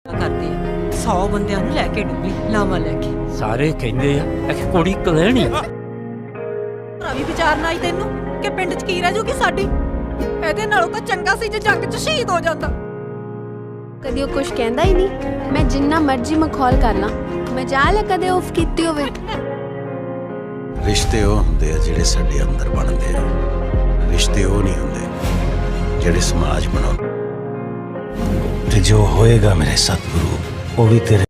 करते हैं 100 ਬੰਦਿਆਂ ਨੂੰ ਲੈ ਕੇ ਡੁੱਬੀ ਲਾਵਾਂ ਲੈ ਕੇ ਸਾਰੇ ਕਹਿੰਦੇ ਆ ਕਿ ਕੁੜੀ ਕਲੈਣੀ ਰਵੀ ਵਿਚਾਰਨਾ ਆਈ ਤੈਨੂੰ ਕਿ ਪਿੰਡ 'ਚ ਕੀ ਰਹਿ ਜੂਗੀ ਸਾਡੀ ਇਹਦੇ ਨਾਲੋਂ ਤਾਂ ਚੰਗਾ ਸੀ ਜੇ ਜੰਗ 'ਚ ਸ਼ਹੀਦ ਹੋ ਜਾਂਦਾ ਕਦੀ ਉਹ ਕੁਝ ਕਹਿੰਦਾ ਹੀ ਨਹੀਂ ਮੈਂ ਜਿੰਨਾ ਮਰਜ਼ੀ ਮਖੌਲ ਕਰ ਲਾਂ ਮਜਾਲ ਕਦੇ ਉਫ ਕੀਤੀ ਹੋਵੇ ਰਿਸ਼ਤੇ ਉਹ ਹੁੰਦੇ ਆ ਜਿਹੜੇ ਸਾਡੇ ਅੰਦਰ ਬਣਦੇ ਆ ਰਿਸ਼ਤੇ ਉਹ ਨਹੀਂ ਹੁੰਦੇ ਜਿਹੜੇ ਸਮਾਜ ਬਣਾਉਂਦੇ ਤੇ ਜੋ ਹੋਏਗਾ ਮੇਰੇ ਸਤਿਗੁਰੂ ਉਹ ਵੀ ਤੇਰੇ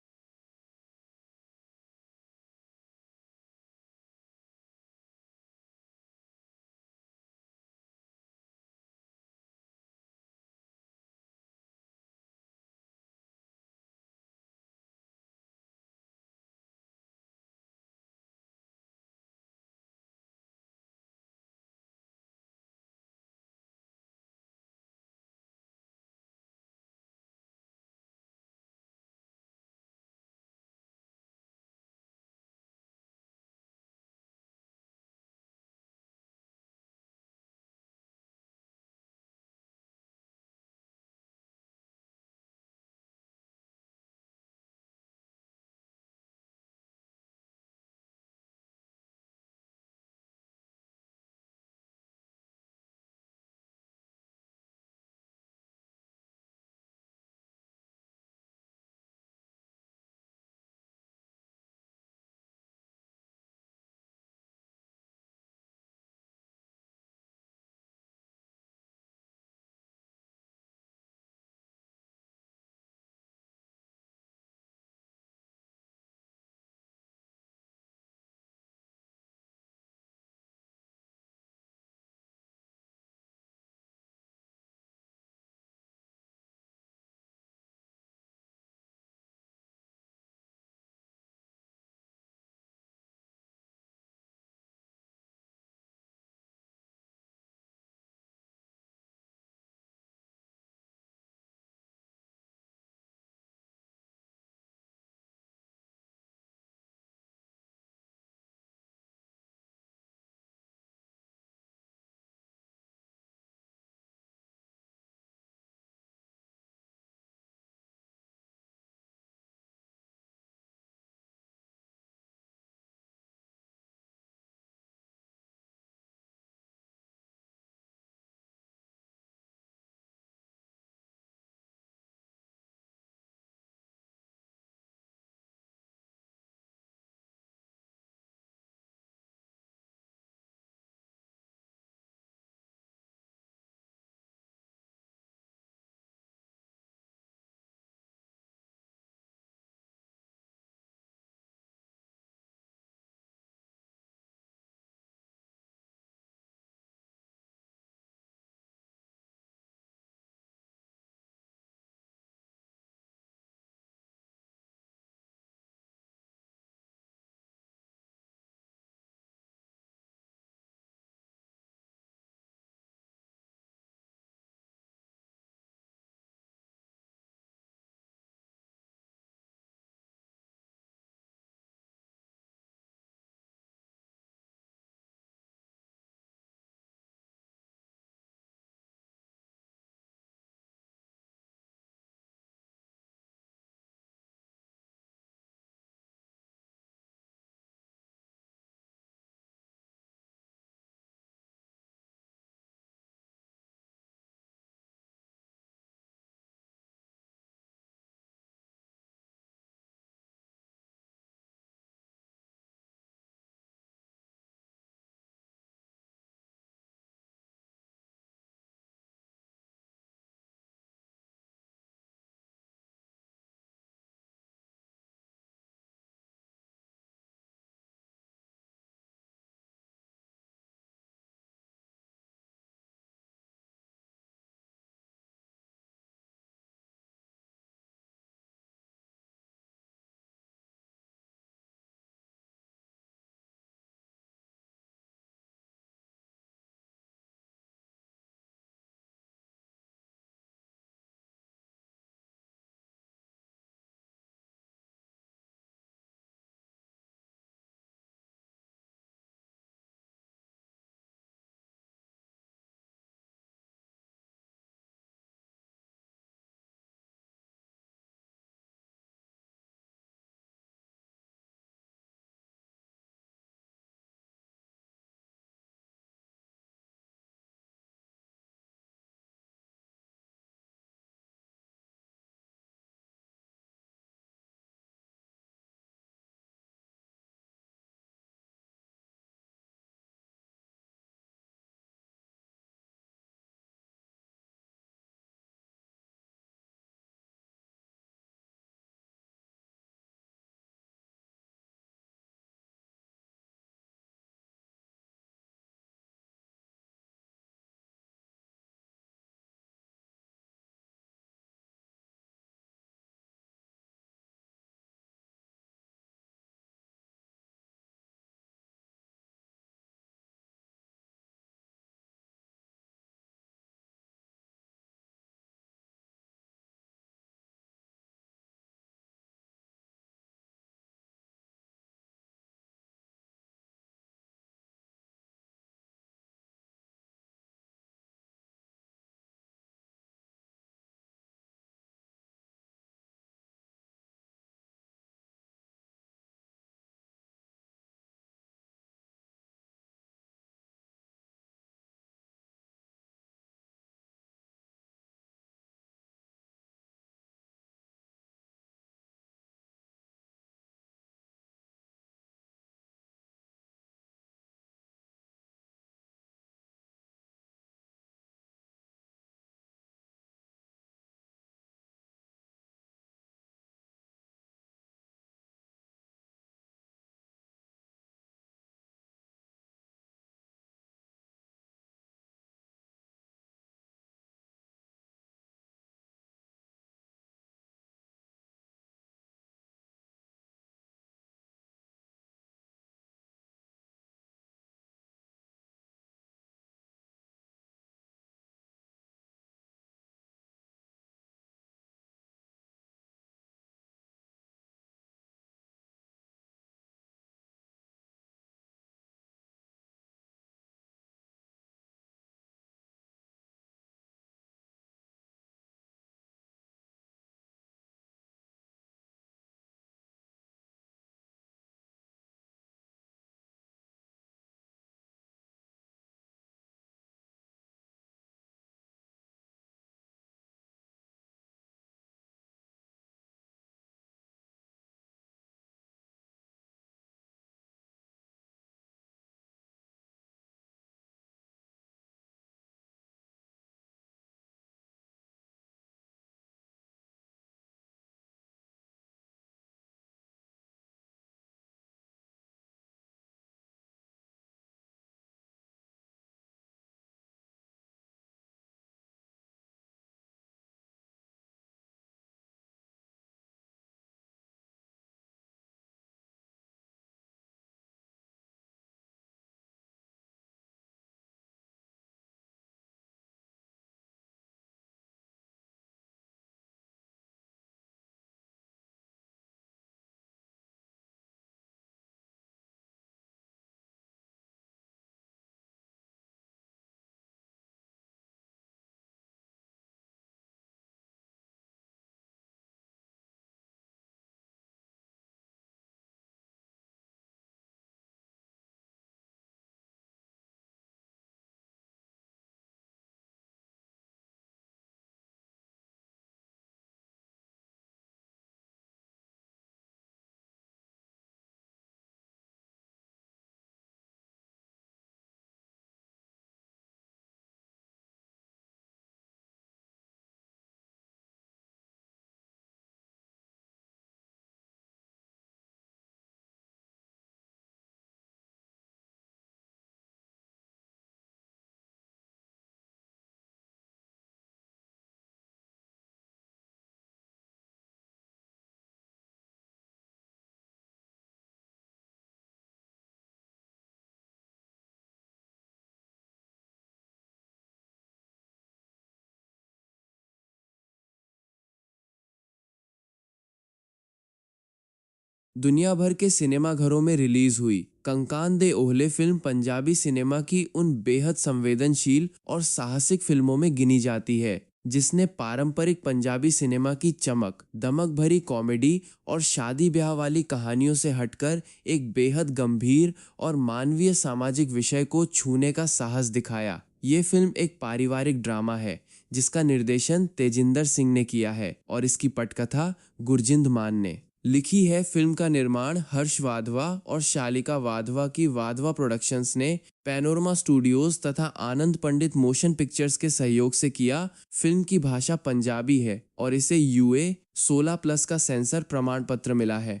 दुनिया भर के सिनेमाघरों में रिलीज हुई कंकान दे ओहले फिल्म पंजाबी सिनेमा की उन बेहद संवेदनशील और साहसिक फिल्मों में गिनी जाती है जिसने पारंपरिक पंजाबी सिनेमा की चमक, दमक भरी कॉमेडी और शादी ब्याह वाली कहानियों से हटकर एक बेहद गंभीर और मानवीय सामाजिक विषय को छूने का साहस दिखाया। ये फिल्म एक पारिवारिक ड्रामा है जिसका निर्देशन तेजिंदर सिंह ने किया है और इसकी पटकथा गुरजिंद मान ने लिखी है। फिल्म का निर्माण हर्ष वाधवा और शालिका वाधवा की वाधवा प्रोडक्शंस ने पैनोरमा स्टूडियोज तथा आनंद पंडित मोशन पिक्चर्स के सहयोग से किया। फिल्म की भाषा पंजाबी है और इसे यूए 16+ का सेंसर प्रमाण पत्र मिला है।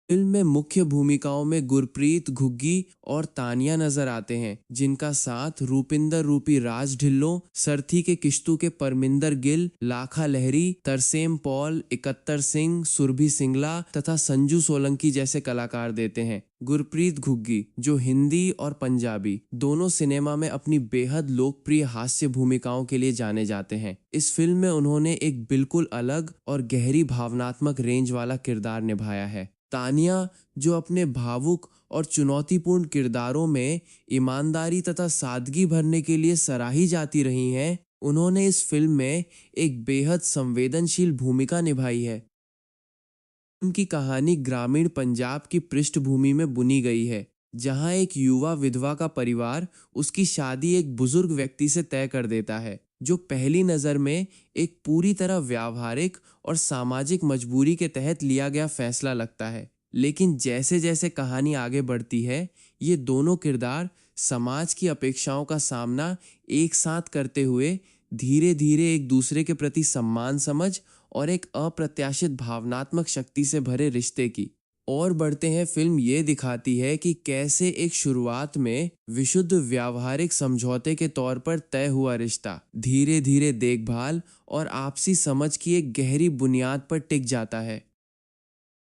फिल्म में मुख्य भूमिकाओं में गुरप्रीत घुग्गी और तानिया नजर आते हैं, जिनका साथ रूपिंदर रूपी राज ढिल्लों, सरथी के किश्तू के परमिंदर गिल, लाखा लहरी, तरसेम पॉल, इकत्तर सिंह, सुरभि सिंगला तथा संजू सोलंकी जैसे कलाकार देते हैं। गुरप्रीत घुग्गी जो हिंदी और पंजाबी दोनों सिनेमा में अपनी बेहद लोकप्रिय हास्य भूमिकाओं के लिए जाने जाते हैं। इस फिल्म में उन्होंने एक बिल्कुल अलग और गहरी भावनात्मक रेंज वाला किरदार निभाया है। तानिया जो अपने भावुक और चुनौतीपूर्ण किरदारों में ईमानदारी तथा सादगी भरने के लिए सराही जाती रही हैं, उन्होंने इस फिल्म में एक बेहद संवेदनशील भूमिका निभाई है। फिल्म की कहानी ग्रामीण पंजाब की पृष्ठभूमि में बुनी गई है, जहां एक युवा विधवा का परिवार उसकी शादी एक बुजुर्ग व्यक्ति से तय कर देता है, जो पहली नज़र में एक पूरी तरह व्यावहारिक और सामाजिक मजबूरी के तहत लिया गया फैसला लगता है। लेकिन जैसे जैसे कहानी आगे बढ़ती है, ये दोनों किरदार समाज की अपेक्षाओं का सामना एक साथ करते हुए धीरे धीरे एक दूसरे के प्रति सम्मान समझ और एक अप्रत्याशित भावनात्मक शक्ति से भरे रिश्ते की और बढ़ते हैं। फिल्म ये दिखाती है कि कैसे एक शुरुआत में विशुद्ध व्यावहारिक समझौते के तौर पर तय हुआ रिश्ता धीरे धीरे देखभाल और आपसी समझ की एक गहरी बुनियाद पर टिक जाता है।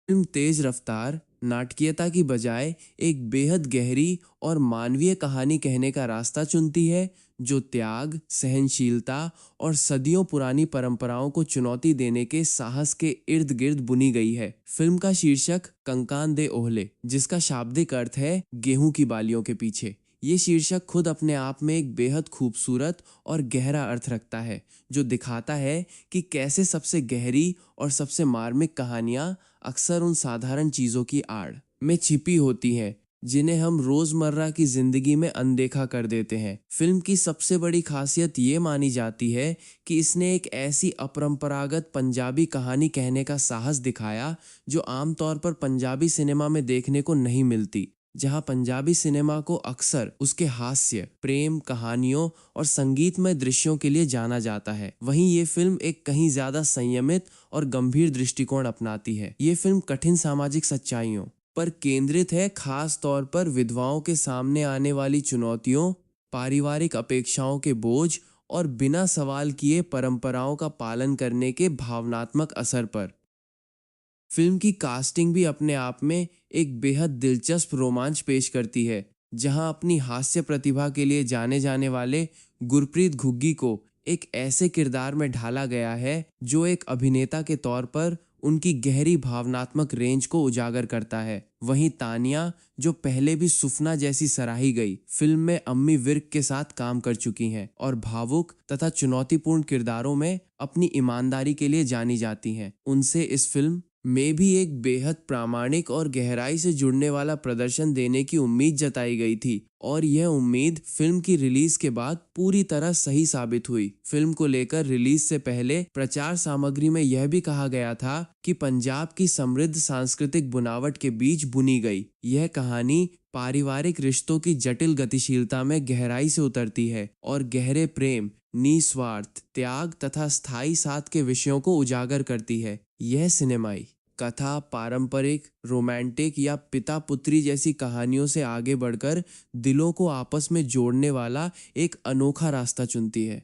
फिल्म तेज रफ्तार, नाटकीयता की बजाय एक बेहद गहरी और मानवीय कहानी कहने का रास्ता चुनती है, जो त्याग, सहनशीलता और सदियों पुरानी परंपराओं को चुनौती देने के साहस के इर्द गिर्द बुनी गई है। फिल्म का शीर्षक कंकान दे ओहले, जिसका शाब्दिक अर्थ है गेहूं की बालियों के पीछे। ये शीर्षक खुद अपने आप में एक बेहद खूबसूरत और गहरा अर्थ रखता है, जो दिखाता है कि कैसे सबसे गहरी और सबसे मार्मिक कहानियां अक्सर उन साधारण चीज़ों की आड़ में छिपी होती हैं जिन्हें हम रोज़मर्रा की ज़िंदगी में अनदेखा कर देते हैं। फिल्म की सबसे बड़ी खासियत ये मानी जाती है कि इसने एक ऐसी अपरंपरागत पंजाबी कहानी कहने का साहस दिखाया जो आमतौर पर पंजाबी सिनेमा में देखने को नहीं मिलती, जहां पंजाबी सिनेमा को अक्सर उसके हास्य, प्रेम कहानियों और संगीतमय दृश्यों के लिए जाना जाता है। वहीं ये फिल्म एक कहीं ज्यादा संयमित और गंभीर दृष्टिकोण अपनाती है। ये फिल्म कठिन सामाजिक सच्चाइयों पर केंद्रित है, खास तौर पर विधवाओं के सामने आने वाली चुनौतियों, पारिवारिक अपेक्षाओं के बोझ और बिना सवाल किए परंपराओं का पालन करने के भावनात्मक असर पर। फिल्म की कास्टिंग भी अपने आप में एक बेहद दिलचस्प रोमांच पेश करती है, जहां अपनी हास्य प्रतिभा के लिए जाने जाने वाले गुरप्रीत घुग्गी को एक ऐसे किरदार में ढाला गया है जो एक अभिनेता के तौर पर उनकी गहरी भावनात्मक रेंज को उजागर करता है। वहीं तानिया, जो पहले भी सुफना जैसी सराही गई फिल्म में अम्मी विर्क के साथ काम कर चुकी हैं और भावुक तथा चुनौतीपूर्ण किरदारों में अपनी ईमानदारी के लिए जानी जाती हैं, उनसे इस फिल्म में भी एक बेहद प्रामाणिक और गहराई से जुड़ने वाला प्रदर्शन देने की उम्मीद जताई गई थी और यह उम्मीद फिल्म की रिलीज के बाद पूरी तरह सही साबित हुई। फिल्म को लेकर रिलीज से पहले प्रचार सामग्री में यह भी कहा गया था कि पंजाब की समृद्ध सांस्कृतिक बुनावट के बीच बुनी गई यह कहानी पारिवारिक रिश्तों की जटिल गतिशीलता में गहराई से उतरती है और गहरे प्रेम, निस्वार्थ त्याग तथा स्थायी साथ के विषयों को उजागर करती है। यह सिनेमाई कथा पारंपरिक, रोमांटिक या पिता पुत्री जैसी कहानियों से आगे बढ़कर दिलों को आपस में जोड़ने वाला एक अनोखा रास्ता चुनती है।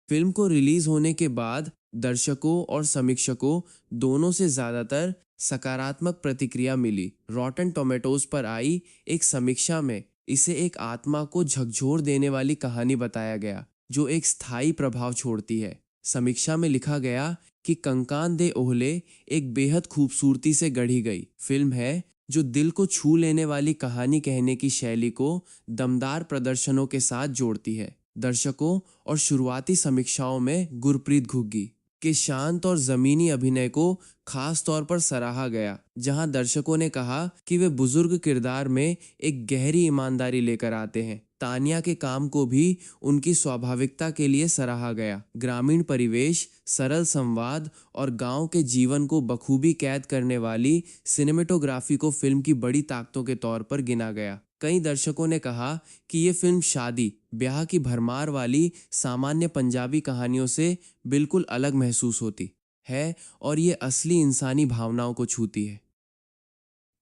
फिल्म को रिलीज होने के बाद दर्शकों और समीक्षकों दोनों से ज्यादातर सकारात्मक प्रतिक्रिया मिली। रॉटन टोमेटोज पर आई एक समीक्षा में इसे एक आत्मा को झकझोर देने वाली कहानी बताया गया जो एक स्थायी प्रभाव छोड़ती है। समीक्षा में लिखा गया कि कंकान दे ओहले एक बेहद खूबसूरती से गढ़ी गई फिल्म है जो दिल को छू लेने वाली कहानी कहने की शैली को दमदार प्रदर्शनों के साथ जोड़ती है। दर्शकों और शुरुआती समीक्षाओं में गुरप्रीत घुग्गी के शांत और जमीनी अभिनय को खास तौर पर सराहा गया, जहां दर्शकों ने कहा कि वे बुजुर्ग किरदार में एक गहरी ईमानदारी लेकर आते हैं। तानिया के काम को भी उनकी स्वाभाविकता के लिए सराहा गया। ग्रामीण परिवेश, सरल संवाद और गांव के जीवन को बखूबी कैद करने वाली सिनेमेटोग्राफी को फिल्म की बड़ी ताकतों के तौर पर गिना गया। कई दर्शकों ने कहा कि ये फिल्म शादी ब्याह की भरमार वाली सामान्य पंजाबी कहानियों से बिल्कुल अलग महसूस होती है और ये असली इंसानी भावनाओं को छूती है।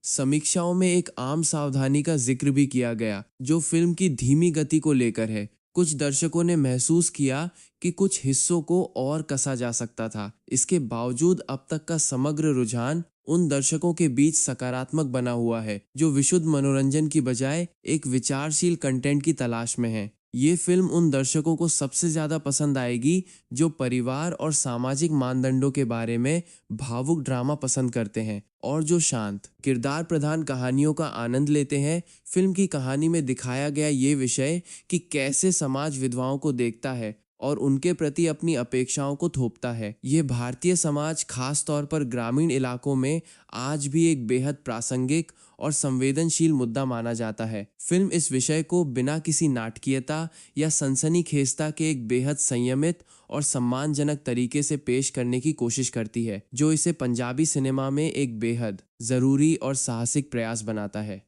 समीक्षाओं में एक आम सावधानी का जिक्र भी किया गया जो फिल्म की धीमी गति को लेकर है। कुछ दर्शकों ने महसूस किया कि कुछ हिस्सों को और कसा जा सकता था। इसके बावजूद अब तक का समग्र रुझान उन दर्शकों के बीच सकारात्मक बना हुआ है जो विशुद्ध मनोरंजन की बजाय एक विचारशील कंटेंट की तलाश में हैं। ये फिल्म उन दर्शकों को सबसे ज्यादा पसंद आएगी जो परिवार और सामाजिक मानदंडों के बारे में भावुक ड्रामा पसंद करते हैं और जो शांत किरदार प्रधान कहानियों का आनंद लेते हैं। फिल्म की कहानी में दिखाया गया ये विषय कि कैसे समाज विधवाओं को देखता है और उनके प्रति अपनी अपेक्षाओं को थोपता है। ये भारतीय समाज खास तौर पर ग्रामीण इलाकों में आज भी एक बेहद प्रासंगिक और संवेदनशील मुद्दा माना जाता है। फिल्म इस विषय को बिना किसी नाटकीयता या सनसनीखेजता के एक बेहद संयमित और सम्मानजनक तरीके से पेश करने की कोशिश करती है, जो इसे पंजाबी सिनेमा में एक बेहद जरूरी और साहसिक प्रयास बनाता है।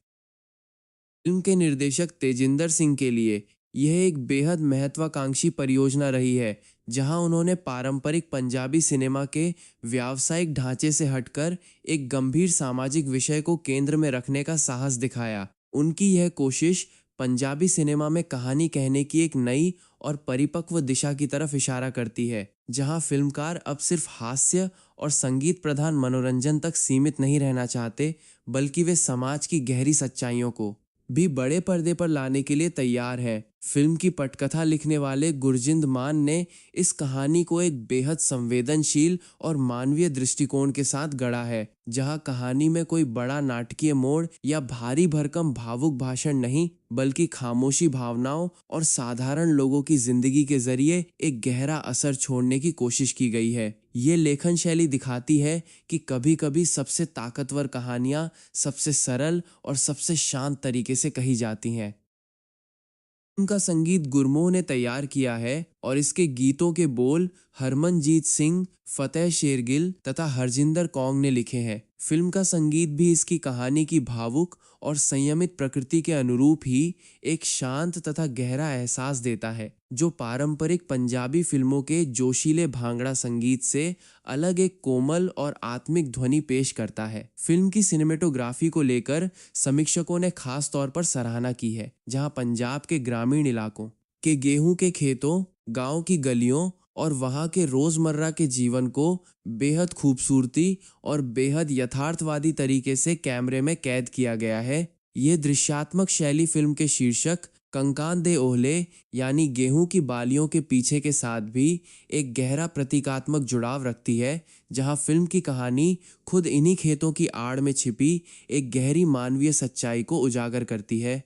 फिल्म के निर्देशक तेजिंदर सिंह के लिए यह एक बेहद महत्वाकांक्षी परियोजना रही है, जहां उन्होंने पारंपरिक पंजाबी सिनेमा के व्यावसायिक ढांचे से हटकर एक गंभीर सामाजिक विषय को केंद्र में रखने का साहस दिखाया। उनकी यह कोशिश पंजाबी सिनेमा में कहानी कहने की एक नई और परिपक्व दिशा की तरफ इशारा करती है, जहां फिल्मकार अब सिर्फ हास्य और संगीत प्रधान मनोरंजन तक सीमित नहीं रहना चाहते, बल्कि वे समाज की गहरी सच्चाइयों को भी बड़े पर्दे पर लाने के लिए तैयार है। फिल्म की पटकथा लिखने वाले गुरजिंद मान ने इस कहानी को एक बेहद संवेदनशील और मानवीय दृष्टिकोण के साथ गढ़ा है, जहां कहानी में कोई बड़ा नाटकीय मोड़ या भारी भरकम भावुक भाषण नहीं, बल्कि खामोशी भावनाओं और साधारण लोगों की जिंदगी के जरिए एक गहरा असर छोड़ने की कोशिश की गई है। ये लेखन शैली दिखाती है कि कभी-कभी सबसे ताकतवर कहानियां सबसे सरल और सबसे शांत तरीके से कही जाती हैं। उनका संगीत गुरमोह ने तैयार किया है और इसके गीतों के बोल हरमनजीत सिंह, फतेह शेरगिल तथा हरजिंदर कौंग ने लिखे हैं। फिल्म का संगीत भी इसकी कहानी की भावुक और संयमित प्रकृति के अनुरूप ही एक शांत तथा गहरा एहसास देता है, जो पारंपरिक पंजाबी फिल्मों के जोशीले भांगड़ा संगीत से अलग एक कोमल और आत्मिक ध्वनि पेश करता है। फिल्म की सिनेमेटोग्राफी को लेकर समीक्षकों ने खास तौर पर सराहना की है, जहां पंजाब के ग्रामीण इलाकों के गेहूं के खेतों, गांव की गलियों और वहां के रोजमर्रा के जीवन को बेहद खूबसूरती और बेहद यथार्थवादी तरीके से कैमरे में कैद किया गया है। ये दृश्यात्मक शैली फिल्म के शीर्षक कंकान दे ओहले यानी गेहूं की बालियों के पीछे के साथ भी एक गहरा प्रतीकात्मक जुड़ाव रखती है, जहां फिल्म की कहानी खुद इन्हीं खेतों की आड़ में छिपी एक गहरी मानवीय सच्चाई को उजागर करती है।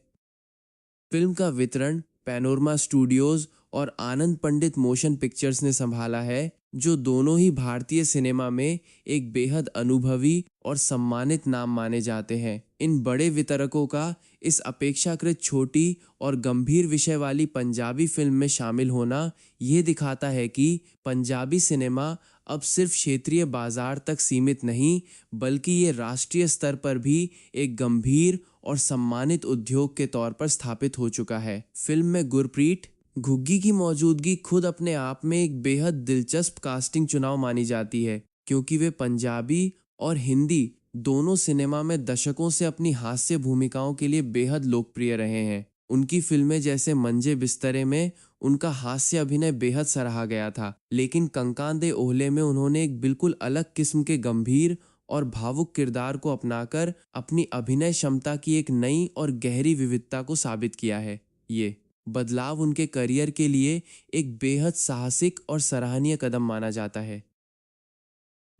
फिल्म का वितरण पैनोरमा स्टूडियोज और आनंद पंडित मोशन पिक्चर्स ने संभाला है, जो दोनों ही भारतीय सिनेमा में एक बेहद अनुभवी और सम्मानित नाम माने जाते हैं। इन बड़े वितरकों का इस अपेक्षाकृत छोटी और गंभीर विषय वाली पंजाबी फिल्म में शामिल होना ये दिखाता है कि पंजाबी सिनेमा अब सिर्फ क्षेत्रीय बाजार तक सीमित नहीं, बल्कि ये राष्ट्रीय स्तर पर भी एक गंभीर और सम्मानित उद्योग के तौर पर स्थापित हो चुका है। फिल्म में गुरप्रीत घुग्गी की मौजूदगी खुद अपने आप में एक बेहद दिलचस्प कास्टिंग चुनाव मानी जाती है, क्योंकि वे पंजाबी और हिंदी दोनों सिनेमा में दशकों से अपनी हास्य भूमिकाओं के लिए बेहद लोकप्रिय रहे हैं। उनकी फिल्में जैसे मंजे बिस्तरे में उनका हास्य अभिनय बेहद सराहा गया था, लेकिन कंकान दे ओहले में उन्होंने एक बिल्कुल अलग किस्म के गंभीर और भावुक किरदार को अपनाकर अपनी अभिनय क्षमता की एक नई और गहरी विविधता को साबित किया है। ये बदलाव उनके करियर के लिए एक बेहद साहसिक और सराहनीय कदम माना जाता है।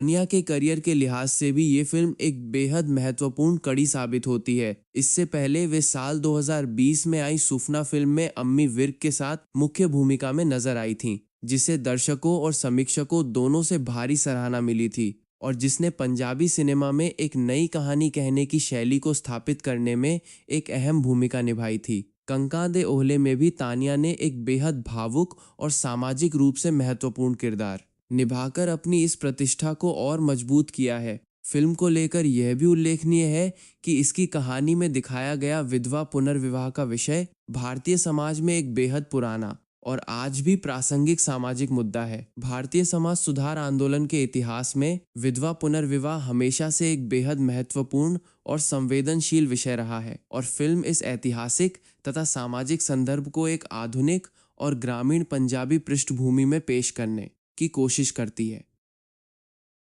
तानिया के करियर के लिहाज से भी ये फिल्म एक बेहद महत्वपूर्ण कड़ी साबित होती है। इससे पहले वे साल 2020 में आई सुफना फिल्म में अम्मी विर्क के साथ मुख्य भूमिका में नजर आई थीं, जिसे दर्शकों और समीक्षकों दोनों से भारी सराहना मिली थी और जिसने पंजाबी सिनेमा में एक नई कहानी कहने की शैली को स्थापित करने में एक अहम भूमिका निभाई थी। कंकां दे ओहले में भी तानिया ने एक बेहद भावुक और सामाजिक रूप से महत्वपूर्ण किरदार निभाकर अपनी इस प्रतिष्ठा को और मजबूत किया है। फिल्म को लेकर यह भी उल्लेखनीय है कि इसकी कहानी में दिखाया गया विधवा पुनर्विवाह का विषय भारतीय समाज में एक बेहद पुराना और आज भी प्रासंगिक सामाजिक मुद्दा है। भारतीय समाज सुधार आंदोलन के इतिहास में विधवा पुनर्विवाह हमेशा से एक बेहद महत्वपूर्ण और संवेदनशील विषय रहा है और फिल्म इस ऐतिहासिक तथा सामाजिक संदर्भ को एक आधुनिक और ग्रामीण पंजाबी पृष्ठभूमि में पेश करने की कोशिश करती है।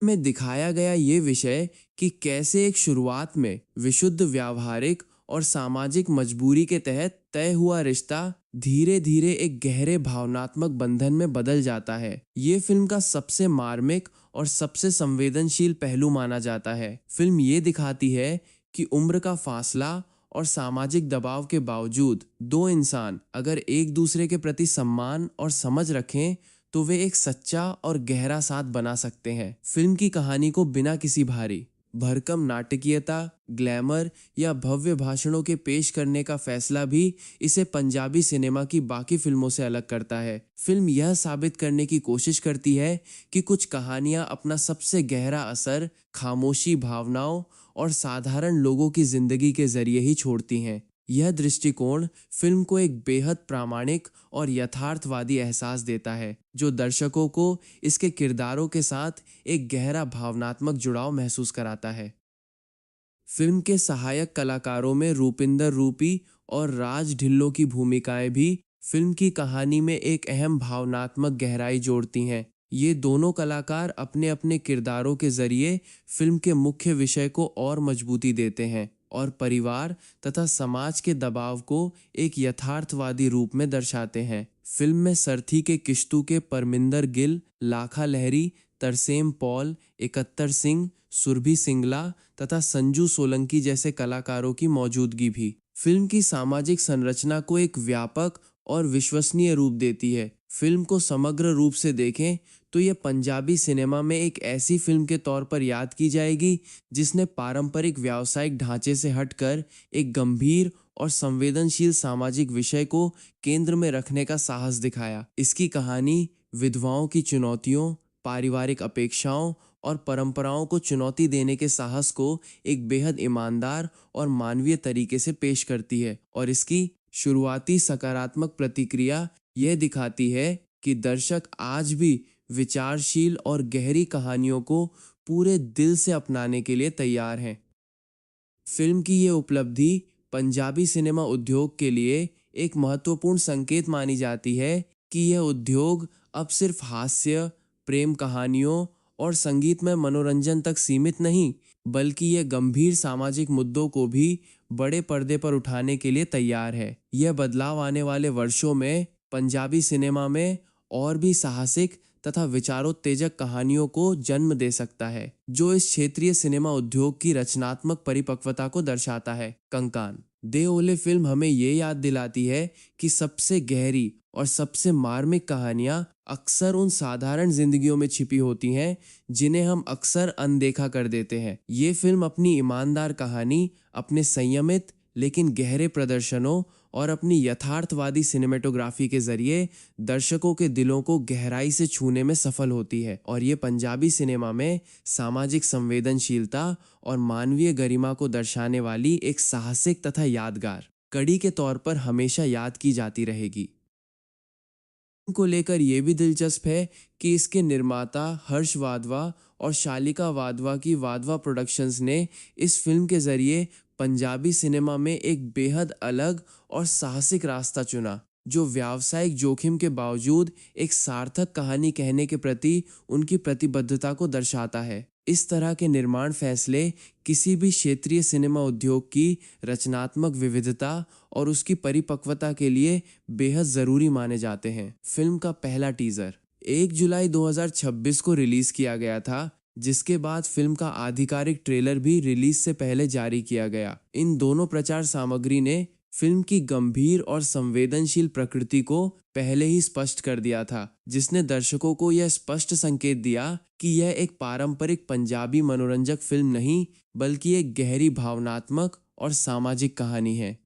में दिखाया गया ये विषय कि कैसे एक शुरुआत में विशुद्ध व्यावहारिक और सामाजिक मजबूरी के तहत तय हुआ रिश्ता धीरे धीरे एक गहरे भावनात्मक बंधन में बदल जाता है। ये फिल्म का सबसे मार्मिक और सबसे संवेदनशील पहलू माना जाता है। फिल्म ये दिखाती है कि उम्र का फासला और सामाजिक दबाव के बावजूद दो इंसान अगर एक दूसरे के प्रति सम्मान और समझ रखें तो वे एक सच्चा और गहरा साथ बना सकते हैं। फिल्म की कहानी को बिना किसी भारी भरकम नाटकीयता, ग्लैमर या भव्य भाषणों के पेश करने का फैसला भी इसे पंजाबी सिनेमा की बाकी फिल्मों से अलग करता है। फिल्म यह साबित करने की कोशिश करती है कि कुछ कहानियां अपना सबसे गहरा असर खामोशी, भावनाओं और साधारण लोगों की जिंदगी के जरिए ही छोड़ती हैं। यह दृष्टिकोण फिल्म को एक बेहद प्रामाणिक और यथार्थवादी एहसास देता है, जो दर्शकों को इसके किरदारों के साथ एक गहरा भावनात्मक जुड़ाव महसूस कराता है। फिल्म के सहायक कलाकारों में रूपिंदर रूपी और राज ढिल्लों की भूमिकाएं भी फिल्म की कहानी में एक अहम भावनात्मक गहराई जोड़ती हैं। ये दोनों कलाकार अपने अपने किरदारों के जरिए फिल्म के मुख्य विषय को और मजबूती देते हैं और परिवार तथा समाज के दबाव को एक यथार्थवादी रूप में दर्शाते हैं। फिल्म में सरथी के किश्तू के परमिंदर गिल, लाखा लहरी, तरसेम पॉल, इकत्तर सिंह, सुरभि सिंगला तथा संजू सोलंकी जैसे कलाकारों की मौजूदगी भी फिल्म की सामाजिक संरचना को एक व्यापक और विश्वसनीय रूप देती है। फिल्म को समग्र रूप से देखें तो यह पंजाबी सिनेमा में एक ऐसी फिल्म के तौर पर याद की जाएगी जिसने पारंपरिक व्यावसायिक ढांचे से हटकर एक गंभीर और संवेदनशील सामाजिक विषय को केंद्र में रखने का साहस दिखाया। इसकी कहानी विधवाओं की चुनौतियों, पारिवारिक अपेक्षाओं और परंपराओं को चुनौती देने के साहस को एक बेहद ईमानदार और मानवीय तरीके से पेश करती है और इसकी शुरुआती सकारात्मक प्रतिक्रिया यह दिखाती है कि दर्शक आज भी विचारशील और गहरी कहानियों को पूरे दिल से अपनाने के लिए तैयार हैं। फिल्म की ये उपलब्धि पंजाबी सिनेमा उद्योग के लिए एक महत्वपूर्ण संकेत मानी जाती है कि यह उद्योग अब सिर्फ हास्य, प्रेम कहानियों और संगीतमय मनोरंजन तक सीमित नहीं, बल्कि यह गंभीर सामाजिक मुद्दों को भी बड़े पर्दे पर उठाने के लिए तैयार है। यह बदलाव आने वाले वर्षों में पंजाबी सिनेमा में और भी साहसिक तथा विचारोत्तेजक कहानियों को जन्म दे सकता है, जो इस क्षेत्रीय सिनेमा उद्योग की रचनात्मक परिपक्वता को दर्शाता है। कंकां दे ओहले फिल्म हमें ये याद दिलाती है कि सबसे गहरी और सबसे मार्मिक कहानियां अक्सर उन साधारण जिंदगियों में छिपी होती हैं जिन्हें हम अक्सर अनदेखा कर देते हैं। ये फिल्म अपनी ईमानदार कहानी, अपने संयमित लेकिन गहरे प्रदर्शनों और अपनी यथार्थवादी सिनेमेटोग्राफी के जरिए दर्शकों के दिलों को गहराई से छूने में सफल होती है और ये पंजाबी सिनेमा में सामाजिक संवेदनशीलता और मानवीय गरिमा को दर्शाने वाली एक साहसिक तथा यादगार कड़ी के तौर पर हमेशा याद की जाती रहेगी। को लेकर यह भी दिलचस्प है कि इसके निर्माता हर्ष वाधवा और शालिका वाधवा की वाधवा प्रोडक्शंस ने इस फिल्म के जरिए पंजाबी सिनेमा में एक बेहद अलग और साहसिक रास्ता चुना, जो व्यावसायिक जोखिम के बावजूद एक सार्थक कहानी कहने के प्रति उनकी प्रतिबद्धता को दर्शाता है। इस तरह के निर्माण फैसले किसी भी क्षेत्रीय सिनेमा उद्योग की रचनात्मक विविधता और उसकी परिपक्वता के लिए बेहद ज़रूरी माने जाते हैं। फिल्म का पहला टीज़र 1 जुलाई 2026 को रिलीज़ किया गया था, जिसके बाद फिल्म का आधिकारिक ट्रेलर भी रिलीज से पहले जारी किया गया। इन दोनों प्रचार सामग्री ने फिल्म की गंभीर और संवेदनशील प्रकृति को पहले ही स्पष्ट कर दिया था, जिसने दर्शकों को यह स्पष्ट संकेत दिया कि यह एक पारंपरिक पंजाबी मनोरंजक फिल्म नहीं, बल्कि एक गहरी भावनात्मक और सामाजिक कहानी है।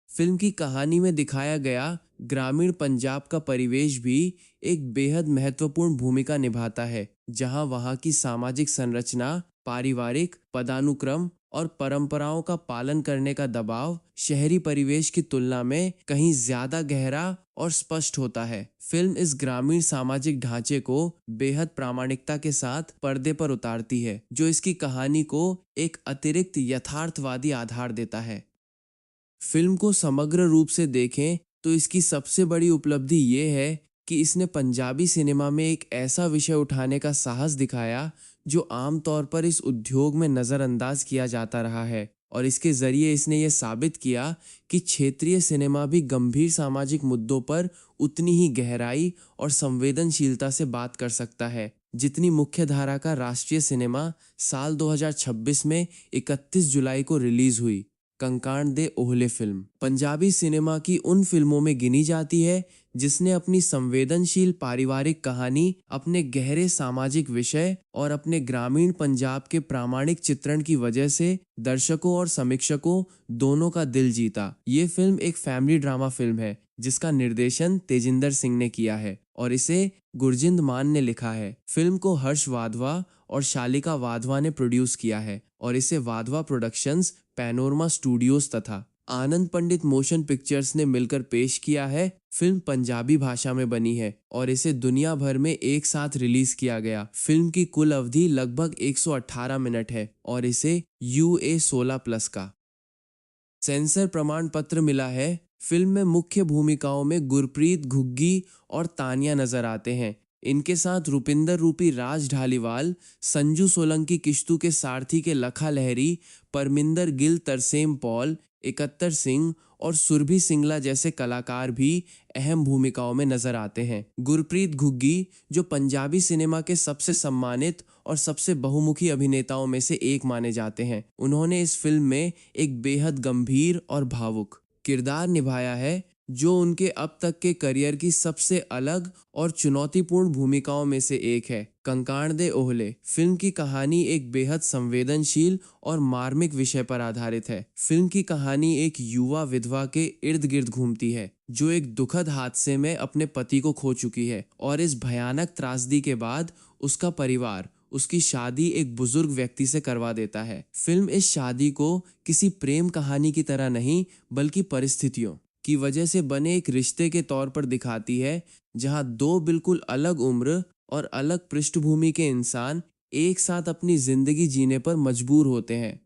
फिल्म की कहानी में दिखाया गया ग्रामीण पंजाब का परिवेश भी एक बेहद महत्वपूर्ण भूमिका निभाता है, जहां वहां की सामाजिक संरचना, पारिवारिक पदानुक्रम और परंपराओं का पालन करने का दबाव शहरी परिवेश की तुलना में कहीं ज्यादा गहरा और स्पष्ट होता है। फिल्म इस ग्रामीण सामाजिक ढांचे को बेहद प्रामाणिकता के साथ पर्दे पर उतारती है, जो इसकी कहानी को एक अतिरिक्त यथार्थवादी आधार देता है। फिल्म को समग्र रूप से देखें तो इसकी सबसे बड़ी उपलब्धि ये है कि इसने पंजाबी सिनेमा में एक ऐसा विषय उठाने का साहस दिखाया जो आमतौर पर इस उद्योग में नज़रअंदाज किया जाता रहा है, और इसके ज़रिए इसने ये साबित किया कि क्षेत्रीय सिनेमा भी गंभीर सामाजिक मुद्दों पर उतनी ही गहराई और संवेदनशीलता से बात कर सकता है जितनी मुख्य धारा का राष्ट्रीय सिनेमा साल 2026 में 31 जुलाई को रिलीज़ हुई। कंकाण दे ओहले फिल्म पंजाबी सिनेमा की उन फिल्मों में गिनी जाती है जिसने अपनी संवेदनशील पारिवारिक कहानी, अपने गहरे सामाजिक विषय और अपने ग्रामीण पंजाब के प्रामाणिक चित्रण की वजह से दर्शकों और समीक्षकों दोनों का दिल जीता। ये फिल्म एक फैमिली ड्रामा फिल्म है जिसका निर्देशन तेजिंदर सिंह ने किया है और इसे गुरजिंद मान ने लिखा है। फिल्म को हर्ष वाधवा और शालिका वाधवा ने प्रोड्यूस किया है और इसे वाधवा प्रोडक्शंस, पैनोरमा स्टूडियोज तथा आनंद पंडित मोशन पिक्चर्स ने मिलकर पेश किया है। फिल्म पंजाबी भाषा में बनी है और इसे दुनिया भर में एक साथ रिलीज किया गया। फिल्म की कुल अवधि लगभग 118 मिनट है और इसे UA 16+ का सेंसर प्रमाण पत्र मिला है। फिल्म में मुख्य भूमिकाओं में गुरप्रीत घुग्गी और तानिया नजर आते हैं। इनके साथ रुपिंदर रूपी राज ढालीवाल, संजू सोलंकी किश्तू के सारथी के लखा लहरी, परमिंदर गिल तरसेम पॉल, 71 सिंह और सुरभि सिंगला जैसे कलाकार भी अहम भूमिकाओं में नजर आते हैं। गुरप्रीत घुग्गी, जो पंजाबी सिनेमा के सबसे सम्मानित और सबसे बहुमुखी अभिनेताओं में से एक माने जाते हैं, उन्होंने इस फिल्म में एक बेहद गंभीर और भावुक किरदार निभाया है जो उनके अब तक के करियर की सबसे अलग और चुनौतीपूर्ण भूमिकाओं में से एक है। कंकाण दे ओहले फिल्म की कहानी एक बेहद संवेदनशील और मार्मिक विषय पर आधारित है। फिल्म की कहानी एक युवा विधवा के इर्द गिर्द घूमती है जो एक दुखद हादसे में अपने पति को खो चुकी है और इस भयानक त्रासदी के बाद उसका परिवार उसकी शादी एक बुजुर्ग व्यक्ति से करवा देता है। फिल्म इस शादी को किसी प्रेम कहानी की तरह नहीं बल्कि परिस्थितियों की वजह से बने एक रिश्ते के तौर पर दिखाती है, जहां दो बिल्कुल अलग उम्र और अलग पृष्ठभूमि के इंसान एक साथ अपनी जिंदगी जीने पर मजबूर होते हैं।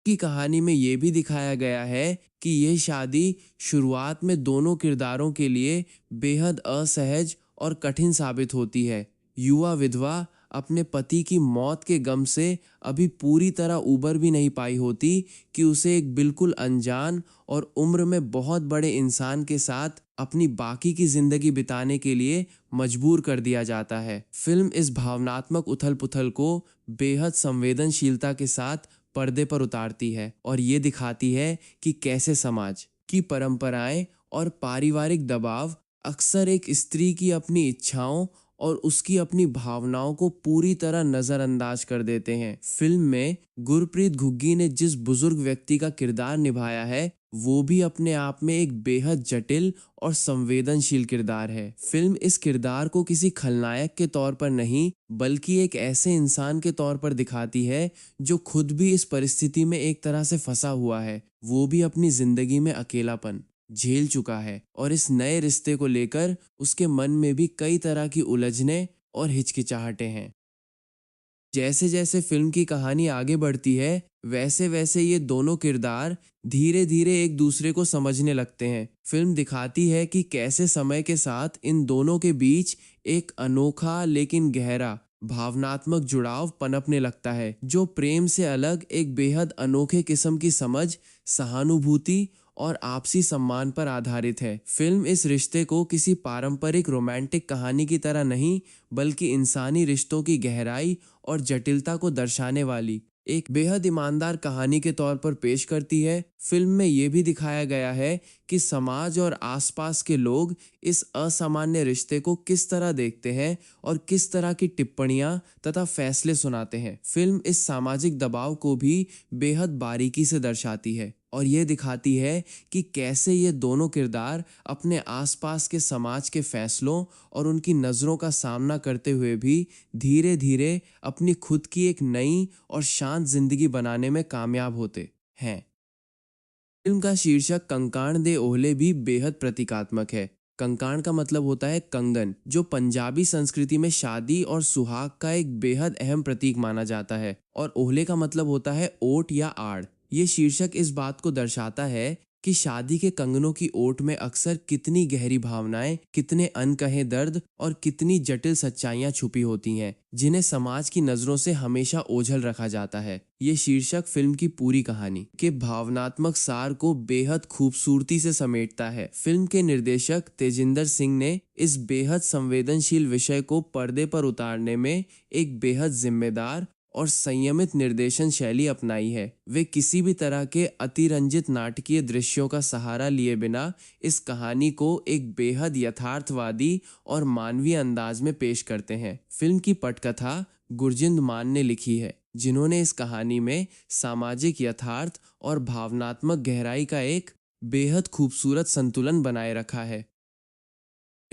की कहानी में यह भी दिखाया गया है कि यह शादी शुरुआत में दोनों किरदारों के लिए बेहद असहज और कठिन साबित होती है। युवा विधवा अपने पति की मौत के गम से अभी पूरी तरह उबर भी नहीं पाई होती कि उसे एक बिल्कुल अनजान और उम्र में बहुत बड़े इंसान के साथ अपनी बाकी की जिंदगी बिताने के लिए मजबूर कर दिया जाता है। फिल्म इस भावनात्मक उथल पुथल को बेहद संवेदनशीलता के साथ पर्दे पर उतारती है और ये दिखाती है कि कैसे समाज की परंपराएं और पारिवारिक दबाव अक्सर एक स्त्री की अपनी इच्छाओं और उसकी अपनी भावनाओं को पूरी तरह नज़रअंदाज कर देते हैं। फिल्म में गुरप्रीत घुग्गी ने जिस बुजुर्ग व्यक्ति का किरदार निभाया है वो भी अपने आप में एक बेहद जटिल और संवेदनशील किरदार है। फिल्म इस किरदार को किसी खलनायक के तौर पर नहीं बल्कि एक ऐसे इंसान के तौर पर दिखाती है जो खुद भी इस परिस्थिति में एक तरह से फंसा हुआ है। वो भी अपनी जिंदगी में अकेलापन झेल चुका है और इस नए रिश्ते को लेकर उसके मन में भी कई तरह की उलझनें और हिचकिचाहटें हैं। जैसे जैसे फिल्म की कहानी आगे बढ़ती है वैसे वैसे ये दोनों किरदार धीरे धीरे एक दूसरे को समझने लगते हैं। फिल्म दिखाती है कि कैसे समय के साथ इन दोनों के बीच एक अनोखा लेकिन गहरा भावनात्मक जुड़ाव पनपने लगता है, जो प्रेम से अलग एक बेहद अनोखे किस्म की समझ, सहानुभूति और आपसी सम्मान पर आधारित है। फिल्म इस रिश्ते को किसी पारंपरिक रोमांटिक कहानी की तरह नहीं, बल्कि इंसानी रिश्तों की गहराई और जटिलता को दर्शाने वाली एक बेहद ईमानदार कहानी के तौर पर पेश करती है। फिल्म में ये भी दिखाया गया है कि समाज और आसपास के लोग इस असामान्य रिश्ते को किस तरह देखते हैं और किस तरह की टिप्पणियां तथा फैसले सुनाते हैं। फिल्म इस सामाजिक दबाव को भी बेहद बारीकी से दर्शाती है और ये दिखाती है कि कैसे ये दोनों किरदार अपने आसपास के समाज के फैसलों और उनकी नज़रों का सामना करते हुए भी धीरे धीरे अपनी खुद की एक नई और शांत जिंदगी बनाने में कामयाब होते हैं। फिल्म का शीर्षक कंकाण दे ओहले भी बेहद प्रतीकात्मक है। कंकाण का मतलब होता है कंगन, जो पंजाबी संस्कृति में शादी और सुहाग का एक बेहद अहम प्रतीक माना जाता है, और ओहले का मतलब होता है ओट या आड़। ये शीर्षक इस बात को दर्शाता है कि शादी के कंगनों की ओट में अक्सर कितनी गहरी भावनाएं, कितने अनकहे दर्द और कितनी जटिल सच्चाइयां छुपी होती हैं, जिन्हें समाज की नजरों से हमेशा ओझल रखा जाता है। ये शीर्षक फिल्म की पूरी कहानी के भावनात्मक सार को बेहद खूबसूरती से समेटता है। फिल्म के निर्देशक तेजिंदर सिंह ने इस बेहद संवेदनशील विषय को पर्दे पर उतारने में एक बेहद जिम्मेदार और संयमित निर्देशन शैली अपनाई है। वे किसी भी तरह के अतिरंजित नाटकीय दृश्यों का सहारा लिए बिना इस कहानी को एक बेहद यथार्थवादी और मानवीय अंदाज में पेश करते हैं। फिल्म की पटकथा गुरजिंद मान ने लिखी है, जिन्होंने इस कहानी में सामाजिक यथार्थ और भावनात्मक गहराई का एक बेहद खूबसूरत संतुलन बनाए रखा है।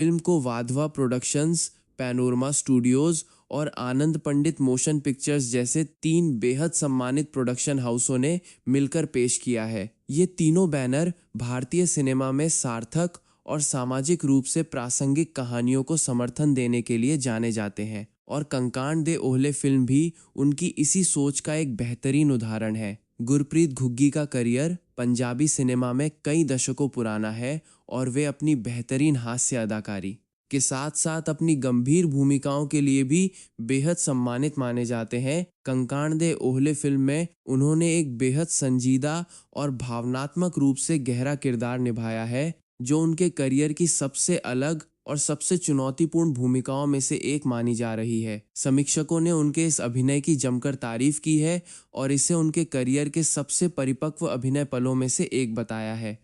फिल्म को वाधवा प्रोडक्शंस, पैनोरमा स्टूडियोज और आनंद पंडित मोशन पिक्चर्स जैसे 3 बेहद सम्मानित प्रोडक्शन हाउसों ने मिलकर पेश किया है। ये तीनों बैनर भारतीय सिनेमा में सार्थक और सामाजिक रूप से प्रासंगिक कहानियों को समर्थन देने के लिए जाने जाते हैं, और कंकाण दे ओहले फिल्म भी उनकी इसी सोच का एक बेहतरीन उदाहरण है। गुरप्रीत घुग्गी का करियर पंजाबी सिनेमा में कई दशकों पुराना है, और वे अपनी बेहतरीन हास्य अदाकारी के साथ साथ अपनी गंभीर भूमिकाओं के लिए भी बेहद सम्मानित माने जाते हैं। कंकाण दे ओहले फिल्म में उन्होंने एक बेहद संजीदा और भावनात्मक रूप से गहरा किरदार निभाया है, जो उनके करियर की सबसे अलग और सबसे चुनौतीपूर्ण भूमिकाओं में से एक मानी जा रही है। समीक्षकों ने उनके इस अभिनय की जमकर तारीफ की है और इसे उनके करियर के सबसे परिपक्व अभिनय पलों में से एक बताया है।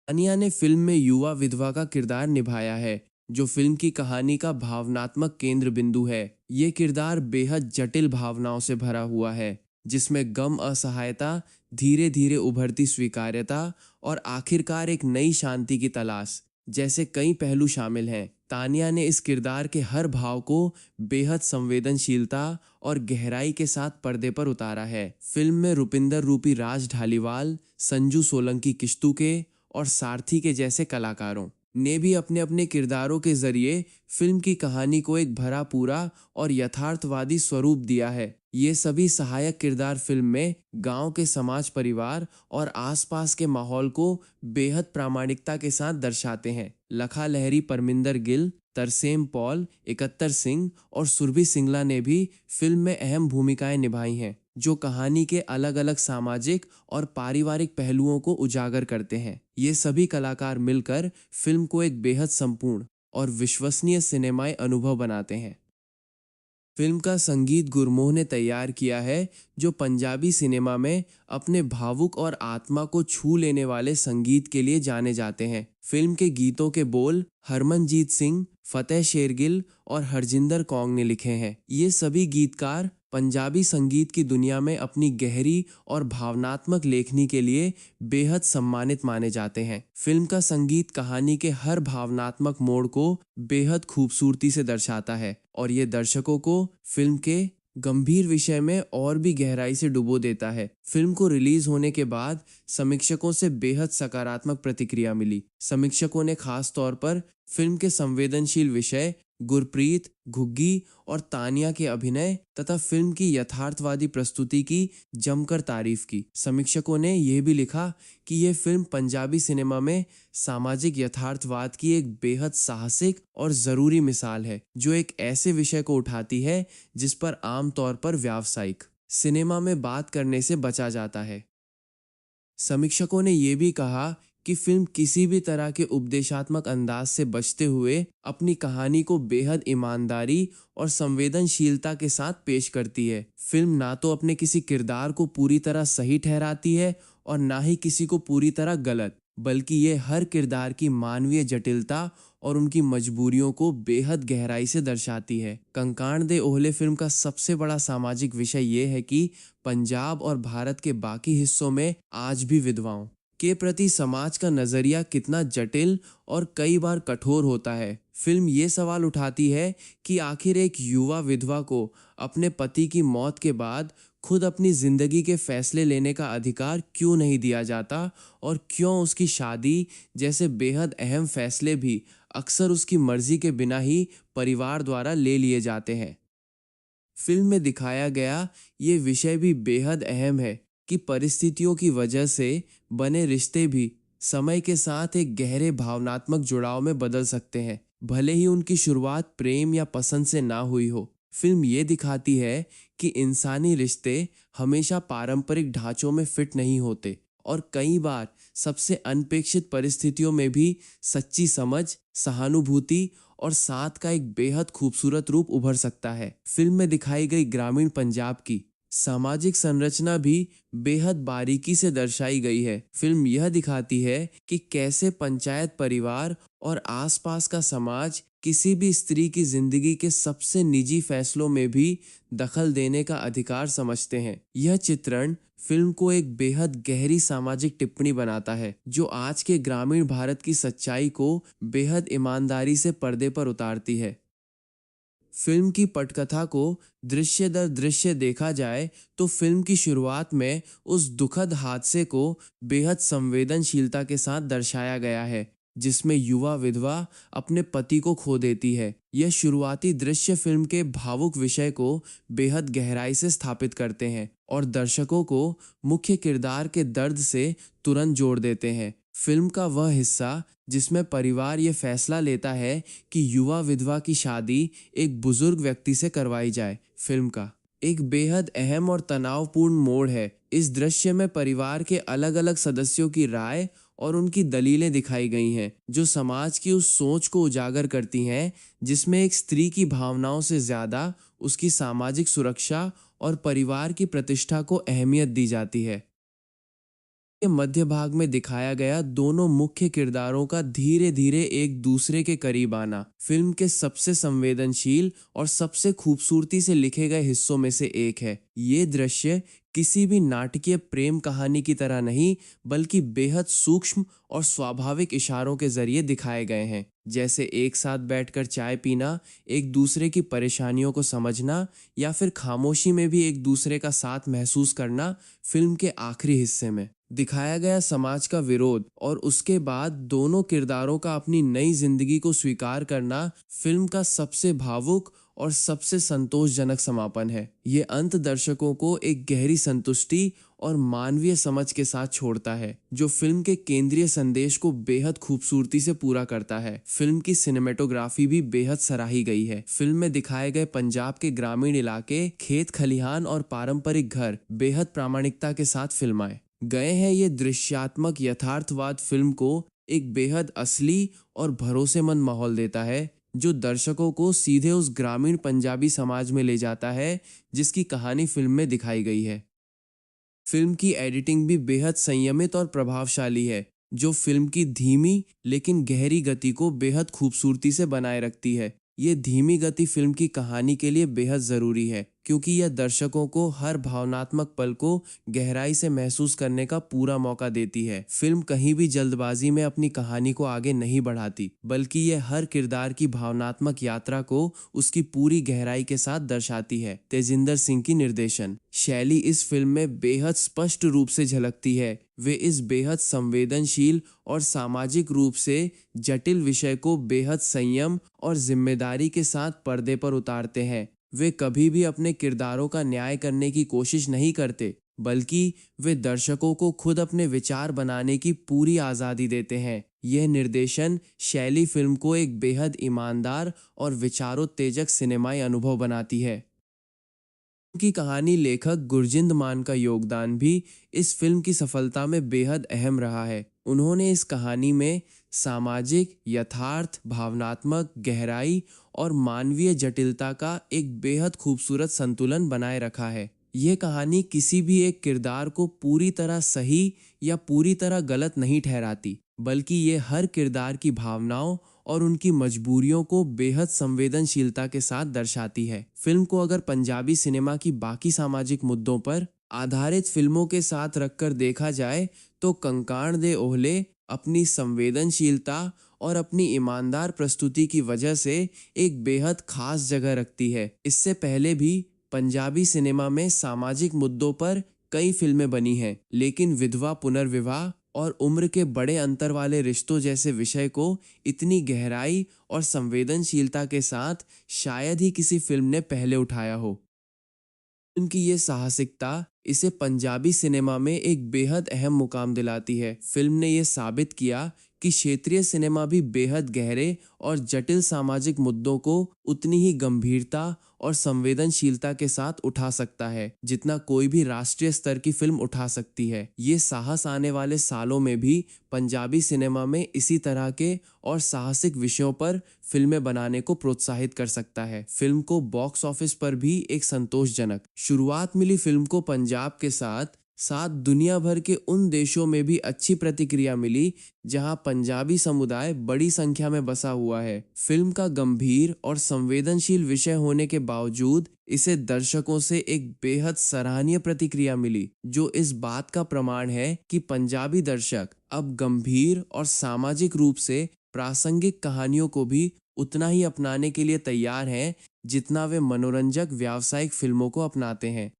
तानिया ने फिल्म में युवा विधवा का किरदार निभाया है, जो फिल्म की कहानी का भावनात्मक केंद्र बिंदु है। ये किरदार बेहद जटिल भावनाओं से भरा हुआ है, जिसमें गम, असहायता, धीरे धीरे उभरती स्वीकार्यता और आखिरकार एक नई शांति की तलाश जैसे कई पहलू शामिल हैं। तानिया ने इस किरदार के हर भाव को बेहद संवेदनशीलता और गहराई के साथ पर्दे पर उतारा है। फिल्म में रुपिंदर रूपी राज ढालीवाल, संजू सोलंकी किश्तुके और सारथी के जैसे कलाकारों ने भी अपने अपने किरदारों के जरिए फिल्म की कहानी को एक भरा पूरा और यथार्थवादी स्वरूप दिया है। ये सभी सहायक किरदार फिल्म में गांव के समाज, परिवार और आसपास के माहौल को बेहद प्रामाणिकता के साथ दर्शाते हैं। लखा लहरी, परमिंदर गिल, तरसेम पॉल, इकत्तर सिंह और सुरभि सिंगला ने भी फिल्म में अहम भूमिकाएं निभाई हैं, जो कहानी के अलग अलग सामाजिक और पारिवारिक पहलुओं को उजागर करते हैं। ये सभी कलाकार मिलकर फिल्म को एक बेहद संपूर्ण और विश्वसनीय सिनेमाई अनुभव बनाते हैं। फिल्म का संगीत गुरमोह ने तैयार किया है, जो पंजाबी सिनेमा में अपने भावुक और आत्मा को छू लेने वाले संगीत के लिए जाने जाते हैं। फिल्म के गीतों के बोल हरमनजीत सिंह, फतेह शेरगिल और हरजिंदर कौंग ने लिखे हैं। ये सभी गीतकार पंजाबी संगीत की दुनिया में अपनी गहरी और भावनात्मक लेखनी के लिए बेहद सम्मानित माने जाते हैं। फिल्म का संगीत कहानी के हर भावनात्मक मोड़ को बेहद खूबसूरती से दर्शाता है, और ये दर्शकों को फिल्म के गंभीर विषय में और भी गहराई से डुबो देता है। फिल्म को रिलीज होने के बाद समीक्षकों से बेहद सकारात्मक प्रतिक्रिया मिली। समीक्षकों ने खास तौर पर फिल्म के संवेदनशील विषय, गुरप्रीत, घुग्गी और तानिया के अभिनय तथा फिल्म की यथार्थवादी प्रस्तुति की जमकर तारीफ की। समीक्षकों ने यह भी लिखा कि यह फिल्म पंजाबी सिनेमा में सामाजिक यथार्थवाद की एक बेहद साहसिक और ज़रूरी मिसाल है, जो एक ऐसे विषय को उठाती है जिस पर आमतौर पर व्यावसायिक सिनेमा में बात करने से बचा जाता है। समीक्षकों ने यह भी कहा कि फिल्म किसी भी तरह के उपदेशात्मक अंदाज से बचते हुए अपनी कहानी को बेहद ईमानदारी और संवेदनशीलता के साथ पेश करती है। फिल्म ना तो अपने किसी किरदार को पूरी तरह सही ठहराती है और ना ही किसी को पूरी तरह गलत, बल्कि ये हर किरदार की मानवीय जटिलता और उनकी मजबूरियों को बेहद गहराई से दर्शाती है। कंकाण दे ओहले फिल्म का सबसे बड़ा सामाजिक विषय ये है कि पंजाब और भारत के बाकी हिस्सों में आज भी विधवाओं के प्रति समाज का नजरिया कितना जटिल और कई बार कठोर होता है। फिल्म ये सवाल उठाती है कि आखिर एक युवा विधवा को अपने पति की मौत के बाद खुद अपनी जिंदगी के फैसले लेने का अधिकार क्यों नहीं दिया जाता और क्यों उसकी शादी जैसे बेहद अहम फैसले भी अक्सर उसकी मर्जी के बिना ही परिवार द्वारा ले लिए जाते हैं। फिल्म में दिखाया गया ये विषय भी बेहद अहम है कि परिस्थितियों की वजह से बने रिश्ते भी समय के साथ एक गहरे भावनात्मक जुड़ाव में बदल सकते हैं, भले ही उनकी शुरुआत प्रेम या पसंद से ना हुई हो। फिल्म ये दिखाती है कि इंसानी रिश्ते हमेशा पारंपरिक ढांचों में फिट नहीं होते और कई बार सबसे अनपेक्षित परिस्थितियों में भी सच्ची समझ, सहानुभूति और साथ का एक बेहद खूबसूरत रूप उभर सकता है। फिल्म में दिखाई गई ग्रामीण पंजाब की सामाजिक संरचना भी बेहद बारीकी से दर्शाई गई है। फिल्म यह दिखाती है कि कैसे पंचायत परिवार और आसपास का समाज किसी भी स्त्री की जिंदगी के सबसे निजी फैसलों में भी दखल देने का अधिकार समझते हैं। यह चित्रण फिल्म को एक बेहद गहरी सामाजिक टिप्पणी बनाता है, जो आज के ग्रामीण भारत की सच्चाई को बेहद ईमानदारी से पर्दे पर उतारती है। फिल्म की पटकथा को दृश्य दर दृश्य देखा जाए तो फिल्म की शुरुआत में उस दुखद हादसे को बेहद संवेदनशीलता के साथ दर्शाया गया है, जिसमें युवा विधवा अपने पति को खो देती है। यह शुरुआती दृश्य फिल्म के भावुक विषय को बेहद गहराई से स्थापित करते हैं और दर्शकों को मुख्य किरदार के दर्द से तुरंत जोड़ देते हैं। फिल्म का वह हिस्सा जिसमें परिवार ये फैसला लेता है कि युवा विधवा की शादी एक बुजुर्ग व्यक्ति से करवाई जाए, फिल्म का एक बेहद अहम और तनावपूर्ण मोड़ है। इस दृश्य में परिवार के अलग अलग सदस्यों की राय और उनकी दलीलें दिखाई गई हैं, जो समाज की उस सोच को उजागर करती हैं जिसमें एक स्त्री की भावनाओं से ज़्यादा उसकी सामाजिक सुरक्षा और परिवार की प्रतिष्ठा को अहमियत दी जाती है। मध्य भाग में दिखाया गया दोनों मुख्य किरदारों का धीरे धीरे एक दूसरे के करीब आना फिल्म के सबसे संवेदनशील और सबसे खूबसूरती से लिखे गए हिस्सों में से एक है। ये दृश्य किसी भी नाटकीय प्रेम कहानी की तरह नहीं, बल्कि बेहद सूक्ष्म और स्वाभाविक इशारों के जरिए दिखाए गए हैं, जैसे एक साथ बैठकर चाय पीना, एक दूसरे की परेशानियों को समझना या फिर खामोशी में भी एक दूसरे का साथ महसूस करना। फिल्म के आखिरी हिस्से में दिखाया गया समाज का विरोध और उसके बाद दोनों किरदारों का अपनी नई जिंदगी को स्वीकार करना फिल्म का सबसे भावुक और सबसे संतोषजनक समापन है। ये अंत दर्शकों को एक गहरी संतुष्टि और मानवीय समझ के साथ छोड़ता है, जो फिल्म के केंद्रीय संदेश को बेहद खूबसूरती से पूरा करता है। फिल्म की सिनेमेटोग्राफी भी बेहद सराही गई है। फिल्म में दिखाए गए पंजाब के ग्रामीण इलाके, खेत खलिहान और पारंपरिक घर बेहद प्रामाणिकता के साथ फिल्माए गए हैं। ये दृश्यात्मक यथार्थवाद फिल्म को एक बेहद असली और भरोसेमंद माहौल देता है, जो दर्शकों को सीधे उस ग्रामीण पंजाबी समाज में ले जाता है जिसकी कहानी फिल्म में दिखाई गई है। फिल्म की एडिटिंग भी बेहद संयमित और प्रभावशाली है, जो फिल्म की धीमी लेकिन गहरी गति को बेहद खूबसूरती से बनाए रखती है। ये धीमी गति फिल्म की कहानी के लिए बेहद ज़रूरी है, क्योंकि यह दर्शकों को हर भावनात्मक पल को गहराई से महसूस करने का पूरा मौका देती है। फिल्म कहीं भी जल्दबाजी में अपनी कहानी को आगे नहीं बढ़ाती, बल्कि यह हर किरदार की भावनात्मक यात्रा को उसकी पूरी गहराई के साथ दर्शाती है। तेजिंदर सिंह की निर्देशन शैली इस फिल्म में बेहद स्पष्ट रूप से झलकती है। वे इस बेहद संवेदनशील और सामाजिक रूप से जटिल विषय को बेहद संयम और जिम्मेदारी के साथ पर्दे पर उतारते हैं। वे कभी भी अपने किरदारों का न्याय करने की कोशिश नहीं करते, बल्कि वे दर्शकों को खुद अपने विचार बनाने की पूरी आज़ादी देते हैं। यह निर्देशन शैली फिल्म को एक बेहद ईमानदार और विचारोत्तेजक सिनेमाई अनुभव बनाती है। की कहानी लेखक गुरजिंद मान का योगदान भी इस फिल्म की सफलता में बेहद अहम रहा है। उन्होंने इस कहानी में सामाजिक यथार्थ, भावनात्मक गहराई और मानवीय जटिलता का एक बेहद खूबसूरत संतुलन बनाए रखा है। यह कहानी किसी भी एक किरदार को पूरी तरह सही या पूरी तरह गलत नहीं ठहराती, बल्कि ये हर किरदार की भावनाओं और उनकी मजबूरियों को बेहद संवेदनशीलता के साथ दर्शाती है। फिल्म को अगर पंजाबी सिनेमा की बाकी सामाजिक मुद्दों पर आधारित फिल्मों के साथ रखकर देखा जाए तो कंकाण दे ओहले अपनी संवेदनशीलता और अपनी ईमानदार प्रस्तुति की वजह से एक बेहद खास जगह रखती है। इससे पहले भी पंजाबी सिनेमा में सामाजिक मुद्दों पर कई फिल्में बनी हैं, लेकिन विधवा पुनर्विवाह और उम्र के बड़े अंतर वाले रिश्तों जैसे विषय को इतनी गहराई और संवेदनशीलता के साथ शायद ही किसी फिल्म ने पहले उठाया हो। उनकी ये साहसिकता इसे पंजाबी सिनेमा में एक बेहद अहम मुकाम दिलाती है। फिल्म ने यह साबित किया कि क्षेत्रीय सिनेमा भी बेहद गहरे और जटिल सामाजिक मुद्दों को उतनी ही गंभीरता और संवेदनशीलता के साथ उठा सकता है जितना कोई भी राष्ट्रीय स्तर की फिल्म उठा सकती है। ये साहस आने वाले सालों में भी पंजाबी सिनेमा में इसी तरह के और साहसिक विषयों पर फिल्में बनाने को प्रोत्साहित कर सकता है। फिल्म को बॉक्स ऑफिस पर भी एक संतोषजनक शुरुआत मिली। फिल्म को पंजाब के साथ साथ दुनिया भर के उन देशों में भी अच्छी प्रतिक्रिया मिली जहां पंजाबी समुदाय बड़ी संख्या में बसा हुआ है। फिल्म का गंभीर और संवेदनशील विषय होने के बावजूद इसे दर्शकों से एक बेहद सराहनीय प्रतिक्रिया मिली, जो इस बात का प्रमाण है कि पंजाबी दर्शक अब गंभीर और सामाजिक रूप से प्रासंगिक कहानियों को भी उतना ही अपनाने के लिए तैयार हैं जितना वे मनोरंजक व्यावसायिक फिल्मों को अपनाते हैं।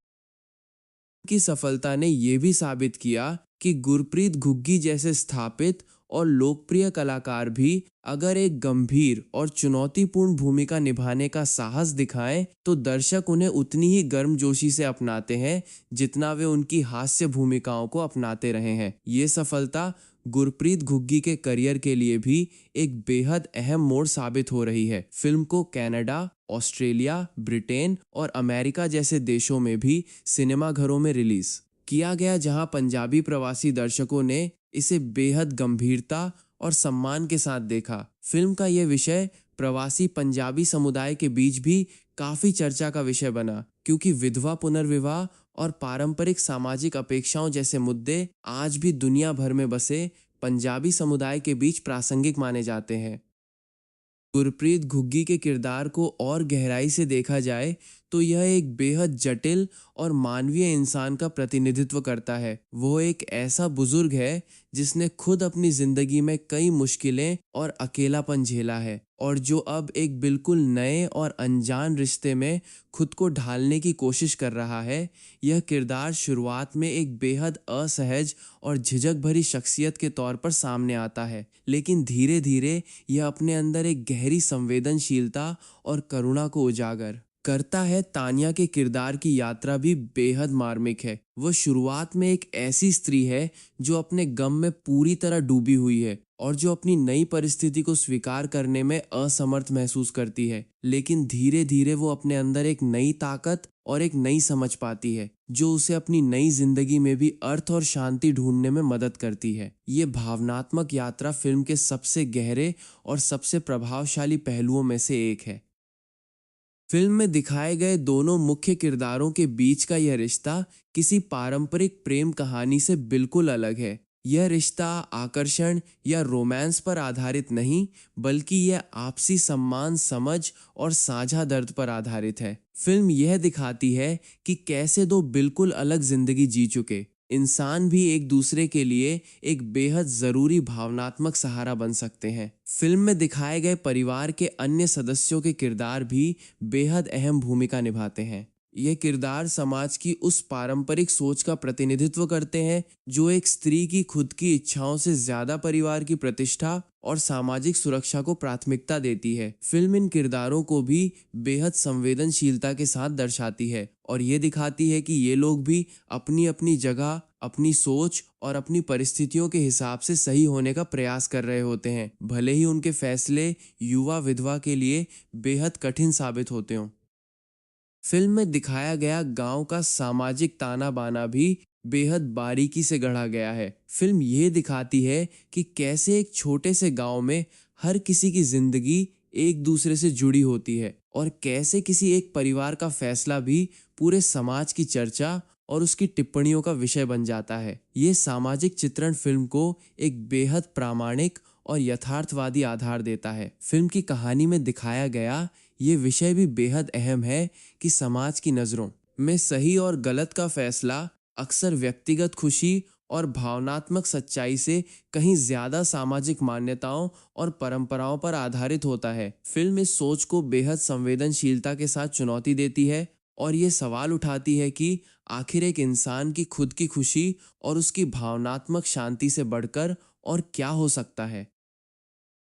की सफलता ने यह भी साबित किया कि गुरप्रीत घुग्गी जैसे स्थापित और लोकप्रिय कलाकार भी अगर एक गंभीर और चुनौतीपूर्ण भूमिका निभाने का साहस दिखाएं तो दर्शक उन्हें उतनी ही गर्मजोशी से अपनाते हैं जितना वे उनकी हास्य भूमिकाओं को अपनाते रहे हैं। ये सफलता गुरप्रीत घुग्गी के करियर के लिए भी एक बेहद अहम मोड़ साबित हो रही है। फिल्म को कनाडा, ऑस्ट्रेलिया, ब्रिटेन और अमेरिका जैसे देशों में भी सिनेमाघरों में रिलीज किया गया, जहां पंजाबी प्रवासी दर्शकों ने इसे बेहद गंभीरता और सम्मान के साथ देखा। फिल्म का यह विषय प्रवासी पंजाबी समुदाय के बीच भी काफी चर्चा का विषय बना, क्योंकि विधवा पुनर्विवाह और पारंपरिक सामाजिक अपेक्षाओं जैसे मुद्दे आज भी दुनिया भर में बसे पंजाबी समुदाय के बीच प्रासंगिक माने जाते हैं। गुरप्रीत घुग्गी के किरदार को और गहराई से देखा जाए तो यह एक बेहद जटिल और मानवीय इंसान का प्रतिनिधित्व करता है। वो एक ऐसा बुजुर्ग है जिसने खुद अपनी जिंदगी में कई मुश्किलें और अकेलापन झेला है और जो अब एक बिल्कुल नए और अनजान रिश्ते में खुद को ढालने की कोशिश कर रहा है। यह किरदार शुरुआत में एक बेहद असहज और झिझक भरी शख्सियत के तौर पर सामने आता है, लेकिन धीरे धीरे यह अपने अंदर एक गहरी संवेदनशीलता और करुणा को उजागर करता है। तान्या के किरदार की यात्रा भी बेहद मार्मिक है। वह शुरुआत में एक ऐसी स्त्री है जो अपने गम में पूरी तरह डूबी हुई है और जो अपनी नई परिस्थिति को स्वीकार करने में असमर्थ महसूस करती है, लेकिन धीरे धीरे वो अपने अंदर एक नई ताकत और एक नई समझ पाती है जो उसे अपनी नई जिंदगी में भी अर्थ और शांति ढूंढने में मदद करती है। ये भावनात्मक यात्रा फिल्म के सबसे गहरे और सबसे प्रभावशाली पहलुओं में से एक है। फिल्म में दिखाए गए दोनों मुख्य किरदारों के बीच का यह रिश्ता किसी पारंपरिक प्रेम कहानी से बिल्कुल अलग है। यह रिश्ता आकर्षण या रोमांस पर आधारित नहीं, बल्कि यह आपसी सम्मान, समझ और साझा दर्द पर आधारित है। फिल्म यह दिखाती है कि कैसे दो बिल्कुल अलग जिंदगी जी चुके इंसान भी एक दूसरे के लिए एक बेहद जरूरी भावनात्मक सहारा बन सकते हैं। फिल्म में दिखाए गए परिवार के अन्य सदस्यों के किरदार भी बेहद अहम भूमिका निभाते हैं। ये किरदार समाज की उस पारंपरिक सोच का प्रतिनिधित्व करते हैं जो एक स्त्री की खुद की इच्छाओं से ज्यादा परिवार की प्रतिष्ठा और सामाजिक सुरक्षा को प्राथमिकता देती है। फिल्म इन किरदारों को भी बेहद संवेदनशीलता के साथ दर्शाती है और ये दिखाती है कि ये लोग भी अपनी अपनी जगह, अपनी सोच और अपनी परिस्थितियों के हिसाब से सही होने का प्रयास कर रहे होते हैं, भले ही उनके फैसले युवा विधवा के लिए बेहद कठिन साबित होते हों। फिल्म में दिखाया गया गांव का सामाजिक ताना बाना भी बेहद बारीकी से गढ़ा गया है। फिल्म ये दिखाती है कि कैसे एक छोटे से गांव में हर किसी की जिंदगी एक दूसरे से जुड़ी होती है और कैसे किसी एक परिवार का फैसला भी पूरे समाज की चर्चा और उसकी टिप्पणियों का विषय बन जाता है। ये सामाजिक चित्रण फिल्म को एक बेहद प्रामाणिक और यथार्थवादी आधार देता है। फिल्म की कहानी में दिखाया गया ये विषय भी बेहद अहम है कि समाज की नज़रों में सही और गलत का फैसला अक्सर व्यक्तिगत खुशी और भावनात्मक सच्चाई से कहीं ज्यादा सामाजिक मान्यताओं और परंपराओं पर आधारित होता है। फिल्म इस सोच को बेहद संवेदनशीलता के साथ चुनौती देती है और ये सवाल उठाती है कि आखिर एक इंसान की खुद की खुशी और उसकी भावनात्मक शांति से बढ़कर और क्या हो सकता है।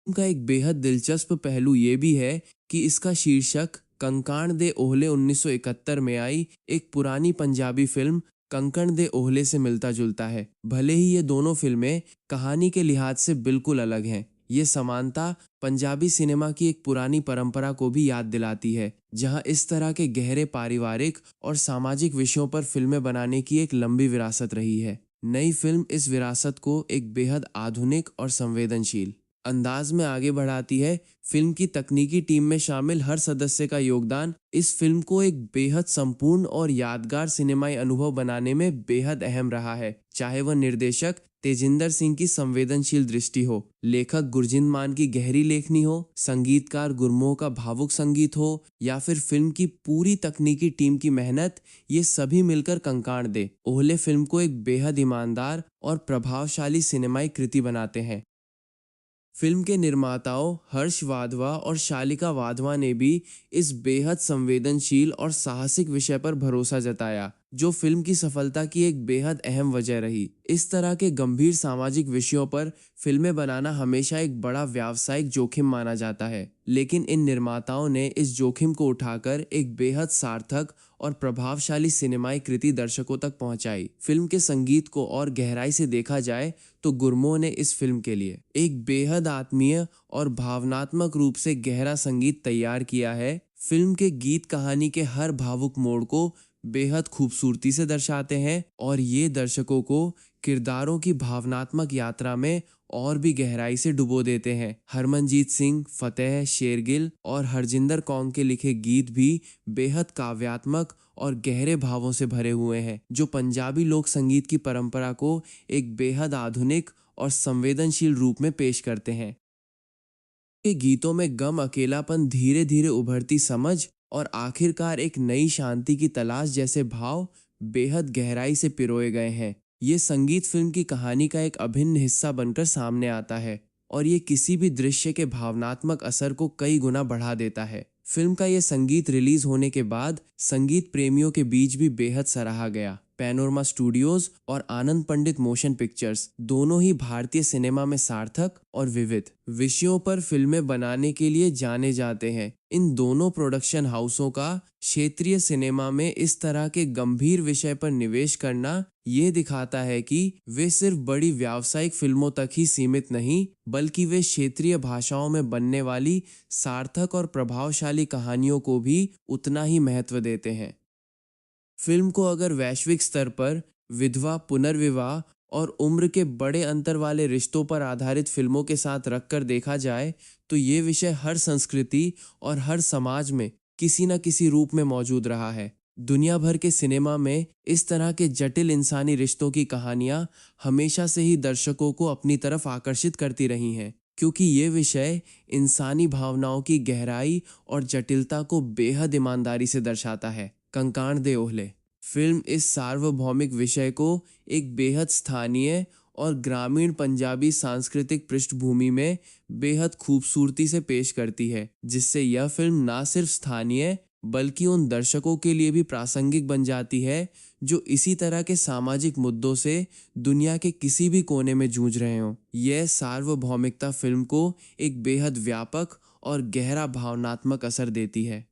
का एक बेहद दिलचस्प पहलू ये भी है कि इसका शीर्षक कंकाण दे ओहले 1971 में आई एक पुरानी पंजाबी फिल्म कंकण दे ओहले से मिलता जुलता है। भले ही ये दोनों फिल्में कहानी के लिहाज से बिल्कुल अलग हैं, ये समानता पंजाबी सिनेमा की एक पुरानी परंपरा को भी याद दिलाती है, जहां इस तरह के गहरे पारिवारिक और सामाजिक विषयों पर फिल्में बनाने की एक लंबी विरासत रही है। नई फिल्म इस विरासत को एक बेहद आधुनिक और संवेदनशील अंदाज में आगे बढ़ाती है। फिल्म की तकनीकी टीम में शामिल हर सदस्य का योगदान इस फिल्म को एक बेहद संपूर्ण और यादगार सिनेमाई अनुभव बनाने में बेहद अहम रहा है। चाहे वह निर्देशक तेजिंदर सिंह की संवेदनशील दृष्टि हो, लेखक गुरजित मान की गहरी लेखनी हो, संगीतकार गुरमोह का भावुक संगीत हो या फिर फिल्म की पूरी तकनीकी टीम की मेहनत, ये सभी मिलकर कंकाण दे ओहले फिल्म को एक बेहद ईमानदार और प्रभावशाली सिनेमाई कृति बनाते हैं। फिल्म के निर्माताओं हर्ष वाधवा और शालिका वाधवा ने भी इस बेहद संवेदनशील और साहसिक विषय पर भरोसा जताया, जो फिल्म की सफलता की एक बेहद अहम वजह रही। इस तरह के गंभीर सामाजिक विषयों पर फिल्में बनाना हमेशा एक बड़ा व्यावसायिक जोखिम माना जाता है, लेकिन इन निर्माताओं ने इस जोखिम को उठाकर एक बेहद सार्थक और प्रभावशाली सिनेमाई कृति दर्शकों तक पहुंचाई। फिल्म के संगीत को और गहराई से देखा जाए तो गुरमोह ने इस फिल्म के लिए एक बेहद आत्मीय और भावनात्मक रूप से गहरा संगीत तैयार किया है। फिल्म के गीत कहानी के हर भावुक मोड़ को बेहद खूबसूरती से दर्शाते हैं और ये दर्शकों को किरदारों की भावनात्मक यात्रा में और भी गहराई से डुबो देते हैं। हरमनजीत सिंह, फतेह, शेरगिल और हरजिंदर कौंग के लिखे गीत भी बेहद काव्यात्मक और गहरे भावों से भरे हुए हैं, जो पंजाबी लोक संगीत की परंपरा को एक बेहद आधुनिक और संवेदनशील रूप में पेश करते हैं। के गीतों में गम, अकेलापन, धीरे धीरे उभरती समझ और आखिरकार एक नई शांति की तलाश जैसे भाव बेहद गहराई से पिरोए गए हैं। ये संगीत फिल्म की कहानी का एक अभिन्न हिस्सा बनकर सामने आता है और ये किसी भी दृश्य के भावनात्मक असर को कई गुना बढ़ा देता है। फिल्म का ये संगीत रिलीज होने के बाद संगीत प्रेमियों के बीच भी बेहद सराहा गया। पैनोरमा स्टूडियोज और आनंद पंडित मोशन पिक्चर्स दोनों ही भारतीय सिनेमा में सार्थक और विविध विषयों पर फिल्में बनाने के लिए जाने जाते हैं। इन दोनों प्रोडक्शन हाउसों का क्षेत्रीय सिनेमा में इस तरह के गंभीर विषय पर निवेश करना ये दिखाता है कि वे सिर्फ बड़ी व्यावसायिक फिल्मों तक ही सीमित नहीं, बल्कि वे क्षेत्रीय भाषाओं में बनने वाली सार्थक और प्रभावशाली कहानियों को भी उतना ही महत्व देते हैं। फिल्म को अगर वैश्विक स्तर पर विधवा, पुनर्विवाह और उम्र के बड़े अंतर वाले रिश्तों पर आधारित फिल्मों के साथ रखकर देखा जाए तो ये विषय हर संस्कृति और हर समाज में किसी न किसी रूप में मौजूद रहा है। दुनिया भर के सिनेमा में इस तरह के जटिल इंसानी रिश्तों की कहानियां हमेशा से ही दर्शकों को अपनी तरफ आकर्षित करती रही हैं, क्योंकि ये विषय इंसानी भावनाओं की गहराई और जटिलता को बेहद ईमानदारी से दर्शाता है। कंकाण दे ओहले फिल्म इस सार्वभौमिक विषय को एक बेहद स्थानीय और ग्रामीण पंजाबी सांस्कृतिक पृष्ठभूमि में बेहद खूबसूरती से पेश करती है, जिससे यह फिल्म ना सिर्फ स्थानीय बल्कि उन दर्शकों के लिए भी प्रासंगिक बन जाती है जो इसी तरह के सामाजिक मुद्दों से दुनिया के किसी भी कोने में जूझ रहे हों। यह सार्वभौमिकता फिल्म को एक बेहद व्यापक और गहरा भावनात्मक असर देती है।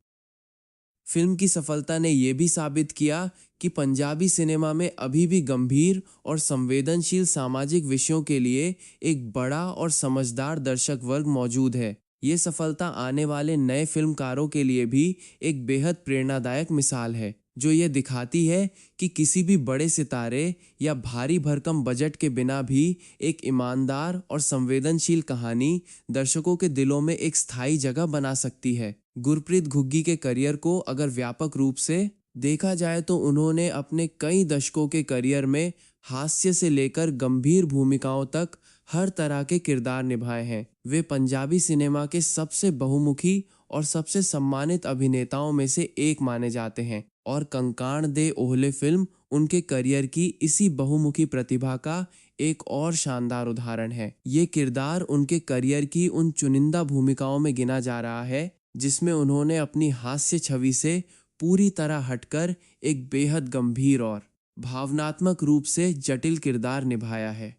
फिल्म की सफलता ने यह भी साबित किया कि पंजाबी सिनेमा में अभी भी गंभीर और संवेदनशील सामाजिक विषयों के लिए एक बड़ा और समझदार दर्शक वर्ग मौजूद है। ये सफलता आने वाले नए फिल्मकारों के लिए भी एक बेहद प्रेरणादायक मिसाल है, जो ये दिखाती है कि किसी भी बड़े सितारे या भारी भरकम बजट के बिना भी एक ईमानदार और संवेदनशील कहानी दर्शकों के दिलों में एक स्थायी जगह बना सकती है। गुरप्रीत घुग्गी के करियर को अगर व्यापक रूप से देखा जाए तो उन्होंने अपने कई दशकों के करियर में हास्य से लेकर गंभीर भूमिकाओं तक हर तरह के किरदार निभाए हैं। वे पंजाबी सिनेमा के सबसे बहुमुखी और सबसे सम्मानित अभिनेताओं में से एक माने जाते हैं और कंकाण दे ओहले फिल्म उनके करियर की इसी बहुमुखी प्रतिभा का एक और शानदार उदाहरण है। ये किरदार उनके करियर की उन चुनिंदा भूमिकाओं में गिना जा रहा है जिसमें उन्होंने अपनी हास्य छवि से पूरी तरह हटकर एक बेहद गंभीर और भावनात्मक रूप से जटिल किरदार निभाया है।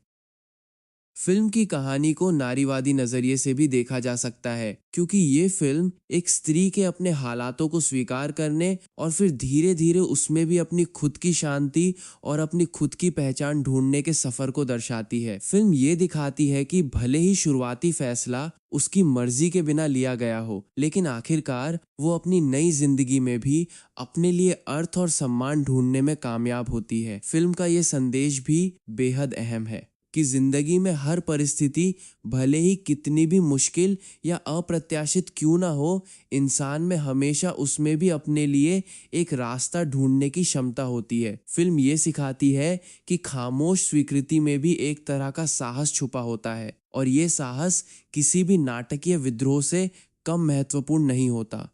फिल्म की कहानी को नारीवादी नजरिए से भी देखा जा सकता है, क्योंकि ये फिल्म एक स्त्री के अपने हालातों को स्वीकार करने और फिर धीरे धीरे उसमें भी अपनी खुद की शांति और अपनी खुद की पहचान ढूंढने के सफर को दर्शाती है। फिल्म ये दिखाती है कि भले ही शुरुआती फैसला उसकी मर्जी के बिना लिया गया हो, लेकिन आखिरकार वो अपनी नई जिंदगी में भी अपने लिए अर्थ और सम्मान ढूंढने में कामयाब होती है। फिल्म का ये संदेश भी बेहद अहम है कि जिंदगी में हर परिस्थिति भले ही कितनी भी मुश्किल या अप्रत्याशित क्यों ना हो, इंसान में हमेशा उसमें भी अपने लिए एक रास्ता ढूंढने की क्षमता होती है। फिल्म ये सिखाती है कि खामोश स्वीकृति में भी एक तरह का साहस छुपा होता है और ये साहस किसी भी नाटकीय विद्रोह से कम महत्वपूर्ण नहीं होता।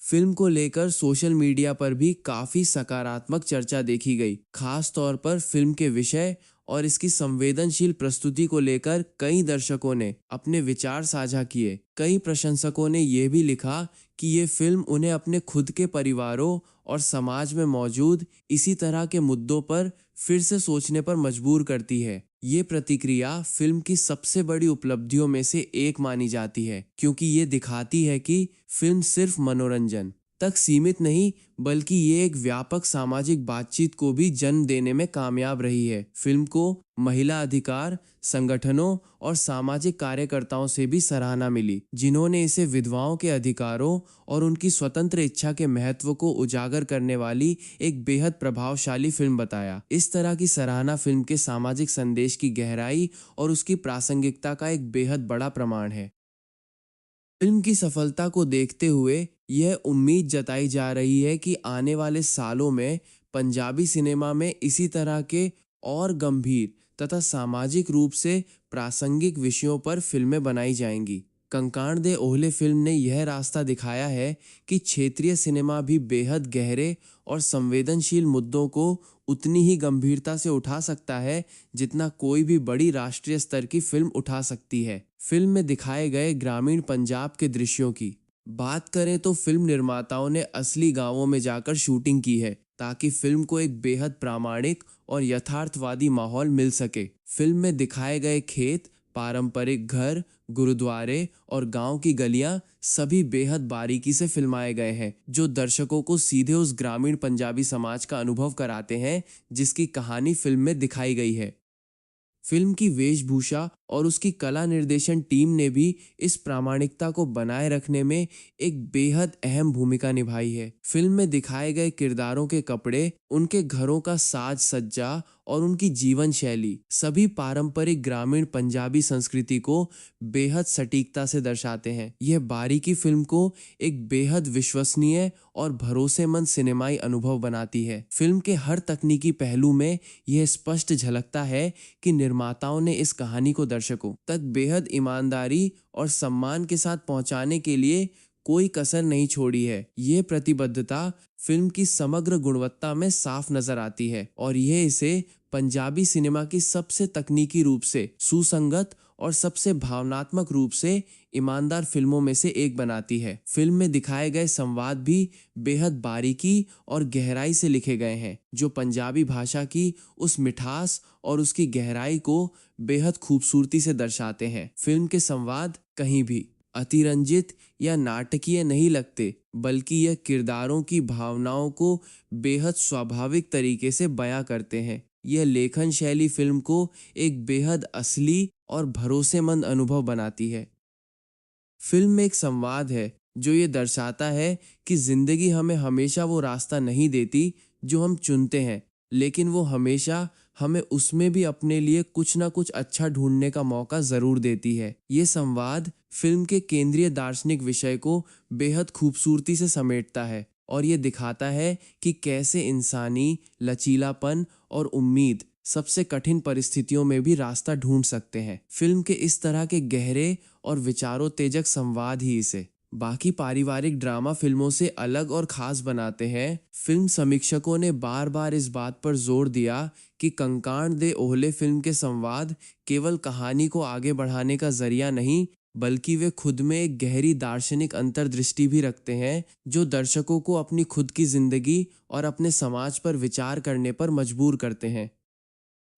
फिल्म को लेकर सोशल मीडिया पर भी काफी सकारात्मक चर्चा देखी गई, खास तौर पर फिल्म के विषय और इसकी संवेदनशील प्रस्तुति को लेकर कई दर्शकों ने अपने विचार साझा किए। कई प्रशंसकों ने यह भी लिखा कि ये फिल्म उन्हें अपने खुद के परिवारों और समाज में मौजूद इसी तरह के मुद्दों पर फिर से सोचने पर मजबूर करती है। ये प्रतिक्रिया फिल्म की सबसे बड़ी उपलब्धियों में से एक मानी जाती है, क्योंकि ये दिखाती है कि फिल्म सिर्फ मनोरंजन तक सीमित नहीं बल्कि ये एक व्यापक सामाजिक बातचीत को भी जन्म देने में कामयाब रही है। फिल्म को महिला अधिकार संगठनों और सामाजिक कार्यकर्ताओं से भी सराहना मिली, जिन्होंने इसे विधवाओं के अधिकारों और उनकी स्वतंत्र इच्छा के महत्व को उजागर करने वाली एक बेहद प्रभावशाली फिल्म बताया। इस तरह की सराहना फिल्म के सामाजिक संदेश की गहराई और उसकी प्रासंगिकता का एक बेहद बड़ा प्रमाण है। फिल्म की सफलता को देखते हुए यह उम्मीद जताई जा रही है कि आने वाले सालों में पंजाबी सिनेमा में इसी तरह के और गंभीर तथा सामाजिक रूप से प्रासंगिक विषयों पर फिल्में बनाई जाएंगी। कंकाण दे ओहले फिल्म ने यह रास्ता दिखाया है कि क्षेत्रीय सिनेमा भी बेहद गहरे और संवेदनशील मुद्दों को उतनी ही गंभीरता से उठा सकता है जितना कोई भी बड़ी राष्ट्रीय स्तर की फिल्म उठा सकती है। फिल्म में दिखाए गए ग्रामीण पंजाब के दृश्यों की बात करें तो फिल्म निर्माताओं ने असली गांवों में जाकर शूटिंग की है ताकि फिल्म को एक बेहद प्रामाणिक और यथार्थवादी माहौल मिल सके। फिल्म में दिखाए गए खेत, पारंपरिक घर, गुरुद्वारे और गांव की गलियां सभी बेहद बारीकी से फिल्माए गए हैं, जो दर्शकों को सीधे उस ग्रामीण पंजाबी समाज का अनुभव कराते हैं जिसकी कहानी फिल्म में दिखाई गई है। फिल्म की वेशभूषा और उसकी कला निर्देशन टीम ने भी इस प्रामाणिकता को बनाए रखने में एक बेहद अहम भूमिका निभाई है। फिल्म में दिखाए गए किरदारों के कपड़े, उनके घरों का साज सज्जा और उनकी जीवन शैली सभी पारंपरिक ग्रामीण पंजाबी संस्कृति को बेहद सटीकता से दर्शाते हैं। यह बारीकी फिल्म को एक बेहद विश्वसनीय और भरोसेमंद सिनेमाई अनुभव बनाती है। फिल्म के हर तकनीकी पहलू में यह स्पष्ट झलकता है कि निर्माताओं ने इस कहानी को दर्शकों तक बेहद ईमानदारी और सम्मान के साथ पहुंचाने के लिए कोई कसर नहीं छोड़ी है। यह प्रतिबद्धता फिल्म की समग्र गुणवत्ता में साफ नजर आती है और यह इसे पंजाबी सिनेमा की सबसे तकनीकी रूप से सुसंगत और सबसे भावनात्मक रूप से ईमानदार फिल्मों में से एक बनाती है। फिल्म में दिखाए गए संवाद भी बेहद बारीकी और गहराई से लिखे गए हैं, जो पंजाबी भाषा की उस मिठास और उसकी गहराई को बेहद खूबसूरती से दर्शाते हैं। फिल्म के संवाद कहीं भी अतिरंजित या नाटकीय नहीं लगते, बल्कि यह किरदारों की भावनाओं को बेहद स्वाभाविक तरीके से बयां करते हैं। यह लेखन शैली फिल्म को एक बेहद असली और भरोसेमंद अनुभव बनाती है। फिल्म में एक संवाद है जो ये दर्शाता है कि जिंदगी हमें हमेशा वो रास्ता नहीं देती जो हम चुनते हैं, लेकिन वो हमेशा हमें उसमें भी अपने लिए कुछ ना कुछ अच्छा ढूंढने का मौका जरूर देती है। ये संवाद फिल्म के केंद्रीय दार्शनिक विषय को बेहद खूबसूरती से समेटता है और ये दिखाता है कि कैसे इंसानी लचीलापन और उम्मीद सबसे कठिन परिस्थितियों में भी रास्ता ढूंढ सकते हैं। फिल्म के इस तरह के गहरे और विचारोत्तेजक संवाद ही इसे बाकी पारिवारिक ड्रामा फिल्मों से अलग और खास बनाते हैं। फिल्म समीक्षकों ने बार बार इस बात पर जोर दिया कि कंकाण दे ओहले फिल्म के संवाद केवल कहानी को आगे बढ़ाने का जरिया नहीं, बल्कि वे खुद में एक गहरी दार्शनिक अंतर्दृष्टि भी रखते हैं, जो दर्शकों को अपनी खुद की जिंदगी और अपने समाज पर विचार करने पर मजबूर करते हैं।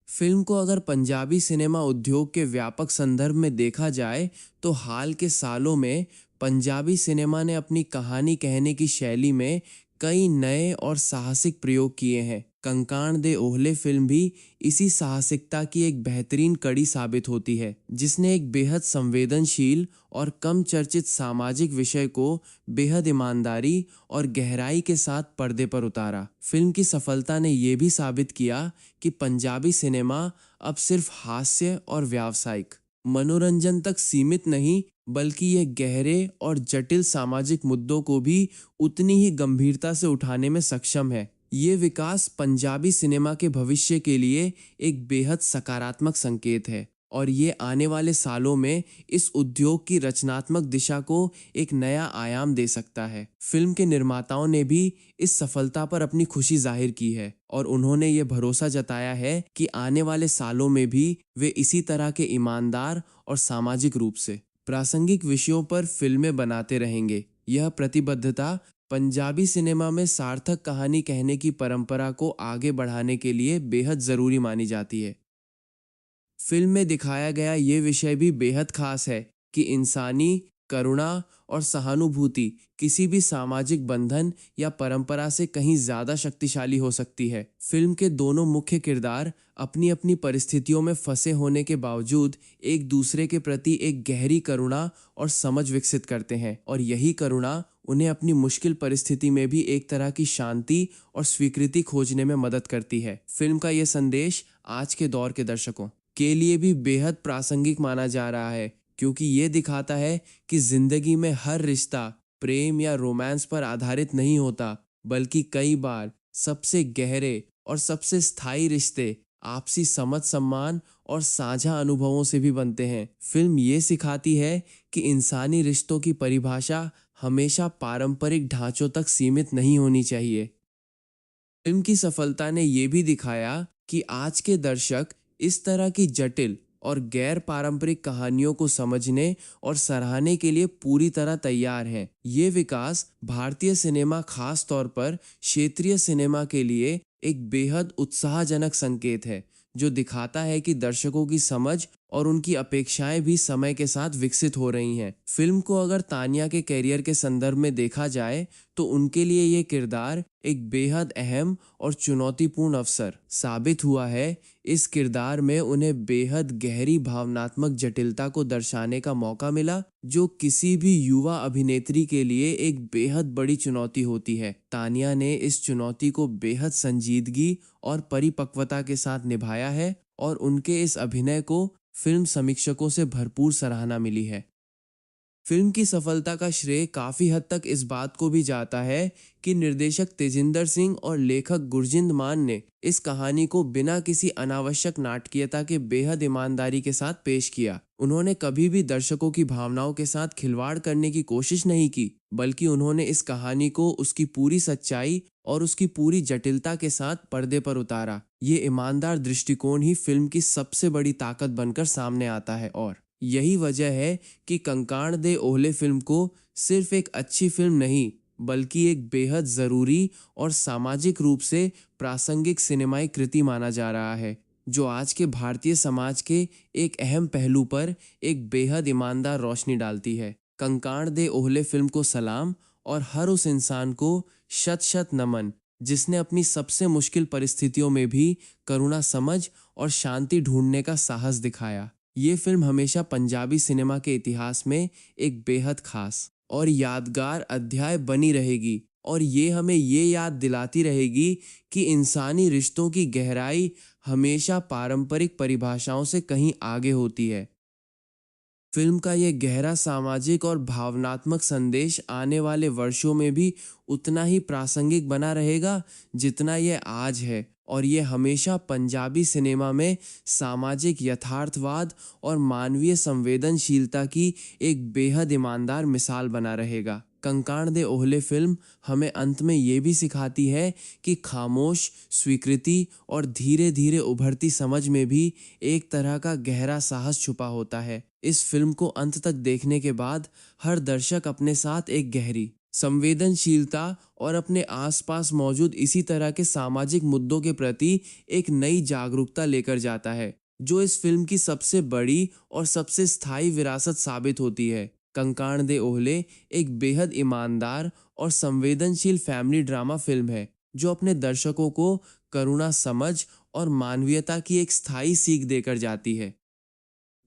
फिल्म को अगर पंजाबी सिनेमा उद्योग के व्यापक संदर्भ में देखा जाए तो हाल के सालों में पंजाबी सिनेमा ने अपनी कहानी कहने की शैली में कई नए और साहसिक प्रयोग किए हैं। कंकाण दे ओहले फिल्म भी इसी साहसिकता की एक बेहतरीन कड़ी साबित होती है, जिसने एक बेहद संवेदनशील और कम चर्चित सामाजिक विषय को बेहद ईमानदारी और गहराई के साथ पर्दे पर उतारा। फिल्म की सफलता ने यह भी साबित किया कि पंजाबी सिनेमा अब सिर्फ हास्य और व्यावसायिक मनोरंजन तक सीमित नहीं, बल्कि यह गहरे और जटिल सामाजिक मुद्दों को भी उतनी ही गंभीरता से उठाने में सक्षम है। ये विकास पंजाबी सिनेमा के भविष्य के लिए एक बेहद सकारात्मक संकेत है और ये आने वाले सालों में इस उद्योग की रचनात्मक दिशा को एक नया आयाम दे सकता है। फिल्म के निर्माताओं ने भी इस सफलता पर अपनी खुशी जाहिर की है और उन्होंने ये भरोसा जताया है कि आने वाले सालों में भी वे इसी तरह के ईमानदार और सामाजिक रूप से प्रासंगिक विषयों पर फिल्में बनाते रहेंगे। यह प्रतिबद्धता पंजाबी सिनेमा में सार्थक कहानी कहने की परंपरा को आगे बढ़ाने के लिए बेहद जरूरी मानी जाती है। फिल्म में दिखाया गया ये विषय भी बेहद खास है कि इंसानी करुणा और सहानुभूति किसी भी सामाजिक बंधन या परंपरा से कहीं ज्यादा शक्तिशाली हो सकती है। फिल्म के दोनों मुख्य किरदार अपनी अपनी परिस्थितियों में फंसे होने के बावजूद एक दूसरे के प्रति एक गहरी करुणा और समझ विकसित करते हैं और यही करुणा उन्हें अपनी मुश्किल परिस्थिति में भी एक तरह की शांति और स्वीकृति खोजने में मदद करती है। फिल्म का यह संदेश आज के दौर के दर्शकों के लिए भी बेहद प्रासंगिक माना जा रहा है, क्योंकि ये दिखाता है कि जिंदगी में हर रिश्ता प्रेम या रोमांस पर आधारित नहीं होता, बल्कि कई बार सबसे गहरे और सबसे स्थायी रिश्ते आपसी समझ, सम्मान और साझा अनुभवों से भी बनते हैं। फिल्म ये सिखाती है कि इंसानी रिश्तों की परिभाषा हमेशा पारंपरिक ढांचों तक सीमित नहीं होनी चाहिए। फिल्म की सफलता ने यह भी दिखाया कि आज के दर्शक इस तरह की जटिल और गैर पारंपरिक कहानियों को समझने और सराहने के लिए पूरी तरह तैयार हैं। ये विकास भारतीय सिनेमा, खास तौर पर क्षेत्रीय सिनेमा के लिए एक बेहद उत्साहजनक संकेत है, जो दिखाता है कि दर्शकों की समझ और उनकी अपेक्षाएं भी समय के साथ विकसित हो रही हैं। फिल्म को अगर तानिया के करियर के संदर्भ में देखा जाए तो उनके लिए ये किरदार एक बेहद अहम और चुनौतीपूर्ण अवसर साबित हुआ है। इस किरदार में उन्हें बेहद गहरी भावनात्मक जटिलता को दर्शाने का मौका मिला, जो किसी भी युवा अभिनेत्री के लिए एक बेहद बड़ी चुनौती होती है। तानिया ने इस चुनौती को बेहद संजीदगी और परिपक्वता के साथ निभाया है और उनके इस अभिनय को फिल्म समीक्षकों से भरपूर सराहना मिली है। फिल्म की सफलता का श्रेय काफ़ी हद तक इस बात को भी जाता है कि निर्देशक तेजिंदर सिंह और लेखक गुरजिंद मान ने इस कहानी को बिना किसी अनावश्यक नाटकीयता के बेहद ईमानदारी के साथ पेश किया। उन्होंने कभी भी दर्शकों की भावनाओं के साथ खिलवाड़ करने की कोशिश नहीं की, बल्कि उन्होंने इस कहानी को उसकी पूरी सच्चाई और उसकी पूरी जटिलता के साथ पर्दे पर उतारा। ये ईमानदार दृष्टिकोण ही फिल्म की सबसे बड़ी ताकत बनकर सामने आता है और यही वजह है कि कंकाण दे ओहले फिल्म को सिर्फ एक अच्छी फिल्म नहीं, बल्कि एक बेहद ज़रूरी और सामाजिक रूप से प्रासंगिक सिनेमाई कृति माना जा रहा है, जो आज के भारतीय समाज के एक अहम पहलू पर एक बेहद ईमानदार रोशनी डालती है। कंकाण दे ओहले फिल्म को सलाम और हर उस इंसान को शत शत नमन जिसने अपनी सबसे मुश्किल परिस्थितियों में भी करुणा, समझ और शांति ढूंढने का साहस दिखाया। ये फिल्म हमेशा पंजाबी सिनेमा के इतिहास में एक बेहद खास और यादगार अध्याय बनी रहेगी और ये हमें ये याद दिलाती रहेगी कि इंसानी रिश्तों की गहराई हमेशा पारंपरिक परिभाषाओं से कहीं आगे होती है। फिल्म का ये गहरा सामाजिक और भावनात्मक संदेश आने वाले वर्षों में भी उतना ही प्रासंगिक बना रहेगा जितना ये आज है और ये हमेशा पंजाबी सिनेमा में सामाजिक यथार्थवाद और मानवीय संवेदनशीलता की एक बेहद ईमानदार मिसाल बना रहेगा। कंकाण दे ओहले फिल्म हमें अंत में ये भी सिखाती है कि खामोश स्वीकृति और धीरे धीरे उभरती समझ में भी एक तरह का गहरा साहस छुपा होता है। इस फिल्म को अंत तक देखने के बाद हर दर्शक अपने साथ एक गहरी संवेदनशीलता और अपने आसपास मौजूद इसी तरह के सामाजिक मुद्दों के प्रति एक नई जागरूकता लेकर जाता है, जो इस फिल्म की सबसे बड़ी और सबसे स्थायी विरासत साबित होती है। कंकाण दे ओहले एक बेहद ईमानदार और संवेदनशील फैमिली ड्रामा फिल्म है, जो अपने दर्शकों को करुणा, समझ और मानवीयता की एक स्थायी सीख देकर जाती है।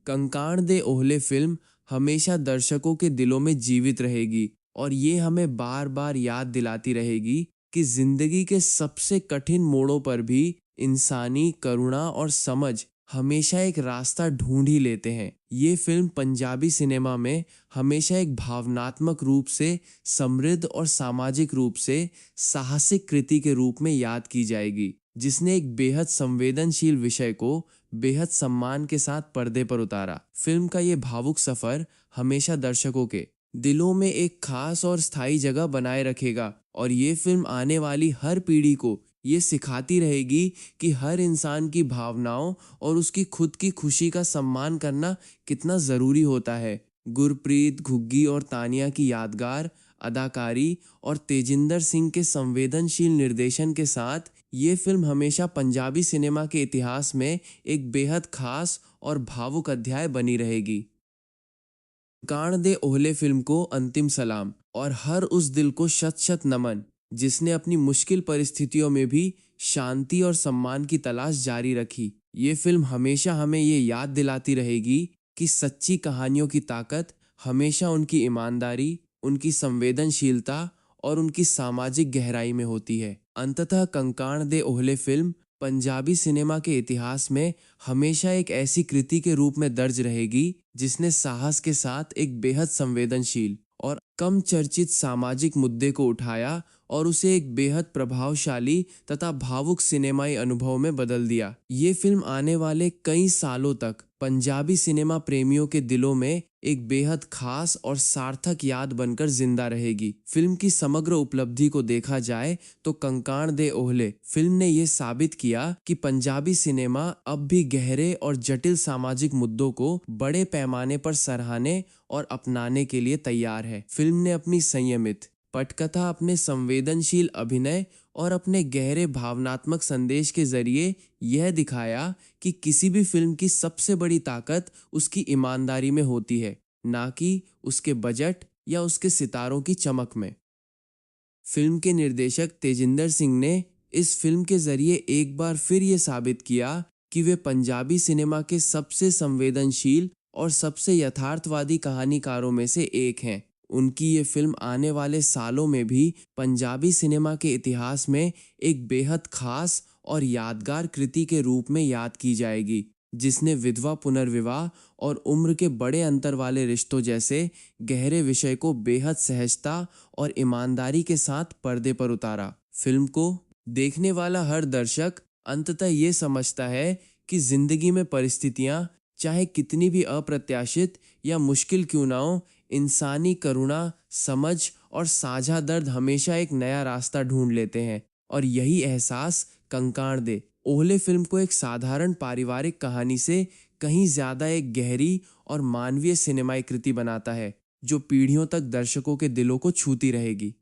कंकाण दे ओहले फिल्म हमेशा दर्शकों के दिलों में जीवित रहेगी और ये हमें बार बार याद दिलाती रहेगी कि जिंदगी के सबसे कठिन मोड़ों पर भी इंसानी करुणा और समझ हमेशा एक रास्ता ढूंढ ही लेते हैं। ये फिल्म पंजाबी सिनेमा में हमेशा एक भावनात्मक रूप से समृद्ध और सामाजिक रूप से साहसिक कृति के रूप में याद की जाएगी, जिसने एक बेहद संवेदनशील विषय को बेहद सम्मान के साथ पर्दे पर उतारा। फिल्म का ये भावुक सफर हमेशा दर्शकों के दिलों में एक खास और स्थायी जगह बनाए रखेगा और ये फिल्म आने वाली हर पीढ़ी को ये सिखाती रहेगी कि हर इंसान की भावनाओं और उसकी खुद की खुशी का सम्मान करना कितना ज़रूरी होता है। गुरप्रीत, घुग्गी और तानिया की यादगार अदाकारी और तेजिंदर सिंह के संवेदनशील निर्देशन के साथ ये फिल्म हमेशा पंजाबी सिनेमा के इतिहास में एक बेहद खास और भावुक अध्याय बनी रहेगी। कंकाण दे ओहले फिल्म को अंतिम सलाम और हर उस दिल को शत शत नमन जिसने अपनी मुश्किल परिस्थितियों में भी शांति और सम्मान की तलाश जारी रखी। ये फिल्म हमेशा हमें ये याद दिलाती रहेगी कि सच्ची कहानियों की ताकत हमेशा उनकी ईमानदारी, उनकी संवेदनशीलता और उनकी सामाजिक गहराई में होती है। अंततः कंकाण दे ओहले फिल्म पंजाबी सिनेमा के इतिहास में हमेशा एक ऐसी कृति के रूप में दर्ज रहेगी जिसने साहस के साथ एक बेहद संवेदनशील और कम चर्चित सामाजिक मुद्दे को उठाया और उसे एक बेहद प्रभावशाली तथा भावुक सिनेमाई अनुभव में बदल दिया। ये फिल्म आने वाले कई सालों तक पंजाबी सिनेमा प्रेमियों के दिलों में एक बेहद खास और सार्थक याद बनकर जिंदा रहेगी। फिल्म की समग्र उपलब्धि को देखा जाए तो कंकाण दे ओहले फिल्म ने ये साबित किया कि पंजाबी सिनेमा अब भी गहरे और जटिल सामाजिक मुद्दों को बड़े पैमाने पर सराहने और अपनाने के लिए तैयार है। फिल्म ने अपनी संयमित पटकथा अपने संवेदनशील अभिनय और अपने गहरे भावनात्मक संदेश के जरिए यह दिखाया कि किसी भी फिल्म की सबसे बड़ी ताकत उसकी ईमानदारी में होती है, ना कि उसके बजट या उसके सितारों की चमक में। फिल्म के निर्देशक तेजिंदर सिंह ने इस फिल्म के जरिए एक बार फिर ये साबित किया कि वे पंजाबी सिनेमा के सबसे संवेदनशील और सबसे यथार्थवादी कहानीकारों में से एक हैं। उनकी ये फिल्म आने वाले सालों में भी पंजाबी सिनेमा के इतिहास में एक बेहद खास और यादगार कृति के रूप में याद की जाएगी, जिसने विधवा पुनर्विवाह और उम्र के बड़े अंतर वाले रिश्तों जैसे गहरे विषय को बेहद सहजता और ईमानदारी के साथ पर्दे पर उतारा। फिल्म को देखने वाला हर दर्शक अंततः ये समझता है कि जिंदगी में परिस्थितियां चाहे कितनी भी अप्रत्याशित या मुश्किल क्यों ना हो, इंसानी करुणा, समझ और साझा दर्द हमेशा एक नया रास्ता ढूंढ लेते हैं। और यही एहसास कंकाण दे ओहले फिल्म को एक साधारण पारिवारिक कहानी से कहीं ज्यादा एक गहरी और मानवीय सिनेमाई कृति बनाता है, जो पीढ़ियों तक दर्शकों के दिलों को छूती रहेगी।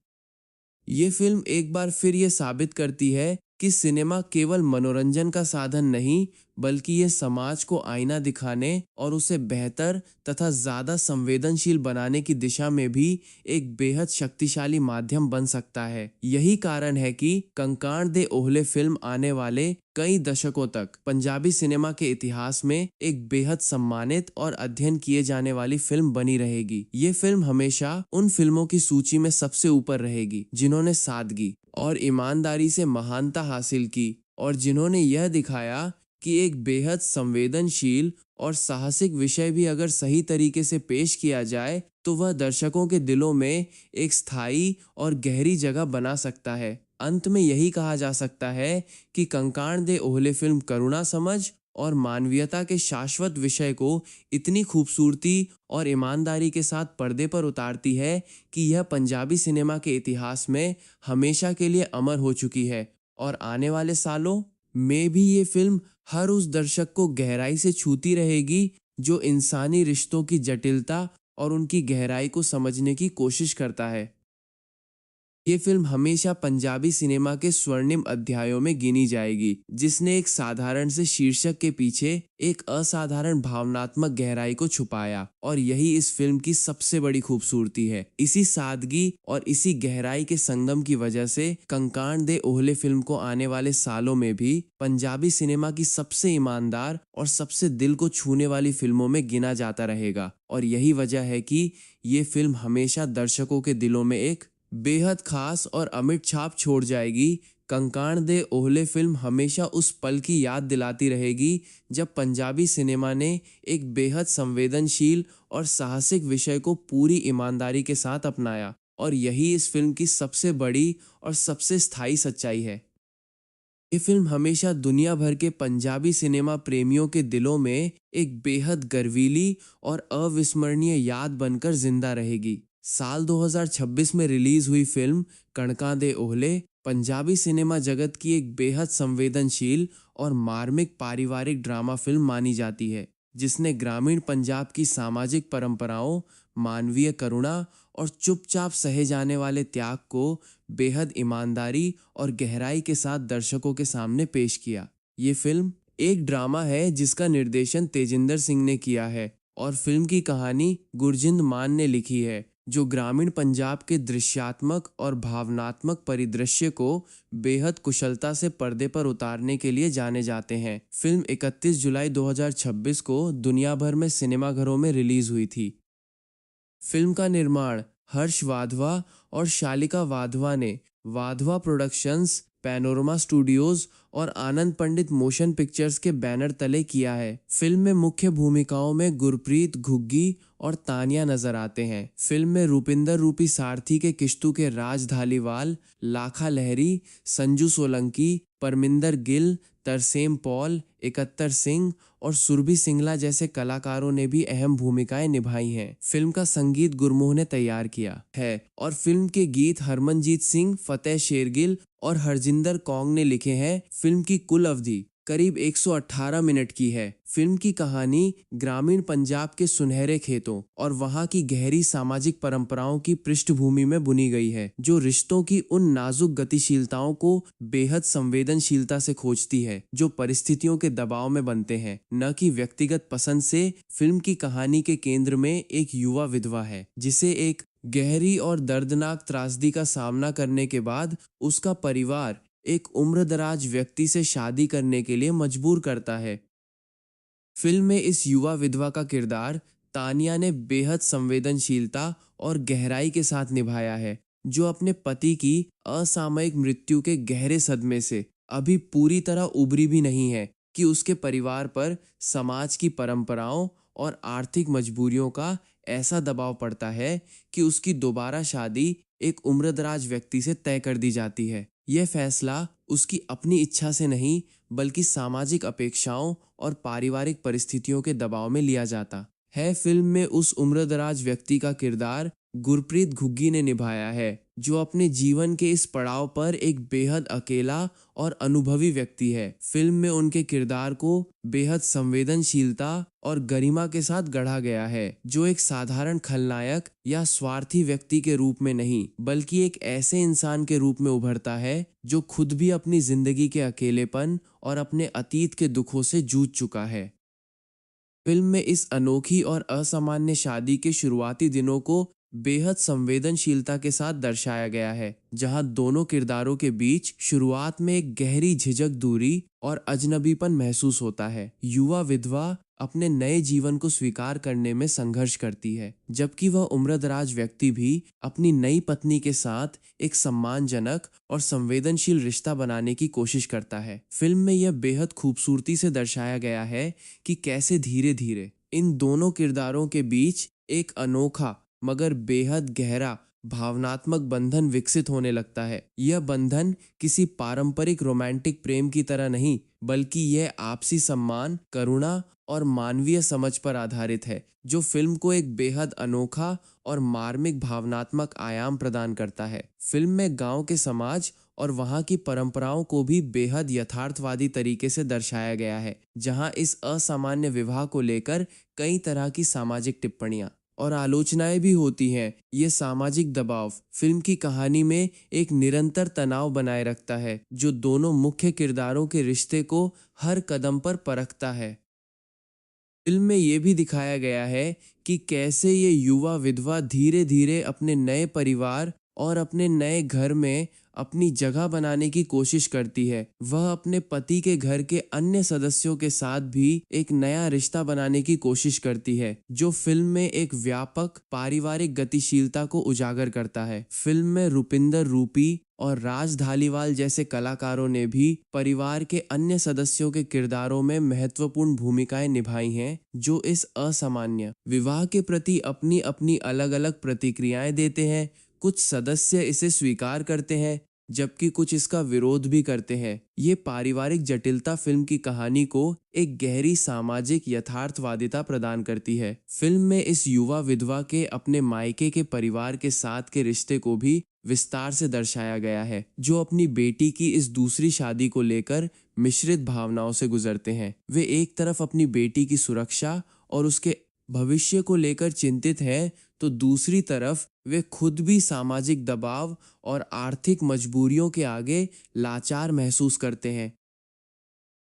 ये फिल्म एक बार फिर ये साबित करती है कि सिनेमा केवल मनोरंजन का साधन नहीं, बल्कि ये समाज को आईना दिखाने और उसे बेहतर तथा ज़्यादा संवेदनशील बनाने की दिशा में भी एक बेहद शक्तिशाली माध्यम बन सकता है। यही कारण है कि कंकाण दे ओहले फिल्म आने वाले कई दशकों तक पंजाबी सिनेमा के इतिहास में एक बेहद सम्मानित और अध्ययन किए जाने वाली फिल्म बनी रहेगी। ये फिल्म हमेशा उन फिल्मों की सूची में सबसे ऊपर रहेगी जिन्होंने सादगी और ईमानदारी से महानता हासिल की और जिन्होंने यह दिखाया कि एक बेहद संवेदनशील और साहसिक विषय भी अगर सही तरीके से पेश किया जाए तो वह दर्शकों के दिलों में एक स्थायी और गहरी जगह बना सकता है। अंत में यही कहा जा सकता है कि कंकाण दे ओहले फिल्म करुणा, समझ और मानवीयता के शाश्वत विषय को इतनी खूबसूरती और ईमानदारी के साथ पर्दे पर उतारती है कि यह पंजाबी सिनेमा के इतिहास में हमेशा के लिए अमर हो चुकी है और आने वाले सालों में भी ये फिल्म हर उस दर्शक को गहराई से छूती रहेगी जो इंसानी रिश्तों की जटिलता और उनकी गहराई को समझने की कोशिश करता है। ये फिल्म हमेशा पंजाबी सिनेमा के स्वर्णिम अध्यायों में गिनी जाएगी, जिसने एक साधारण से शीर्षक के पीछे एक असाधारण भावनात्मक गहराई को छुपाया और यही इस फिल्म की सबसे बड़ी खूबसूरती है। इसी सादगी और इसी गहराई के संगम की वजह से कंकाण दे ओहले फिल्म को आने वाले सालों में भी पंजाबी सिनेमा की सबसे ईमानदार और सबसे दिल को छूने वाली फिल्मों में गिना जाता रहेगा। और यही वजह है कि ये फिल्म हमेशा दर्शकों के दिलों में एक बेहद खास और अमिट छाप छोड़ जाएगी। कंकाण दे ओहले फिल्म हमेशा उस पल की याद दिलाती रहेगी जब पंजाबी सिनेमा ने एक बेहद संवेदनशील और साहसिक विषय को पूरी ईमानदारी के साथ अपनाया और यही इस फिल्म की सबसे बड़ी और सबसे स्थायी सच्चाई है। ये फिल्म हमेशा दुनिया भर के पंजाबी सिनेमा प्रेमियों के दिलों में एक बेहद गर्वीली और अविस्मरणीय याद बनकर जिंदा रहेगी। साल 2026 में रिलीज हुई फिल्म कंकाण दे ओहले पंजाबी सिनेमा जगत की एक बेहद संवेदनशील और मार्मिक पारिवारिक ड्रामा फिल्म मानी जाती है, जिसने ग्रामीण पंजाब की सामाजिक परंपराओं, मानवीय करुणा और चुपचाप सहे जाने वाले त्याग को बेहद ईमानदारी और गहराई के साथ दर्शकों के सामने पेश किया। ये फिल्म एक ड्रामा है जिसका निर्देशन तेजिंदर सिंह ने किया है और फिल्म की कहानी गुरजिंद मान ने लिखी है, जो ग्रामीण पंजाब के दृश्यात्मक और भावनात्मक परिदृश्य को बेहद कुशलता से पर्दे पर उतारने के लिए जाने जाते हैं। फिल्म 31 जुलाई 2026 को दुनिया भर में सिनेमाघरों में रिलीज हुई थी। फिल्म का निर्माण हर्ष वाधवा और शालिका वाधवा ने वाधवा प्रोडक्शंस, पैनोरमा स्टूडियोज और आनंद पंडित मोशन पिक्चर्स के बैनर तले किया है। फिल्म में मुख्य भूमिकाओं में गुरप्रीत घुग्गी और तानिया नजर आते हैं। फिल्म में रूपिंदर रूपी सारथी के किश्तू के राज धालीवाल, लाखा लहरी, संजू सोलंकी, परमिंदर गिल, तरसेम पॉल, इकत्तर सिंह और सुरभि सिंगला जैसे कलाकारों ने भी अहम भूमिकाएं निभाई हैं। फिल्म का संगीत गुरमोह ने तैयार किया है और फिल्म के गीत हरमनजीत सिंह, फतेह शेरगिल और हरजिंदर कौंग ने लिखे हैं। फिल्म की कुल अवधि करीब 118 मिनट की है। फिल्म की कहानी ग्रामीण पंजाब के सुनहरे खेतों और वहां की गहरी सामाजिक परंपराओं की पृष्ठभूमि में बुनी गई है, जो रिश्तों की उन नाजुक गतिशीलताओं को बेहद संवेदनशीलता से खोजती है जो परिस्थितियों के दबाव में बनते हैं, न कि व्यक्तिगत पसंद से। फिल्म की कहानी के केंद्र में एक युवा विधवा है जिसे एक गहरी और दर्दनाक त्रासदी का सामना करने के बाद उसका परिवार एक उम्रदराज व्यक्ति से शादी करने के लिए मजबूर करता है। फिल्म में इस युवा विधवा का किरदार तानिया ने बेहद संवेदनशीलता और गहराई के साथ निभाया है, जो अपने पति की असामयिक मृत्यु के गहरे सदमे से अभी पूरी तरह उबरी भी नहीं है कि उसके परिवार पर समाज की परंपराओं और आर्थिक मजबूरियों का ऐसा दबाव पड़ता है कि उसकी दोबारा शादी एक उम्रदराज व्यक्ति से तय कर दी जाती है। यह फैसला उसकी अपनी इच्छा से नहीं, बल्कि सामाजिक अपेक्षाओं और पारिवारिक परिस्थितियों के दबाव में लिया जाता है। फिल्म में उस उम्रदराज व्यक्ति का किरदार गुरप्रीत घुग्गी ने निभाया है, जो अपने जीवन के इस पड़ाव पर एक बेहद अकेला और अनुभवी व्यक्ति है। फिल्म में उनके किरदार को बेहद संवेदनशीलता और गरिमा के साथ गढ़ा गया है, जो एक साधारण खलनायक या स्वार्थी व्यक्ति के रूप में नहीं, बल्कि एक ऐसे इंसान के रूप में उभरता है जो खुद भी अपनी जिंदगी के अकेलेपन और अपने अतीत के दुखों से जूझ चुका है। फिल्म में इस अनोखी और असामान्य शादी के शुरुआती दिनों को बेहद संवेदनशीलता के साथ दर्शाया गया है, जहां दोनों किरदारों के बीच शुरुआत में एक गहरी झिझक, दूरी और अजनबीपन महसूस होता है। युवा विधवा अपने नए जीवन को स्वीकार करने में संघर्ष करती है, जबकि वह उम्रदराज व्यक्ति भी अपनी नई पत्नी के साथ एक सम्मानजनक और संवेदनशील रिश्ता बनाने की कोशिश करता है। फिल्म में यह बेहद खूबसूरती से दर्शाया गया है कि कैसे धीरे धीरे इन दोनों किरदारों के बीच एक अनोखा मगर बेहद गहरा भावनात्मक बंधन विकसित होने लगता है। यह बंधन किसी पारंपरिक रोमांटिक प्रेम की तरह नहीं, बल्कि यह आपसी सम्मान, करुणा और मानवीय समझ पर आधारित है, जो फिल्म को एक बेहद अनोखा और मार्मिक भावनात्मक आयाम प्रदान करता है। फिल्म में गांव के समाज और वहां की परंपराओं को भी बेहद यथार्थवादी तरीके से दर्शाया गया है, जहां इस असामान्य विवाह को लेकर कई तरह की सामाजिक टिप्पणियां और आलोचनाएं भी होती हैं। ये सामाजिक दबाव फिल्म की कहानी में एक निरंतर तनाव बनाए रखता है, जो दोनों मुख्य किरदारों के रिश्ते को हर कदम पर परखता है। फिल्म में ये भी दिखाया गया है कि कैसे ये युवा विधवा धीरे धीरे अपने नए परिवार और अपने नए घर में अपनी जगह बनाने की कोशिश करती है। वह अपने पति के घर के अन्य सदस्यों के साथ भी एक नया रिश्ता बनाने की कोशिश करती है, जो फिल्म में एक व्यापक पारिवारिक गतिशीलता को उजागर करता है। फिल्म में रुपिंदर रूपी और राज धालीवाल जैसे कलाकारों ने भी परिवार के अन्य सदस्यों के किरदारों में महत्वपूर्ण भूमिकाएं निभाई हैं, जो इस असामान्य विवाह के प्रति अपनी अपनी अलग अलग प्रतिक्रियाएं देते हैं। कुछ सदस्य इसे स्वीकार करते हैं, जबकि कुछ इसका विरोध भी करते हैं। ये पारिवारिक जटिलता फिल्म की कहानी को एक गहरी सामाजिक यथार्थवादिता प्रदान करती है। फिल्म में इस युवा विधवा के अपने मायके के परिवार के साथ के रिश्ते को भी विस्तार से दर्शाया गया है, जो अपनी बेटी की इस दूसरी शादी को लेकर मिश्रित भावनाओं से गुजरते हैं। वे एक तरफ अपनी बेटी की सुरक्षा और उसके भविष्य को लेकर चिंतित हैं, तो दूसरी तरफ वे खुद भी सामाजिक दबाव और आर्थिक मजबूरियों के आगे लाचार महसूस करते हैं।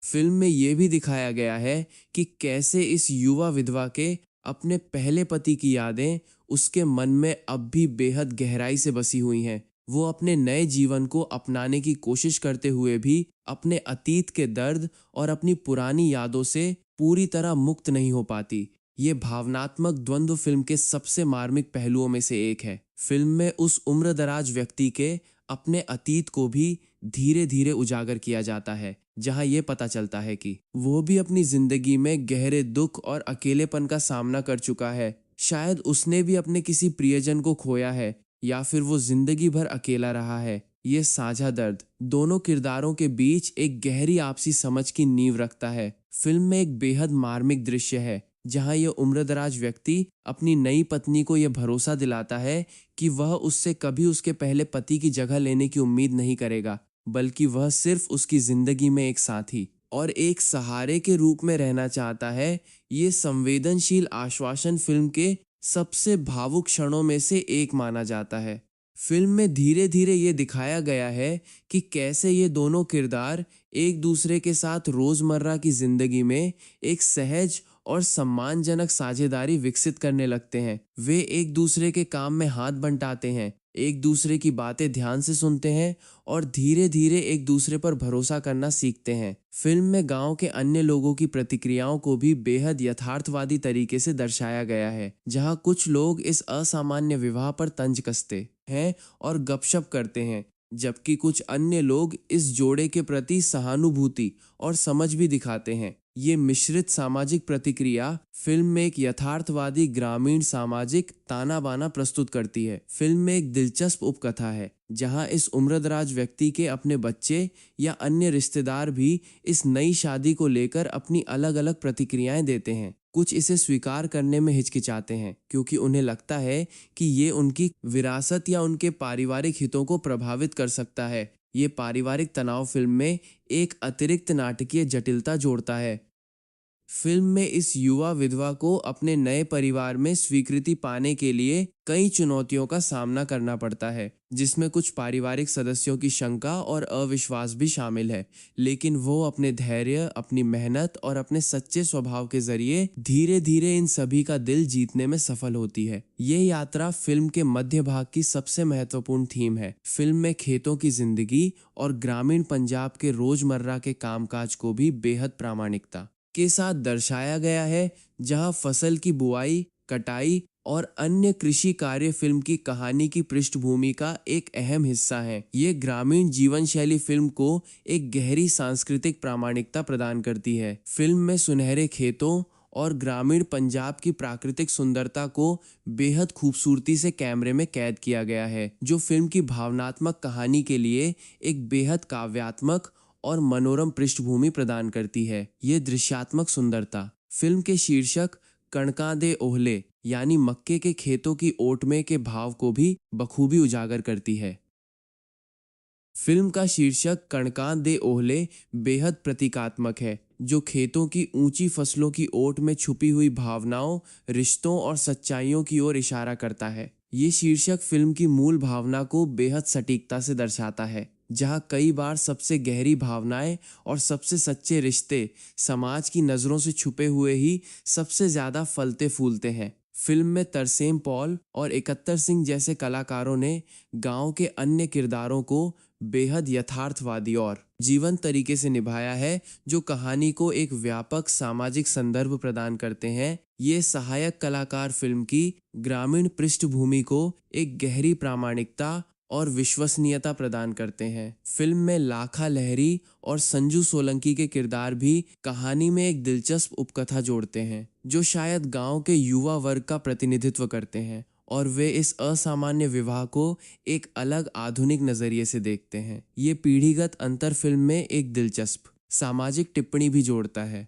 फिल्म में ये भी दिखाया गया है कि कैसे इस युवा विधवा के अपने पहले पति की यादें उसके मन में अब भी बेहद गहराई से बसी हुई हैं। वो अपने नए जीवन को अपनाने की कोशिश करते हुए भी अपने अतीत के दर्द और अपनी पुरानी यादों से पूरी तरह मुक्त नहीं हो पाती। ये भावनात्मक द्वंद्व फिल्म के सबसे मार्मिक पहलुओं में से एक है। फिल्म में उस उम्रदराज व्यक्ति के अपने अतीत को भी धीरे धीरे उजागर किया जाता है, जहां ये पता चलता है कि वो भी अपनी जिंदगी में गहरे दुख और अकेलेपन का सामना कर चुका है। शायद उसने भी अपने किसी प्रियजन को खोया है, या फिर वो जिंदगी भर अकेला रहा है। ये साझा दर्द दोनों किरदारों के बीच एक गहरी आपसी समझ की नींव रखता है। फिल्म में एक बेहद मार्मिक दृश्य है, जहां यह उम्रदराज व्यक्ति अपनी नई पत्नी को यह भरोसा दिलाता है कि वह उससे कभी उसके पहले पति की जगह लेने की उम्मीद नहीं करेगा, बल्कि वह सिर्फ उसकी जिंदगी में एक साथी और एक सहारे के रूप में रहना चाहता है, ये संवेदनशील आश्वासन फिल्म के सबसे भावुक क्षणों में से एक माना जाता है। फिल्म में धीरे धीरे ये दिखाया गया है कि कैसे ये दोनों किरदार एक दूसरे के साथ रोजमर्रा की जिंदगी में एक सहज और सम्मानजनक साझेदारी विकसित करने लगते हैं। वे एक दूसरे के काम में हाथ बंटाते हैं, एक दूसरे की बातें ध्यान से सुनते हैं और धीरे धीरे एक दूसरे पर भरोसा करना सीखते हैं। फिल्म में गांव के अन्य लोगों की प्रतिक्रियाओं को भी बेहद यथार्थवादी तरीके से दर्शाया गया है, जहां कुछ लोग इस असामान्य विवाह पर तंज कसते हैं और गपशप करते हैं, जबकि कुछ अन्य लोग इस जोड़े के प्रति सहानुभूति और समझ भी दिखाते हैं। ये मिश्रित सामाजिक प्रतिक्रिया फिल्म में एक यथार्थवादी ग्रामीण सामाजिक ताना बाना प्रस्तुत करती है। फिल्म में एक दिलचस्प उपकथा है जहां इस उम्रदराज व्यक्ति के अपने बच्चे या अन्य रिश्तेदार भी इस नई शादी को लेकर अपनी अलग अलग प्रतिक्रियाएं देते हैं। कुछ इसे स्वीकार करने में हिचकिचाते हैं क्योंकि उन्हें लगता है कि ये उनकी विरासत या उनके पारिवारिक हितों को प्रभावित कर सकता है। ये पारिवारिक तनाव फिल्म में एक अतिरिक्त नाटकीय जटिलता जोड़ता है। फिल्म में इस युवा विधवा को अपने नए परिवार में स्वीकृति पाने के लिए कई चुनौतियों का सामना करना पड़ता है, जिसमें कुछ पारिवारिक सदस्यों की शंका और अविश्वास भी शामिल है, लेकिन वो अपने धैर्य, अपनी मेहनत और अपने सच्चे स्वभाव के जरिए धीरे धीरे इन सभी का दिल जीतने में सफल होती है। ये यात्रा फिल्म के मध्य भाग की सबसे महत्वपूर्ण थीम है। फिल्म में खेतों की जिंदगी और ग्रामीण पंजाब के रोजमर्रा के कामकाज को भी बेहद प्रामाणिकता के साथ दर्शाया गया है, जहां फसल की बुआई, कटाई और अन्य कृषि कार्य फिल्म की कहानी की पृष्ठभूमि का एक अहम हिस्सा है। ये ग्रामीण जीवन शैली फिल्म को एक गहरी सांस्कृतिक प्रामाणिकता प्रदान करती है। फिल्म में सुनहरे खेतों और ग्रामीण पंजाब की प्राकृतिक सुंदरता को बेहद खूबसूरती से कैमरे में कैद किया गया है, जो फिल्म की भावनात्मक कहानी के लिए एक बेहद काव्यात्मक और मनोरम पृष्ठभूमि प्रदान करती है। ये दृश्यात्मक सुंदरता फिल्म के शीर्षक कणकां दे ओहले यानी मक्के के खेतों की ओट में के भाव को भी बखूबी उजागर करती है। फिल्म का शीर्षक कणकां दे ओहले बेहद प्रतीकात्मक है, जो खेतों की ऊंची फसलों की ओट में छुपी हुई भावनाओं, रिश्तों और सच्चाइयों की ओर इशारा करता है। ये शीर्षक फिल्म की मूल भावना को बेहद सटीकता से दर्शाता है, जहां कई बार सबसे गहरी भावनाएं और सबसे सच्चे रिश्ते समाज की नज़रों से छुपे हुए ही सबसे ज़्यादा फलते फूलते हैं। फिल्म में तरसेम पॉल और इकत्तर सिंह जैसे कलाकारों ने गांव के अन्य किरदारों को बेहद यथार्थवादी और जीवंत तरीके से निभाया है, जो कहानी को एक व्यापक सामाजिक संदर्भ प्रदान करते हैं। ये सहायक कलाकार फिल्म की ग्रामीण पृष्ठभूमि को एक गहरी प्रामाणिकता और विश्वसनीयता प्रदान करते हैं। फिल्म में लाखा लहरी और संजू सोलंकी के किरदार भी कहानी में एक दिलचस्प उपकथा जोड़ते हैं, जो शायद गांव के युवा वर्ग का प्रतिनिधित्व करते हैं और वे इस असामान्य विवाह को एक अलग आधुनिक नजरिए से देखते हैं। ये पीढ़ीगत अंतर फिल्म में एक दिलचस्प सामाजिक टिप्पणी भी जोड़ता है।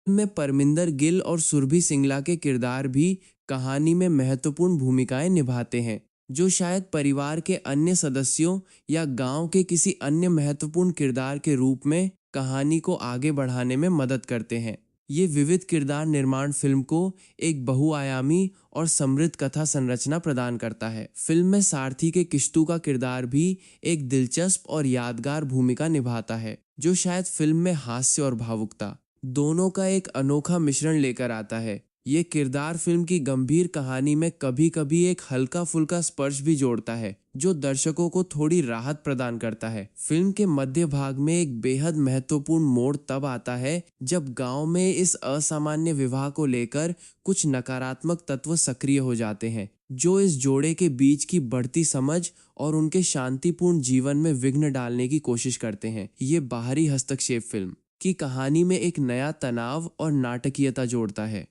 फिल्म में परमिंदर गिल और सुरभि सिंगला के किरदार भी कहानी में महत्वपूर्ण भूमिकाएं निभाते हैं, जो शायद परिवार के अन्य सदस्यों या गांव के किसी अन्य महत्वपूर्ण किरदार के रूप में कहानी को आगे बढ़ाने में मदद करते हैं। ये विविध किरदार निर्माण फिल्म को एक बहुआयामी और समृद्ध कथा संरचना प्रदान करता है। फिल्म में सारथी के किश्तू का किरदार भी एक दिलचस्प और यादगार भूमिका निभाता है, जो शायद फिल्म में हास्य और भावुकता दोनों का एक अनोखा मिश्रण लेकर आता है। ये किरदार फिल्म की गंभीर कहानी में कभी कभी एक हल्का फुल्का स्पर्श भी जोड़ता है, जो दर्शकों को थोड़ी राहत प्रदान करता है। फिल्म के मध्य भाग में एक बेहद महत्वपूर्ण मोड़ तब आता है जब गांव में इस असामान्य विवाह को लेकर कुछ नकारात्मक तत्व सक्रिय हो जाते हैं, जो इस जोड़े के बीच की बढ़ती समझ और उनके शांतिपूर्ण जीवन में विघ्न डालने की कोशिश करते हैं। ये बाहरी हस्तक्षेप फिल्म की कहानी में एक नया तनाव और नाटकीयता जोड़ता है।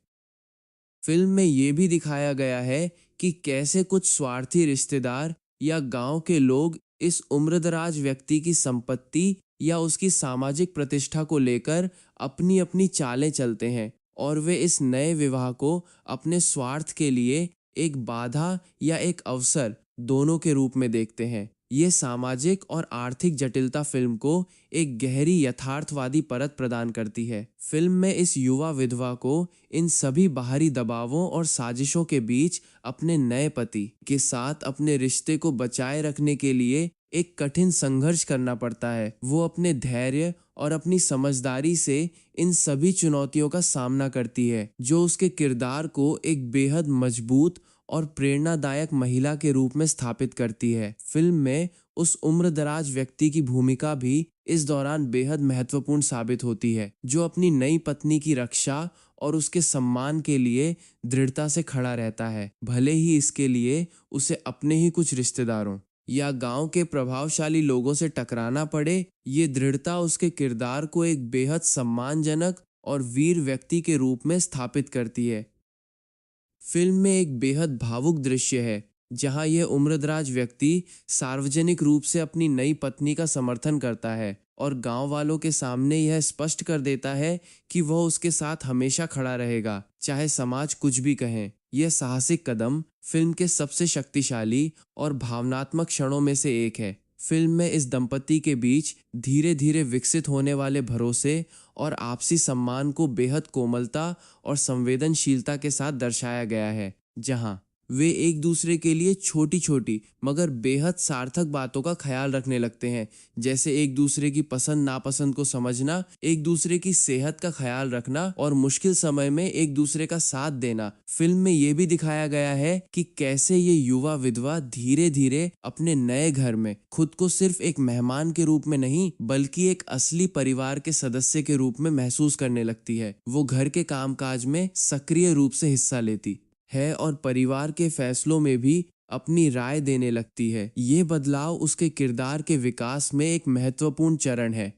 फिल्म में ये भी दिखाया गया है कि कैसे कुछ स्वार्थी रिश्तेदार या गांव के लोग इस उम्रदराज व्यक्ति की संपत्ति या उसकी सामाजिक प्रतिष्ठा को लेकर अपनी अपनी चालें चलते हैं और वे इस नए विवाह को अपने स्वार्थ के लिए एक बाधा या एक अवसर दोनों के रूप में देखते हैं। ये सामाजिक और आर्थिक जटिलता फिल्म को एक गहरी यथार्थवादी परत प्रदान करती है। फिल्म में इस युवा विधवा को इन सभी बाहरी दबावों और साजिशों के बीच अपने नए पति के साथ अपने रिश्ते को बचाए रखने के लिए एक कठिन संघर्ष करना पड़ता है। वो अपने धैर्य और अपनी समझदारी से इन सभी चुनौतियों का सामना करती है, जो उसके किरदार को एक बेहद मजबूत और प्रेरणादायक महिला के रूप में स्थापित करती है। फिल्म में उस उम्रदराज व्यक्ति की भूमिका भी इस दौरान बेहद महत्वपूर्ण साबित होती है, जो अपनी नई पत्नी की रक्षा और उसके सम्मान के लिए दृढ़ता से खड़ा रहता है, भले ही इसके लिए उसे अपने ही कुछ रिश्तेदारों या गांव के प्रभावशाली लोगों से टकराना पड़े। ये दृढ़ता उसके किरदार को एक बेहद सम्मानजनक और वीर व्यक्ति के रूप में स्थापित करती है। फिल्म में एक बेहद भावुक दृश्य है जहां यह उम्रदराज व्यक्ति सार्वजनिक रूप से अपनी नई पत्नी का समर्थन करता है और गांव वालों के सामने यह स्पष्ट कर देता है कि वह उसके साथ हमेशा खड़ा रहेगा, चाहे समाज कुछ भी कहे। यह साहसिक कदम फिल्म के सबसे शक्तिशाली और भावनात्मक क्षणों में से एक है। फिल्म में इस दंपति के बीच धीरे धीरे विकसित होने वाले भरोसे और आपसी सम्मान को बेहद कोमलता और संवेदनशीलता के साथ दर्शाया गया है, जहां वे एक दूसरे के लिए छोटी छोटी मगर बेहद सार्थक बातों का ख्याल रखने लगते हैं, जैसे एक दूसरे की पसंद नापसंद को समझना, एक दूसरे की सेहत का ख्याल रखना और मुश्किल समय में एक दूसरे का साथ देना। फिल्म में ये भी दिखाया गया है कि कैसे ये युवा विधवा धीरे धीरे अपने नए घर में खुद को सिर्फ एक मेहमान के रूप में नहीं बल्कि एक असली परिवार के सदस्य के रूप में महसूस करने लगती है। वो घर के कामकाज में सक्रिय रूप से हिस्सा लेती है और परिवार के फैसलों में भी अपनी राय देने लगती है। ये बदलाव उसके किरदार के विकास में एक महत्वपूर्ण चरण है।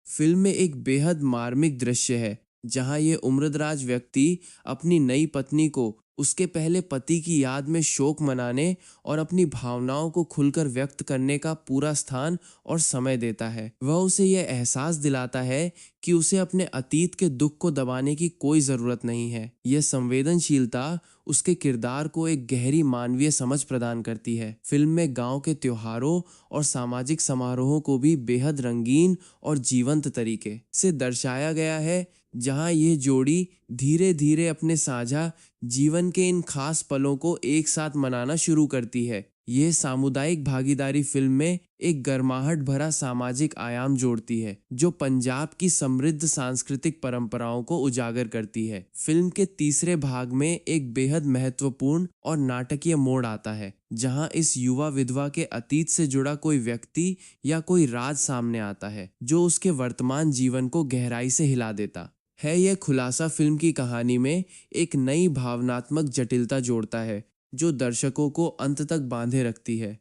फिल्म में एक बेहद मार्मिक दृश्य है जहां ये उम्रदराज व्यक्ति अपनी नई पत्नी को उसके पहले पति की याद में शोक मनाने और अपनी भावनाओं को खुलकर व्यक्त करने का पूरा स्थान और समय देता है। वह उसे यह एहसास दिलाता है कि उसे अपने अतीत के दुख को दबाने की कोई ज़रूरत नहीं है। यह संवेदनशीलता उसके किरदार को एक गहरी मानवीय समझ प्रदान करती है। फिल्म में गांव के त्योहारों और सामाजिक समारोहों को भी बेहद रंगीन और जीवंत तरीके से दर्शाया गया है, जहां यह जोड़ी धीरे धीरे अपने साझा जीवन के इन खास पलों को एक साथ मनाना शुरू करती है। यह सामुदायिक भागीदारी फिल्म में एक गर्माहट भरा सामाजिक आयाम जोड़ती है, जो पंजाब की समृद्ध सांस्कृतिक परंपराओं को उजागर करती है। फिल्म के तीसरे भाग में एक बेहद महत्वपूर्ण और नाटकीय मोड़ आता है, जहां इस युवा विधवा के अतीत से जुड़ा कोई व्यक्ति या कोई राज सामने आता है, जो उसके वर्तमान जीवन को गहराई से हिला देता है। यह खुलासा फिल्म की कहानी में एक नई भावनात्मक जटिलता जोड़ता है, जो दर्शकों को अंत तक बांधे रखती है।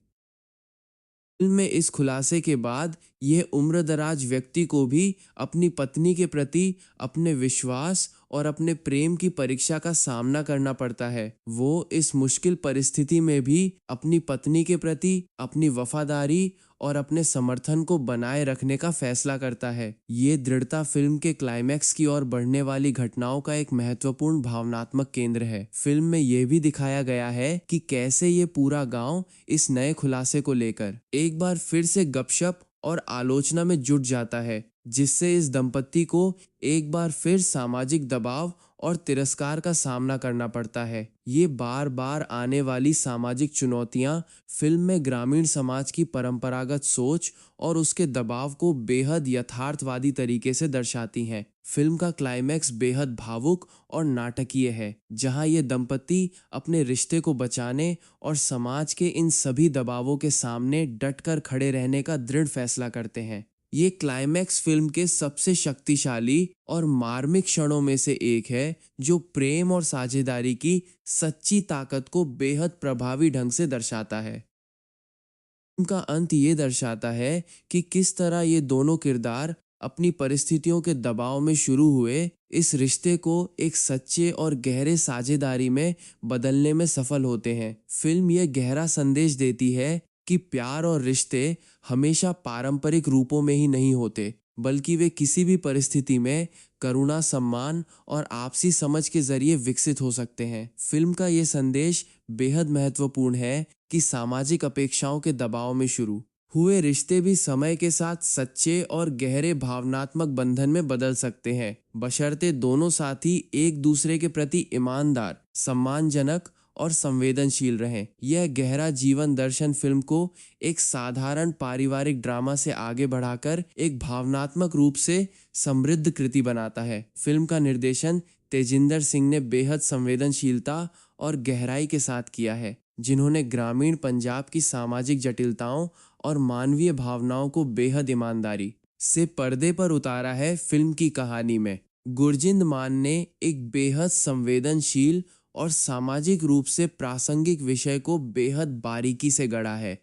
फिल्म में इस खुलासे के बाद यह उम्रदराज व्यक्ति को भी अपनी पत्नी के प्रति अपने विश्वास और अपने प्रेम की परीक्षा का सामना करना पड़ता है। वो इस मुश्किल परिस्थिति में भी अपनी पत्नी के प्रति अपनी वफादारी और अपने समर्थन को बनाए रखने का फैसला करता है। ये दृढ़ता फिल्म के क्लाइमैक्स की ओर बढ़ने वाली घटनाओं का एक महत्वपूर्ण भावनात्मक केंद्र है। फिल्म में यह भी दिखाया गया है कि कैसे ये पूरा गांव इस नए खुलासे को लेकर एक बार फिर से गपशप और आलोचना में जुट जाता है, जिससे इस दंपति को एक बार फिर सामाजिक दबाव और तिरस्कार का सामना करना पड़ता है। ये बार बार आने वाली सामाजिक चुनौतियां फिल्म में ग्रामीण समाज की परंपरागत सोच और उसके दबाव को बेहद यथार्थवादी तरीके से दर्शाती हैं। फिल्म का क्लाइमैक्स बेहद भावुक और नाटकीय है, जहां ये दंपति अपने रिश्ते को बचाने और समाज के इन सभी दबावों के सामने डटकर खड़े रहने का दृढ़ फैसला करते हैं। ये क्लाइमैक्स फिल्म के सबसे शक्तिशाली और मार्मिक क्षणों में से एक है, जो प्रेम और साझेदारी की सच्ची ताकत को बेहद प्रभावी ढंग से दर्शाता है। फिल्म का अंत ये दर्शाता है कि किस तरह ये दोनों किरदार अपनी परिस्थितियों के दबाव में शुरू हुए इस रिश्ते को एक सच्चे और गहरे साझेदारी में बदलने में सफल होते हैं। फिल्म ये गहरा संदेश देती है कि प्यार और रिश्ते हमेशा पारंपरिक रूपों में ही नहीं होते, बल्कि वे किसी भी परिस्थिति में करुणा, सम्मान और आपसी समझ के जरिए विकसित हो सकते हैं। फिल्म का ये संदेश बेहद महत्वपूर्ण है कि सामाजिक अपेक्षाओं के दबाव में शुरू हुए रिश्ते भी समय के साथ सच्चे और गहरे भावनात्मक बंधन में बदल सकते हैं, बशर्ते दोनों साथी एक दूसरे के प्रति ईमानदार, सम्मानजनक और संवेदनशील रहें। यह गहरा जीवन दर्शन फिल्म को एक साधारण पारिवारिक ड्रामा से आगे बढ़ाकर एक भावनात्मक रूप से समृद्ध कृति बनाता है। फिल्म का निर्देशन तेजिंदर सिंह ने बेहद संवेदनशीलता और गहराई के साथ किया है, जिन्होंने ग्रामीण पंजाब की सामाजिक जटिलताओं और मानवीय भावनाओं को बेहद ईमानदारी से पर्दे पर उतारा है। फिल्म की कहानी में गुरजिंद मान ने एक बेहद संवेदनशील और सामाजिक रूप से प्रासंगिक विषय को बेहद बारीकी से गढ़ा है।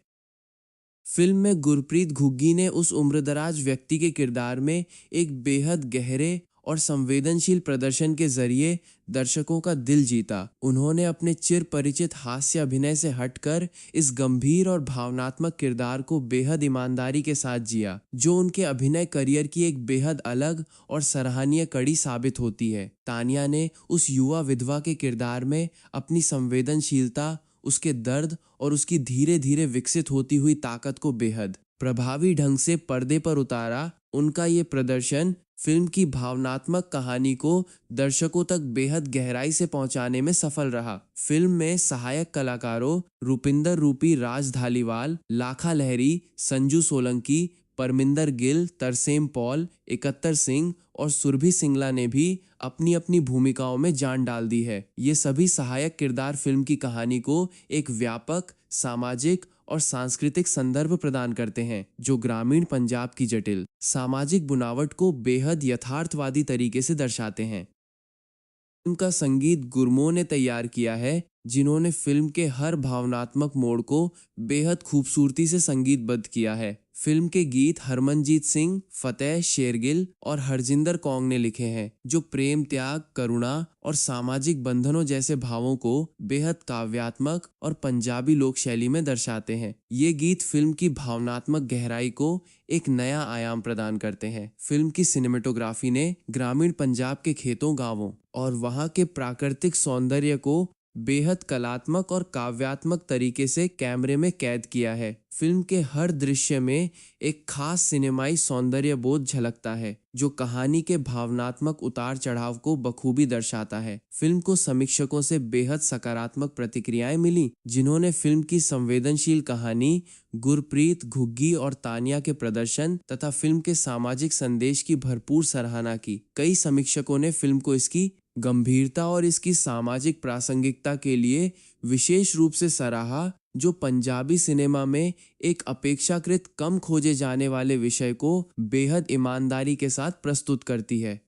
फिल्म में गुरप्रीत घुग्गी ने उस उम्रदराज व्यक्ति के किरदार में एक बेहद गहरे और संवेदनशील प्रदर्शन के जरिए दर्शकों का दिल जीता। उन्होंने अपने चिर परिचित हास्य अभिनय से हटकर इस गंभीर और भावनात्मक किरदार को बेहद ईमानदारी के साथ जिया, जो उनके अभिनय करियर की एक बेहद अलग और सराहनीय कड़ी साबित होती है। तानिया ने उस युवा विधवा के किरदार में अपनी संवेदनशीलता, उसके दर्द और उसकी धीरे धीरे विकसित होती हुई ताकत को बेहद प्रभावी ढंग से पर्दे पर उतारा। उनका ये प्रदर्शन फिल्म की भावनात्मक कहानी को दर्शकों तक बेहद गहराई से पहुंचाने में सफल रहा। फिल्म में सहायक कलाकारों रूपिंदर रूपी राज धालीवाल, लाखा लहरी, संजू सोलंकी, परमिंदर गिल, तरसेम पॉल, इकत्तर सिंह और सुरभि सिंगला ने भी अपनी अपनी भूमिकाओं में जान डाल दी है। ये सभी सहायक किरदार फिल्म की कहानी को एक व्यापक सामाजिक और सांस्कृतिक संदर्भ प्रदान करते हैं, जो ग्रामीण पंजाब की जटिल सामाजिक बुनावट को बेहद यथार्थवादी तरीके से दर्शाते हैं। फिल्म का संगीत गुरमो ने तैयार किया है, जिन्होंने फिल्म के हर भावनात्मक मोड़ को बेहद खूबसूरती से संगीतबद्ध किया है। फिल्म के गीत हरमनजीत सिंह, फतेह शेरगिल और हरजिंदर कौंग ने लिखे हैं, जो प्रेम, त्याग, करुणा और सामाजिक बंधनों जैसे भावों को बेहद काव्यात्मक और पंजाबी लोक शैली में दर्शाते हैं। ये गीत फिल्म की भावनात्मक गहराई को एक नया आयाम प्रदान करते हैं। फिल्म की सिनेमेटोग्राफी ने ग्रामीण पंजाब के खेतों, गांवों और वहां के प्राकृतिक सौंदर्य को बेहद कलात्मक और काव्यात्मक तरीके से कैमरे में कैद किया है। फिल्म के हर दृश्य में एक खास सिनेमाई सौंदर्य बोध झलकता है, जो कहानी के भावनात्मक उतार चढ़ाव को बखूबी दर्शाता है। फिल्म को समीक्षकों से बेहद सकारात्मक प्रतिक्रियाएं मिली, जिन्होंने फिल्म की संवेदनशील कहानी, गुरप्रीत घुग्गी और तानिया के प्रदर्शन तथा फिल्म के सामाजिक संदेश की भरपूर सराहना की। कई समीक्षकों ने फिल्म को इसकी गंभीरता और इसकी सामाजिक प्रासंगिकता के लिए विशेष रूप से सराहा, जो पंजाबी सिनेमा में एक अपेक्षाकृत कम खोजे जाने वाले विषय को बेहद ईमानदारी के साथ प्रस्तुत करती है।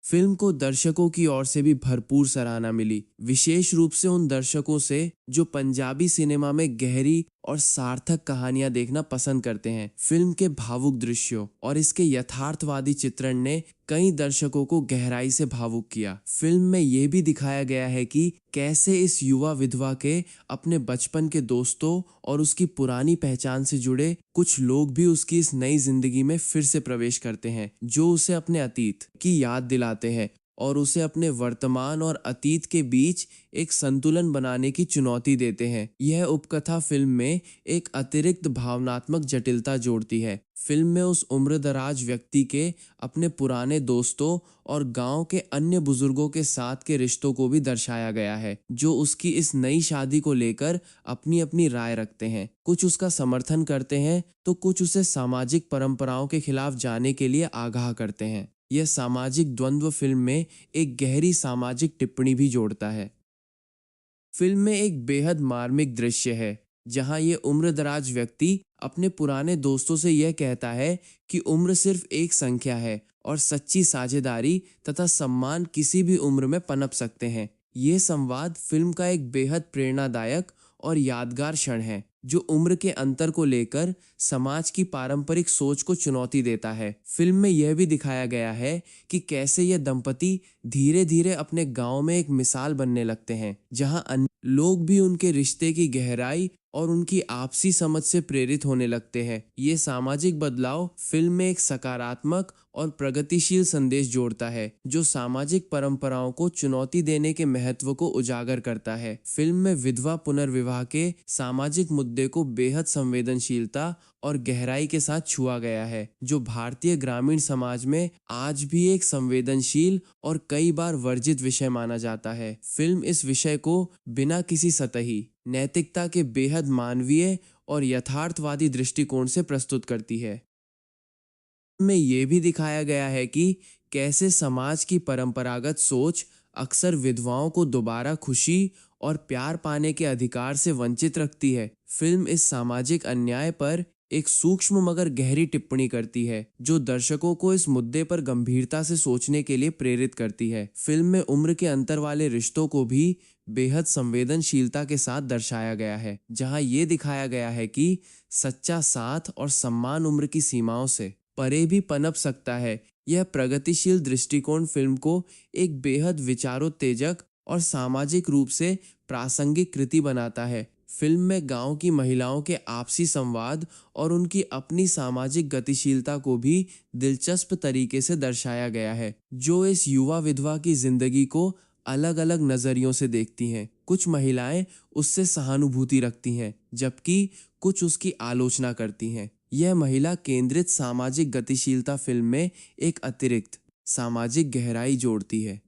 फिल्म को दर्शकों की ओर से भी भरपूर सराहना मिली, विशेष रूप से उन दर्शकों से जो पंजाबी सिनेमा में गहरी और सार्थक कहानियां देखना पसंद करते हैं। फिल्म के भावुक दृश्यों और इसके यथार्थवादी चित्रण ने कई दर्शकों को गहराई से भावुक किया। फिल्म में यह भी दिखाया गया है कि कैसे इस युवा विधवा के अपने बचपन के दोस्तों और उसकी पुरानी पहचान से जुड़े कुछ लोग भी उसकी इस नई जिंदगी में फिर से प्रवेश करते हैं, जो उसे अपने अतीत की याद दिलाते हैं और उसे अपने वर्तमान और अतीत के बीच एक संतुलन बनाने की चुनौती देते हैं। यह उपकथा फिल्म में एक अतिरिक्त भावनात्मक जटिलता जोड़ती है। फिल्म में उस उम्रदराज व्यक्ति के अपने पुराने दोस्तों और गांव के अन्य बुजुर्गों के साथ के रिश्तों को भी दर्शाया गया है, जो उसकी इस नई शादी को लेकर अपनी अपनी राय रखते हैं। कुछ उसका समर्थन करते हैं तो कुछ उसे सामाजिक परंपराओं के खिलाफ जाने के लिए आगाह करते हैं। यह सामाजिक द्वंद्व फिल्म में एक गहरी सामाजिक टिप्पणी भी जोड़ता है। फिल्म में एक बेहद मार्मिक दृश्य है, जहां ये उम्रदराज व्यक्ति अपने पुराने दोस्तों से यह कहता है कि उम्र सिर्फ एक संख्या है और सच्ची साझेदारी तथा सम्मान किसी भी उम्र में पनप सकते हैं। ये संवाद फिल्म का एक बेहद प्रेरणादायक और यादगार क्षण है, जो उम्र के अंतर को लेकर समाज की पारंपरिक सोच को चुनौती देता है। फिल्म में यह भी दिखाया गया है कि कैसे यह दंपति धीरे धीरे अपने गांव में एक मिसाल बनने लगते हैं, जहां अन्य लोग भी उनके रिश्ते की गहराई और उनकी आपसी समझ से प्रेरित होने लगते हैं। ये सामाजिक बदलाव फिल्म में एक सकारात्मक और प्रगतिशील संदेश जोड़ता है, जो सामाजिक परंपराओं को चुनौती देने के महत्व को उजागर करता है। फिल्म में विधवा पुनर्विवाह के सामाजिक मुद्दे को बेहद संवेदनशीलता और गहराई के साथ छुआ गया है, जो भारतीय ग्रामीण समाज में आज भी एक संवेदनशील और कई बार वर्जित विषय माना जाता है। फिल्म इस विषय को बिना किसी सतही नैतिकता के बेहद मानवीय और यथार्थवादी दृष्टिकोण से प्रस्तुत करती है। में ये भी दिखाया गया है कि कैसे समाज की परंपरागत सोच अक्सर विधवाओं को दोबारा खुशी और प्यार पाने के अधिकार से वंचित रखती है। फिल्म इस सामाजिक अन्याय पर एक सूक्ष्म मगर गहरी टिप्पणी करती है, जो दर्शकों को इस मुद्दे पर गंभीरता से सोचने के लिए प्रेरित करती है। फिल्म में उम्र के अंतर वाले रिश्तों को भी बेहद संवेदनशीलता के साथ दर्शाया गया है, जहां ये दिखाया गया है कि सच्चा साथ और सम्मान उम्र की सीमाओं से परे भी पनप सकता है। यह प्रगतिशील दृष्टिकोण फिल्म को एक बेहद विचारोत्तेजक और सामाजिक रूप से प्रासंगिक कृति बनाता है। फिल्म में गांव की महिलाओं के आपसी संवाद और उनकी अपनी सामाजिक गतिशीलता को भी दिलचस्प तरीके से दर्शाया गया है, जो इस युवा विधवा की जिंदगी को अलग अलग नजरियों से देखती हैं। कुछ महिलाएं उससे सहानुभूति रखती हैं, जबकि कुछ उसकी आलोचना करती हैं। यह महिला केंद्रित सामाजिक गतिशीलता फिल्म में एक अतिरिक्त सामाजिक गहराई जोड़ती है।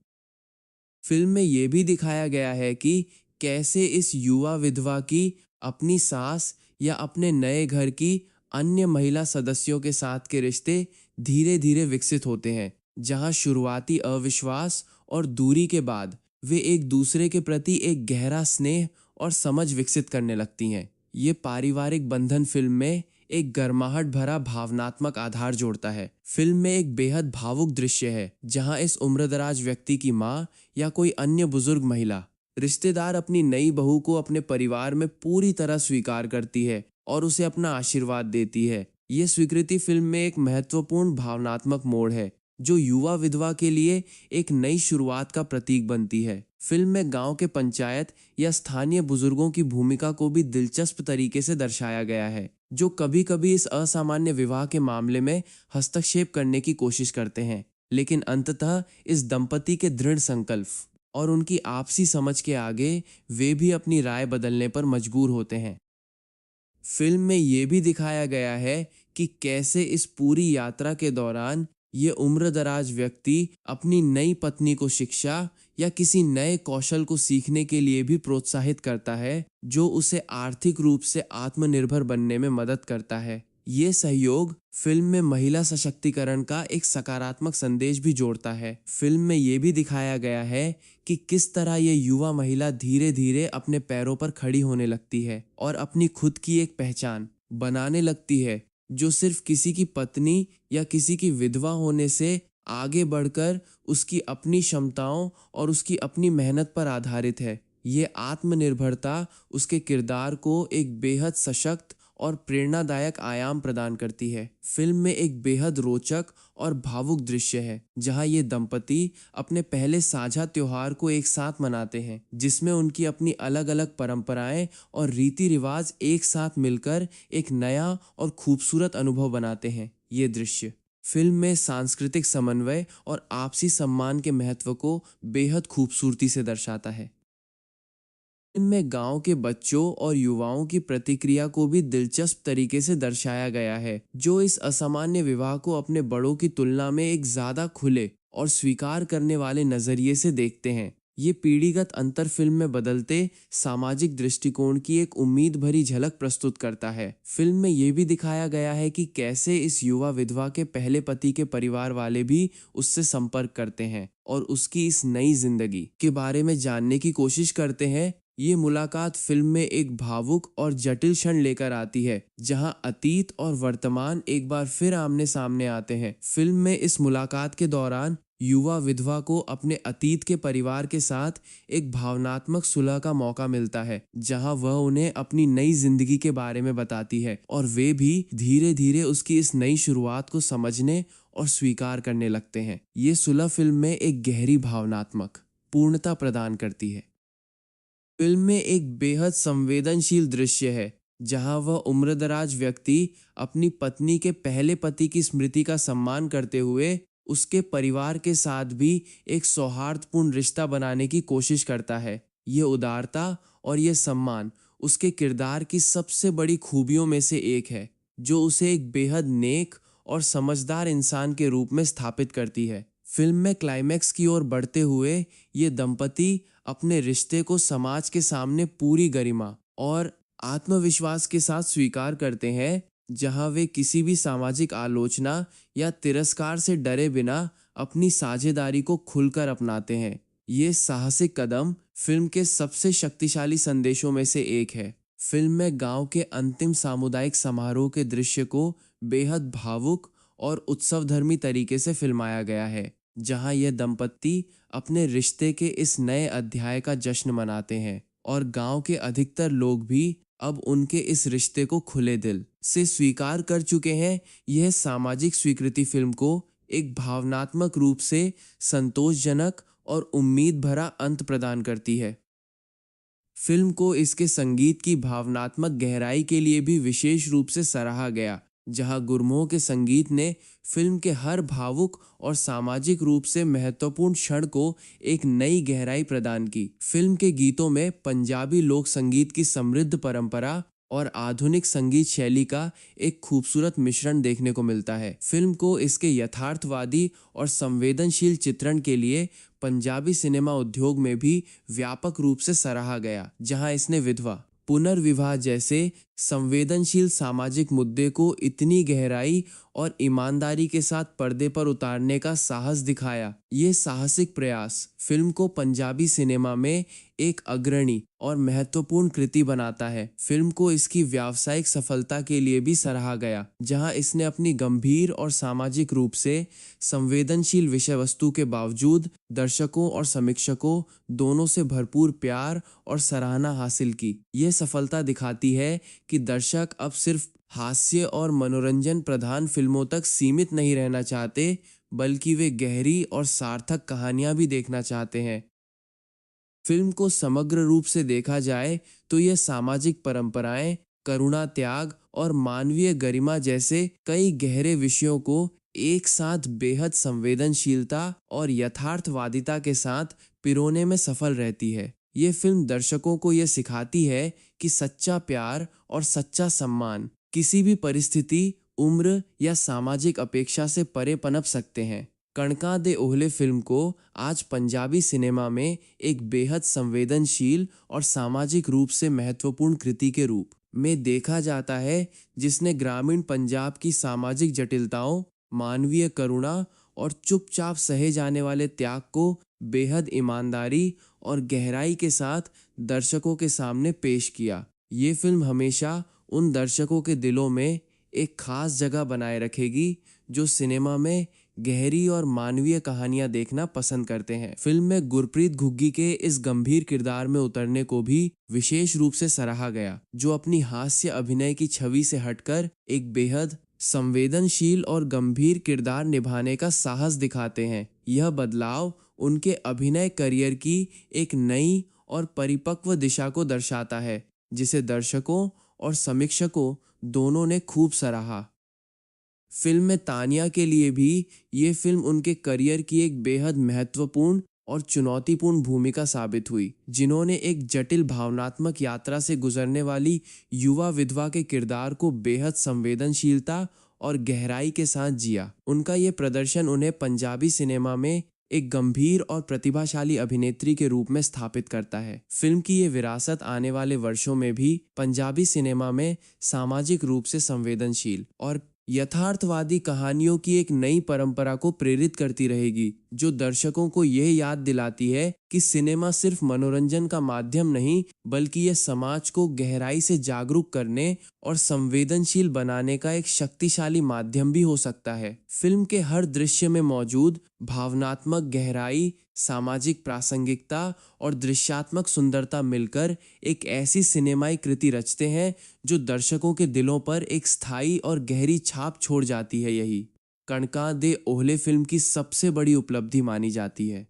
फिल्म में यह भी दिखाया गया है कि कैसे इस युवा विधवा की अपनी सास या अपने नए घर की अन्य महिला सदस्यों के साथ के रिश्ते धीरे धीरे विकसित होते हैं, जहां शुरुआती अविश्वास और दूरी के बाद वे एक दूसरे के प्रति एक गहरा स्नेह और समझ विकसित करने लगती हैं। ये पारिवारिक बंधन फिल्म में एक गर्माहट भरा भावनात्मक आधार जोड़ता है। फिल्म में एक बेहद भावुक दृश्य है, जहां इस उम्रदराज व्यक्ति की माँ या कोई अन्य बुजुर्ग महिला रिश्तेदार अपनी नई बहू को अपने परिवार में पूरी तरह स्वीकार करती है और उसे अपना आशीर्वाद देती है। ये स्वीकृति फिल्म में एक महत्वपूर्ण भावनात्मक मोड़ है, जो युवा विधवा के लिए एक नई शुरुआत का प्रतीक बनती है। फिल्म में गांव के पंचायत या स्थानीय बुजुर्गों की भूमिका को भी दिलचस्प तरीके से दर्शाया गया है, जो कभी कभी इस असामान्य विवाह के मामले में हस्तक्षेप करने की कोशिश करते हैं, लेकिन अंततः इस दंपति के दृढ़ संकल्प और उनकी आपसी समझ के आगे वे भी अपनी राय बदलने पर मजबूर होते हैं। फिल्म में ये भी दिखाया गया है कि कैसे इस पूरी यात्रा के दौरान ये उम्रदराज व्यक्ति अपनी नई पत्नी को शिक्षा या किसी नए कौशल को सीखने के लिए भी प्रोत्साहित करता है, जो उसे आर्थिक रूप से आत्मनिर्भर बनने में मदद करता है। ये सहयोग फिल्म में महिला सशक्तिकरण का एक सकारात्मक संदेश भी जोड़ता है। फिल्म में ये भी दिखाया गया है कि किस तरह ये युवा महिला धीरे धीरे अपने पैरों पर खड़ी होने लगती है और अपनी खुद की एक पहचान बनाने लगती है, जो सिर्फ किसी की पत्नी या किसी की विधवा होने से आगे बढ़कर उसकी अपनी क्षमताओं और उसकी अपनी मेहनत पर आधारित है। ये आत्मनिर्भरता उसके किरदार को एक बेहद सशक्त और प्रेरणादायक आयाम प्रदान करती है। फिल्म में एक बेहद रोचक और भावुक दृश्य है, जहां ये दंपति अपने पहले साझा त्योहार को एक साथ मनाते हैं, जिसमें उनकी अपनी अलग अलग परंपराएं और रीति रिवाज एक साथ मिलकर एक नया और खूबसूरत अनुभव बनाते हैं। ये दृश्य फिल्म में सांस्कृतिक समन्वय और आपसी सम्मान के महत्व को बेहद खूबसूरती से दर्शाता है। फिल्म में गांव के बच्चों और युवाओं की प्रतिक्रिया को भी दिलचस्प तरीके से दर्शाया गया है, जो इस असामान्य विवाह को अपने बड़ों की तुलना में एक ज्यादा खुले और स्वीकार करने वाले नजरिए से देखते हैं। ये पीढ़ीगत अंतर फिल्म में बदलते सामाजिक दृष्टिकोण की एक उम्मीद भरी झलक प्रस्तुत करता है। फिल्म में ये भी दिखाया गया है कि कैसे इस युवा विधवा के पहले पति के परिवार वाले भी उससे संपर्क करते हैं और उसकी इस नई जिंदगी के बारे में जानने की कोशिश करते हैं। ये मुलाकात फिल्म में एक भावुक और जटिल क्षण लेकर आती है, जहां अतीत और वर्तमान एक बार फिर आमने सामने आते हैं। फिल्म में इस मुलाकात के दौरान युवा विधवा को अपने अतीत के परिवार के साथ एक भावनात्मक सुलह का मौका मिलता है, जहां वह उन्हें अपनी नई जिंदगी के बारे में बताती है और वे भी धीरे धीरे उसकी इस नई शुरुआत को समझने और स्वीकार करने लगते हैं। ये सुलह फिल्म में एक गहरी भावनात्मक पूर्णता प्रदान करती है। फिल्म में एक बेहद संवेदनशील दृश्य है जहां वह उम्रदराज व्यक्ति अपनी पत्नी के पहले पति की स्मृति का सम्मान करते हुए उसके परिवार के साथ भी एक सौहार्दपूर्ण रिश्ता बनाने की कोशिश करता है। ये उदारता और ये सम्मान उसके किरदार की सबसे बड़ी खूबियों में से एक है, जो उसे एक बेहद नेक और समझदार इंसान के रूप में स्थापित करती है। फिल्म में क्लाइमैक्स की ओर बढ़ते हुए ये दंपति अपने रिश्ते को समाज के सामने पूरी गरिमा और आत्मविश्वास के साथ स्वीकार करते हैं, जहां वे किसी भी सामाजिक आलोचना या तिरस्कार से डरे बिना अपनी साझेदारी को खुलकर अपनाते हैं। ये साहसिक कदम फिल्म के सबसे शक्तिशाली संदेशों में से एक है। फिल्म में गांव के अंतिम सामुदायिक समारोह के दृश्य को बेहद भावुक और उत्सवधर्मी तरीके से फिल्माया गया है, जहां यह दंपत्ति अपने रिश्ते के इस नए अध्याय का जश्न मनाते हैं और गांव के अधिकतर लोग भी अब उनके इस रिश्ते को खुले दिल से स्वीकार कर चुके हैं। यह सामाजिक स्वीकृति फिल्म को एक भावनात्मक रूप से संतोषजनक और उम्मीद भरा अंत प्रदान करती है। फिल्म को इसके संगीत की भावनात्मक गहराई के लिए भी विशेष रूप से सराहा गया, जहां गुरमोह के संगीत ने फिल्म के हर भावुक और सामाजिक रूप से महत्वपूर्ण क्षण को एक नई गहराई प्रदान की। फिल्म के गीतों में पंजाबी लोक संगीत की समृद्ध परंपरा और आधुनिक संगीत शैली का एक खूबसूरत मिश्रण देखने को मिलता है। फिल्म को इसके यथार्थवादी और संवेदनशील चित्रण के लिए पंजाबी सिनेमा उद्योग में भी व्यापक रूप से सराहा गया, जहां इसने विधवा पुनर्विवाह जैसे संवेदनशील सामाजिक मुद्दे को इतनी गहराई और ईमानदारी के साथ पर्दे पर उतारने का साहस दिखाया। ये साहसिक प्रयास फिल्म को पंजाबी सिनेमा में एक अग्रणी और महत्वपूर्ण कृति बनाता है। फिल्म को इसकी व्यावसायिक सफलता के लिए भी सराहा गया, जहां इसने अपनी गंभीर और सामाजिक रूप से संवेदनशील विषय वस्तु के बावजूद दर्शकों और समीक्षकों दोनों से भरपूर प्यार और सराहना हासिल की। ये सफलता दिखाती है कि दर्शक अब सिर्फ हास्य और मनोरंजन प्रधान फिल्मों तक सीमित नहीं रहना चाहते, बल्कि वे गहरी और सार्थक कहानियां भी देखना चाहते हैं। फिल्म को समग्र रूप से देखा जाए तो यह सामाजिक परंपराएं, करुणा, त्याग और मानवीय गरिमा जैसे कई गहरे विषयों को एक साथ बेहद संवेदनशीलता और यथार्थवादिता के साथ पिरोने में सफल रहती है। ये फिल्म दर्शकों को यह सिखाती है कि सच्चा प्यार और सच्चा सम्मान किसी भी परिस्थिति, उम्र या सामाजिक अपेक्षा से परे पनप सकते हैं। कणकां दे ओहले फिल्म को आज पंजाबी सिनेमा में एक बेहद संवेदनशील और सामाजिक रूप से महत्वपूर्ण कृति के रूप में देखा जाता है, जिसने ग्रामीण पंजाब की सामाजिक जटिलताओं, मानवीय करुणा और चुपचाप सहे जाने वाले त्याग को बेहद ईमानदारी और गहराई के साथ दर्शकों के सामने पेश किया। ये फिल्म हमेशा उन दर्शकों के दिलों में एक खास जगह बनाए रखेगी जो सिनेमा में गहरी और मानवीय कहानियां देखना पसंद करते हैं। फिल्म में गुरप्रीत घुग्गी के इस गंभीर किरदार में उतरने को भी विशेष रूप से सराहा गया, जो अपनी हास्य अभिनय की छवि से हटकर एक बेहद संवेदनशील और गंभीर किरदार निभाने का साहस दिखाते हैं। यह बदलाव उनके अभिनय करियर की एक नई और परिपक्व दिशा को दर्शाता है, जिसे दर्शकों और समीक्षकों दोनों ने खूब सराहा। फिल्म में तानिया के लिए भी ये फिल्म उनके करियर की एक बेहद महत्वपूर्ण और चुनौतीपूर्ण भूमिका साबित हुई, जिन्होंने एक जटिल भावनात्मक यात्रा से गुजरने वाली युवा विधवा के किरदार को बेहद संवेदनशीलता और गहराई के साथ जिया। उनका ये प्रदर्शन उन्हें पंजाबी सिनेमा में एक गंभीर और प्रतिभाशाली अभिनेत्री के रूप में स्थापित करता है। फिल्म की ये विरासत आने वाले वर्षों में भी पंजाबी सिनेमा में सामाजिक रूप से संवेदनशील और यथार्थवादी कहानियों की एक नई परंपरा को प्रेरित करती रहेगी, जो दर्शकों को यह याद दिलाती है कि सिनेमा सिर्फ मनोरंजन का माध्यम नहीं, बल्कि यह समाज को गहराई से जागरूक करने और संवेदनशील बनाने का एक शक्तिशाली माध्यम भी हो सकता है। फिल्म के हर दृश्य में मौजूद भावनात्मक गहराई, सामाजिक प्रासंगिकता और दृश्यात्मक सुंदरता मिलकर एक ऐसी सिनेमाई कृति रचते हैं जो दर्शकों के दिलों पर एक स्थायी और गहरी छाप छोड़ जाती है। यही कणकां दे ओहले फिल्म की सबसे बड़ी उपलब्धि मानी जाती है।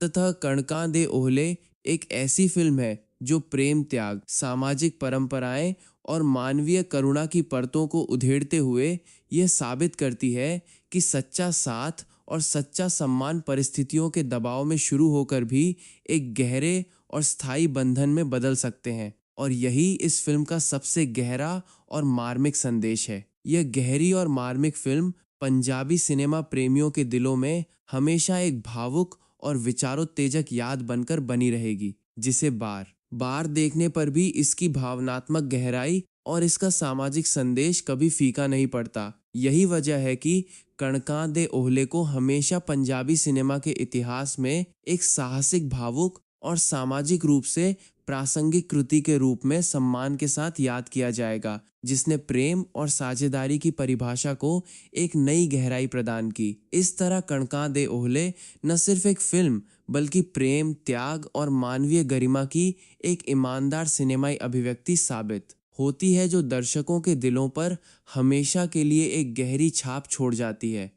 तथा कणकां दे ओहले एक ऐसी फिल्म है जो प्रेम, त्याग, सामाजिक परंपराएं और मानवीय करुणा की परतों को उधेड़ते हुए यह साबित करती है कि सच्चा साथ और सच्चा सम्मान परिस्थितियों के दबाव में शुरू होकर भी एक गहरे और स्थायी बंधन में बदल सकते हैं। और यही इस फिल्म का सबसे गहरा और मार्मिक संदेश है। यह गहरी और मार्मिक फिल्म पंजाबी सिनेमा प्रेमियों के दिलों में हमेशा एक भावुक और विचारोत्तेजक याद बनकर बनी रहेगी, जिसे बार बार देखने पर भी इसकी भावनात्मक गहराई और इसका सामाजिक संदेश कभी फीका नहीं पड़ता। यही वजह है कि कणकां दे ओहले को हमेशा पंजाबी सिनेमा के इतिहास में एक साहसिक, भावुक और सामाजिक रूप से प्रासंगिक कृति के रूप में सम्मान के साथ याद किया जाएगा, जिसने प्रेम और साझेदारी की परिभाषा को एक नई गहराई प्रदान की। इस तरह कणकां दे ओहले न सिर्फ एक फिल्म बल्कि प्रेम, त्याग और मानवीय गरिमा की एक ईमानदार सिनेमाई अभिव्यक्ति साबित होती है, जो दर्शकों के दिलों पर हमेशा के लिए एक गहरी छाप छोड़ जाती है।